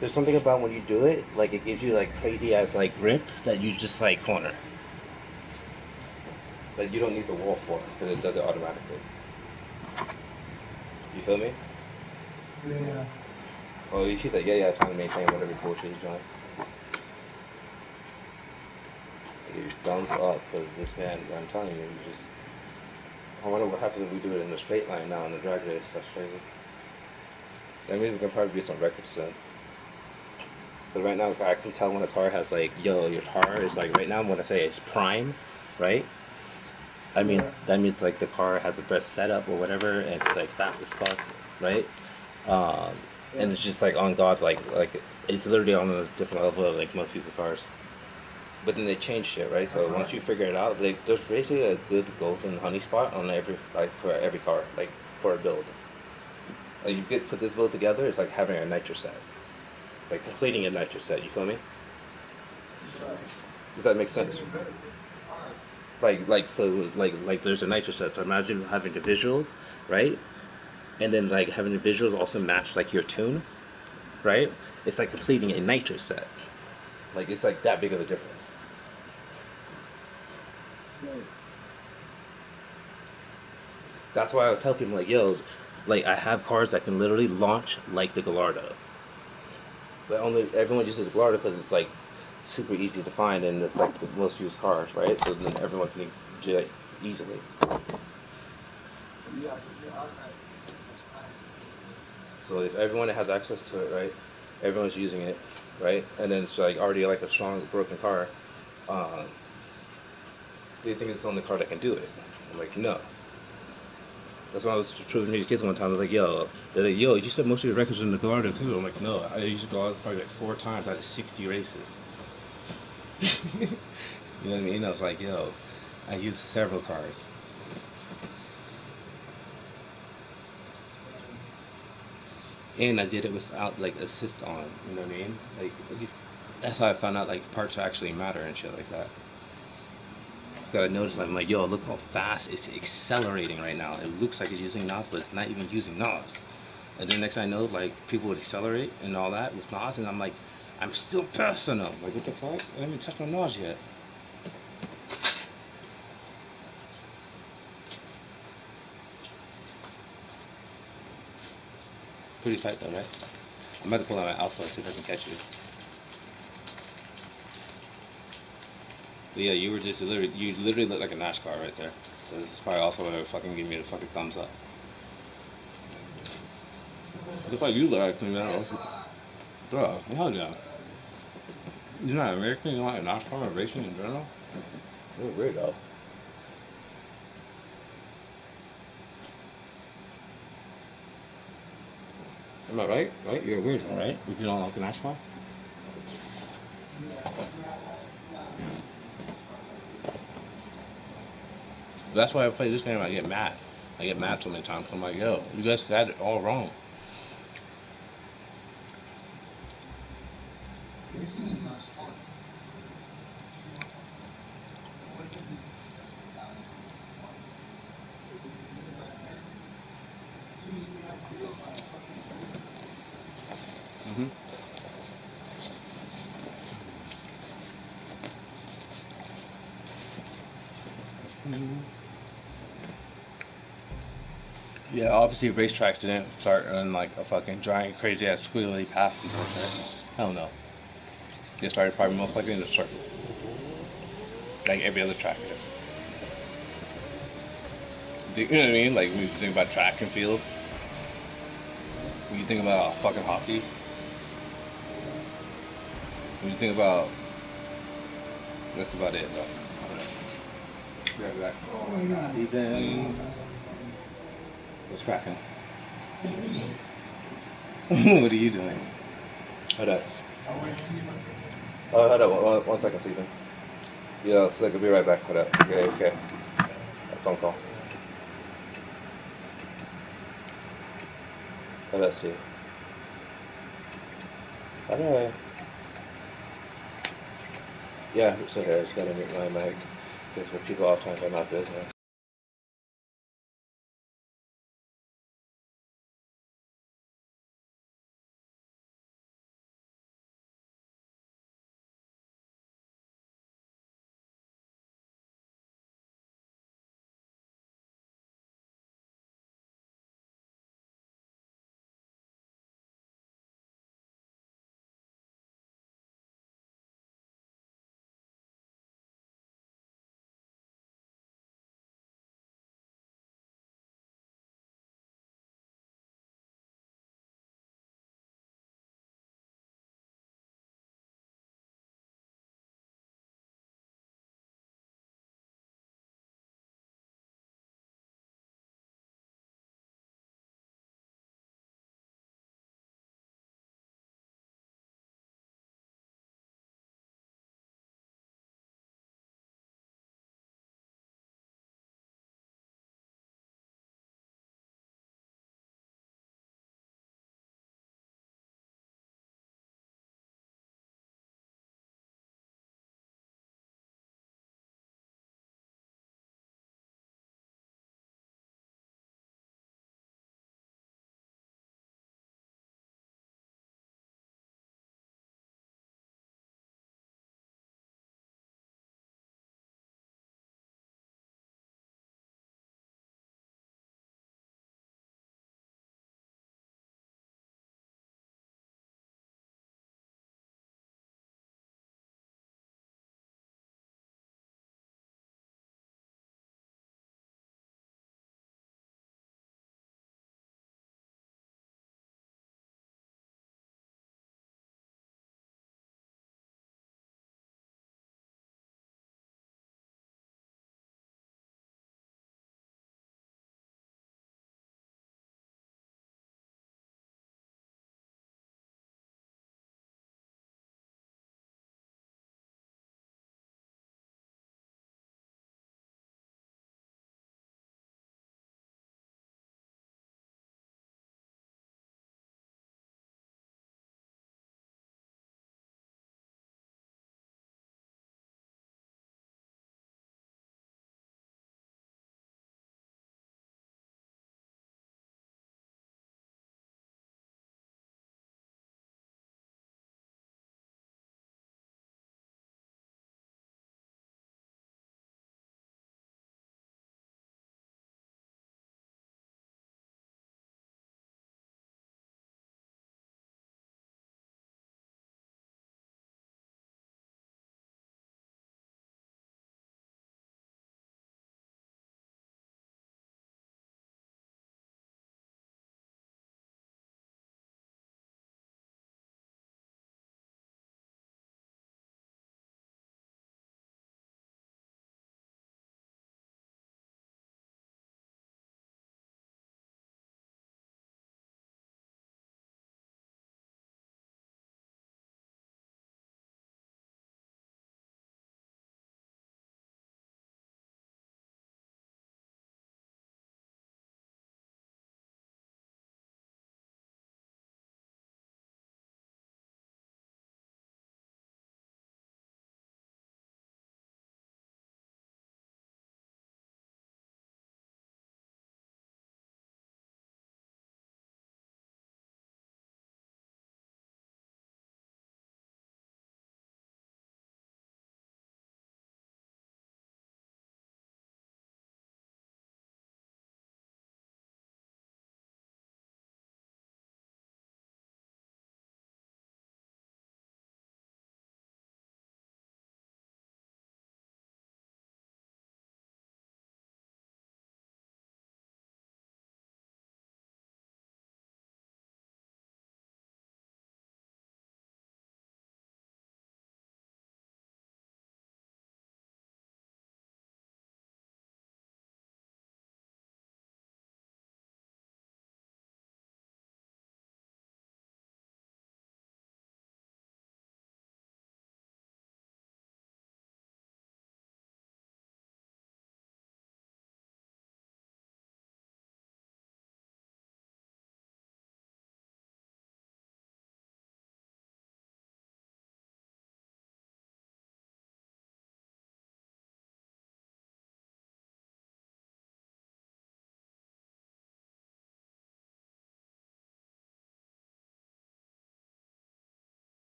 There's something about when you do it, like it gives you like crazy ass like grip that you just like corner. But you don't need the wall for it because it does it automatically. You feel me? Yeah. Oh, she's like, yeah, trying to maintain whatever bullshit he's doing. Dude, thumbs up, because this man, I'm telling you, he just. I wonder what happens if we do it in a straight line now in the drag race. That's crazy. That means we can probably beat some records soon. But right now, I can tell when a car has like, yo, your car is like, right now, when I say it's prime, right? That means like the car has the best setup or whatever, and it's like fast as fuck, right? Um, and it's just like on God, like it's literally on a different level of like most people's cars. But then they changed shit, right? So once you figure it out, like there's basically a good golden honey spot on every like for every car, like for a build. Like you put this build together, it's like having a nitro set, like completing a nitro set. You feel me? Does that make sense? Like so like there's a nitro set. So imagine having the visuals, right? And then like having the visuals also match like your tune, right? It's like completing a nitro set. Like it's like that big of a difference. That's why I tell people like, yo, like I have cars that can literally launch like the Gallardo. But only everyone uses the Gallardo because it's like super easy to find and it's like the most used cars, right? So then everyone can do it easily. Yeah. So if everyone has access to it, right? Everyone's using it, right? And then it's like already like a strong broken car. Um, they think it's the only car that can do it. I'm like, no. That's why I was proving to the kids one time. I was like, yo, they're like, yo, you said most of your records are in the Gallardo too. I'm like, no, I used the Gallardo probably like 4 times out of 60 races. You know what I mean? I was like, yo, I used several cars. and I did it without like assist on. You know what I mean? Like that's how I found out like parts actually matter and shit like that. Cause I noticed I'm like, yo, look how fast it's accelerating right now. It looks like it's using NOS, but it's not even using NOS. And then next thing I know, like people would accelerate and all that with NOS, and I'm like, I'm still passing them. Like what the fuck? I haven't even touched my NOS yet. Pretty tight though, right? I'm about to pull out my alpha see if I can catch you. But yeah, you literally look like a NASCAR right there. So this is probably also what fucking give me the fucking thumbs up. That's why you look like to me, man. Bro, hell yeah. You're not American, you don't like NASCAR or racing in general? You're a weirdo. Am I right? Right? You're a weirdo, right? If you don't like NASCAR? That's why I play this game, I get mad. I get mad so many times. I'm like, yo, you guys got it all wrong. Racing is not fun. What is it? Italian ones. It was invented by Americans. As soon as we had freedom, I fucking freedom. Hmm. Yeah, obviously racetracks didn't start on like a fucking giant crazy ass squiggly path and bullshit. Hell no. They started probably most likely in a circle. Like every other track is. You know what I mean? Like when you think about track and field, when you think about fucking hockey, when you think about that's about it though. Be right back. Oh my god. Ethan, what's cracking? Greetings. What are you doing? Hold up. I went to see if I could. Oh, hold up. One second, Stephen. Yeah, so I could be right back. Hold up. Okay, okay. A phone call. Hold up, Steve. How do I? Yeah, I'm still here. I just gotta mute my mic. Because for people all talking about business.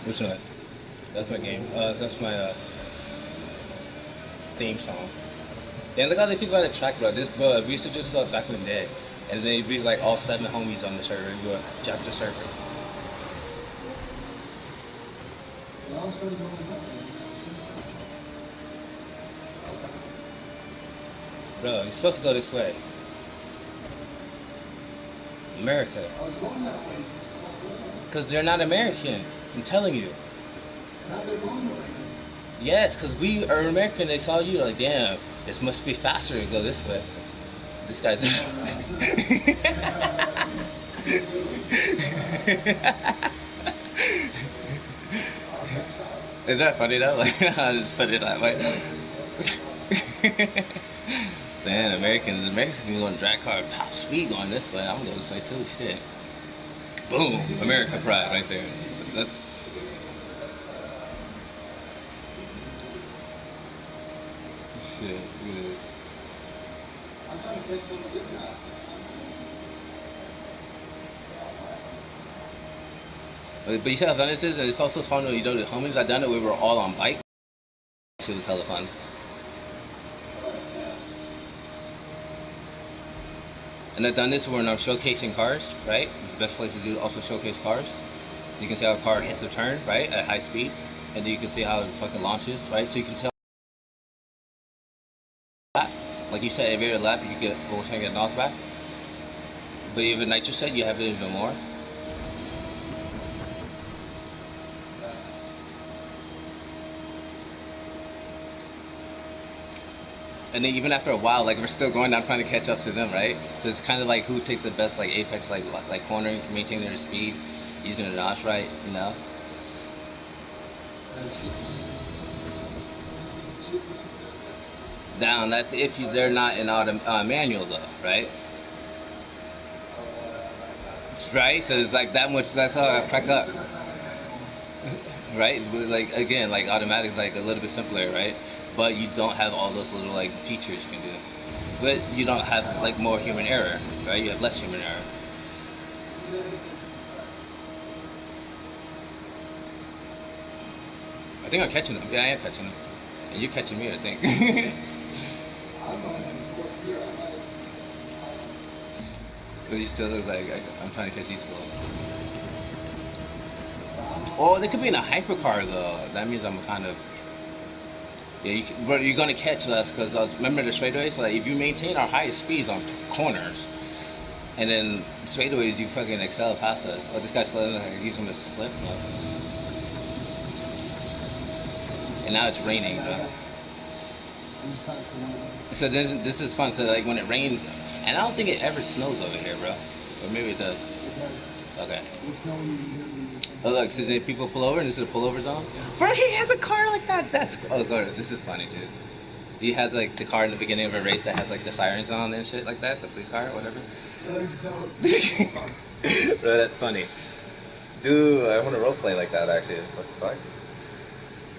Which one? That's my game. That's my theme song. Damn, look how these people at the track, bro. This, bro, we used to do this all back in the day. And then it'd be like all 7 homies on the server. We would jack the server. Bro, you're supposed to go this way. America. Because they're not American. I'm telling you. Yes, because we are American. They saw you like, damn, this must be faster to go this way. This guy's. Is that funny though? Like, I just put it that way. Man, Americans can go in drag car top speed going this way. I'm gonna go this way too. Shit. Boom, America pride right there. That's, shit, look at this. I'm trying to fix some of the guys. But you see how fun this is? And it's also fun when you do the homies. I done it. We were all on bike. It was hella fun. And I've done this when I'm showcasing cars, right? The best place to do also showcase cars. You can see how a car hits a turn, right, at high speeds, and then you can see how it fucking launches, right? So you can tell. Like you said, every lap you get 4 get knocked back. But even nitro set, you have it even more. And then even after a while, like we're still going down trying to catch up to them, right? So it's kind of like who takes the best like apex, like cornering, maintaining their speed, using the notch right, you know. Down. That's if they're not in manual though, right? Right. So it's like that much. That's how I crack up. Right. It's like again, like automatic is like a little bit simpler, right? But you don't have all those little like features you can do. But you don't have like more human error, right? You have less human error. I think I'm catching them. Yeah, I am catching them. And you're catching me, I think. But you still look like I'm trying to catch these fools. Oh, they could be in a hypercar though. That means I'm kind of. Yeah, but you're gonna catch us because remember the straightaways. So like, if you maintain our highest speeds on corners, and then straightaways, you fucking excel past us. Oh, this guy's slowing. I use him as a slip. No. And now it's raining, bro. So this is fun. So like when it rains, and I don't think it ever snows over here, bro. Or maybe it does. It does. Okay. It's snowing. Oh look, so then people pull over and this is a pullover zone? Bro, he has a car like that! Oh god, this is funny, dude. He has like the car in the beginning of a race that has like the sirens on and shit like that, the police car or whatever. Bro, that's funny. Dude, I want to roleplay like that actually. What the fuck?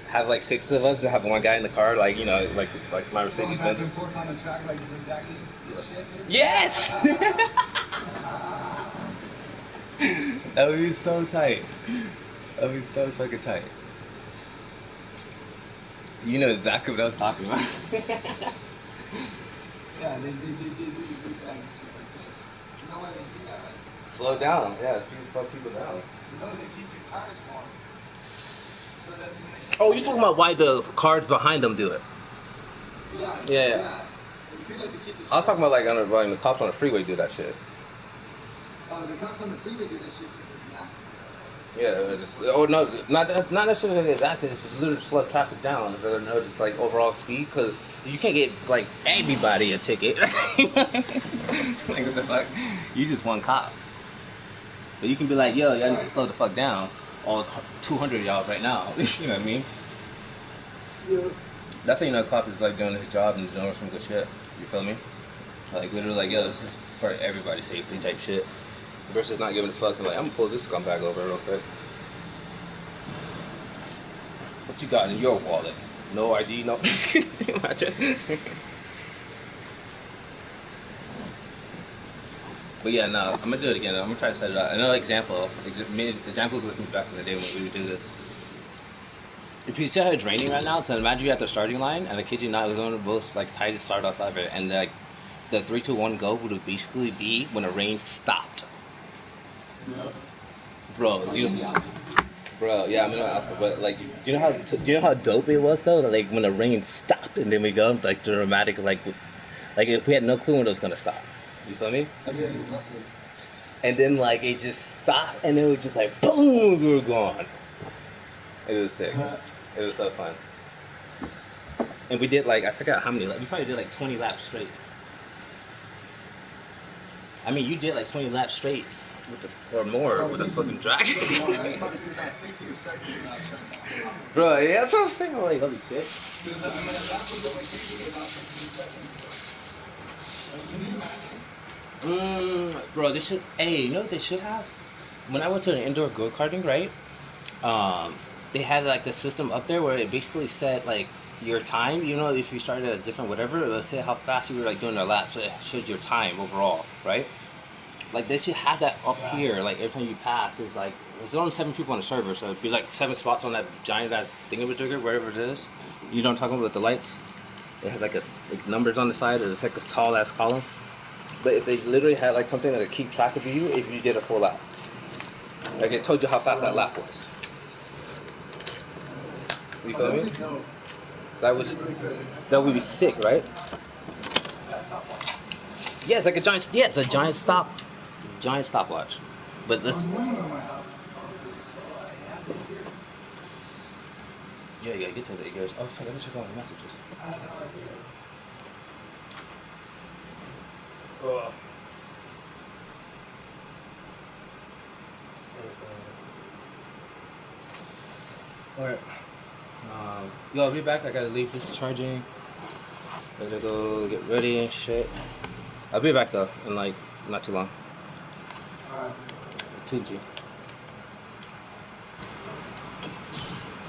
Have like 6 of us to have one guy in the car, like, you know, like my Mercedes Benz. On the track like exactly shit. Yes! That would be so tight. That would be so fucking tight. You know exactly what I was talking about. Yeah, they do these zigzags just like this. You know why they do that, right? Slow down. Yeah, slow people down. You know they keep your tires warm. So that Oh, you're talking about why the cars behind them do it? yeah. They do like to keep the I was talking about like when the cops on the freeway do that shit. the cops on the freeway do that shit because it's an accident. Yeah, just, oh no, not necessarily that. It's just literally slow traffic down. Or no, just like overall speed, because you can't get like everybody a ticket. Like what the fuck? You just one cop, but you can be like, yo, y'all need to slow the fuck down. All 200 of y'all right now. You know what I mean? Yeah. That's how you know a cop is like doing his job and doing some good shit. You feel me? Like literally, like yo, this is for everybody's safety type shit. Versus not giving a fuck and like, I'm gonna pull this scumbag over real quick. What you got in your wallet? No ID, no. Imagine. But yeah, no, I'm gonna do it again. I'm gonna try to set it up. Another example. Examples with me back in the day when we would do this. If you see how it's raining right now, so imagine you're at the starting line, and I kid you not, it was one of those like tightest start outs ever, and like the 3, 2, 1 go would basically be when the rain stopped. Yeah. Bro, Like, you, in the outfit. bro, yeah, I'm in my outfit, but like, do you know how dope it was though? Like when the rain stopped, and then we go like dramatic, like if we had no clue when it was gonna stop. You feel me? Like, yeah, nothing. And then like it just stopped, and it was just like boom, we were gone. It was sick. It was so fun. And we did like, I forgot how many laps. We probably did like 20 laps straight. I mean, you did like 20 laps straight with the, or more with the fucking drag. Bro, yeah, that's what I'm saying. I'm like, holy shit. Can you imagine? Bro, they should. Hey, you know what they should have? When I went to an indoor go karting, right? They had like the system up there where it basically said like your time. You know, if you started at a different whatever, let's say how fast you were like doing the lap, so it showed your time overall, right? Like they should have that up here. Like every time you pass, it's like there's only 7 people on the server, so it'd be like 7 spots on that giant ass thingamajigger, wherever it is. You know what I'm talking about with the lights? It has like like numbers on the side, or it's like a tall ass column. But if they literally had like something that would keep track of you if you did a full lap, like it told you how fast that lap was. You feel me? That would be sick, right? Yeah, it's like a giant. Yeah, it's a giant stopwatch. But let's. Yeah, you gotta get to the gears. Oh fuck, let me check out my messages. Oh. Alright. Yo, I'll be back. I gotta leave this charging. Gotta go get ready and shit. I'll be back though in like not too long. 2G.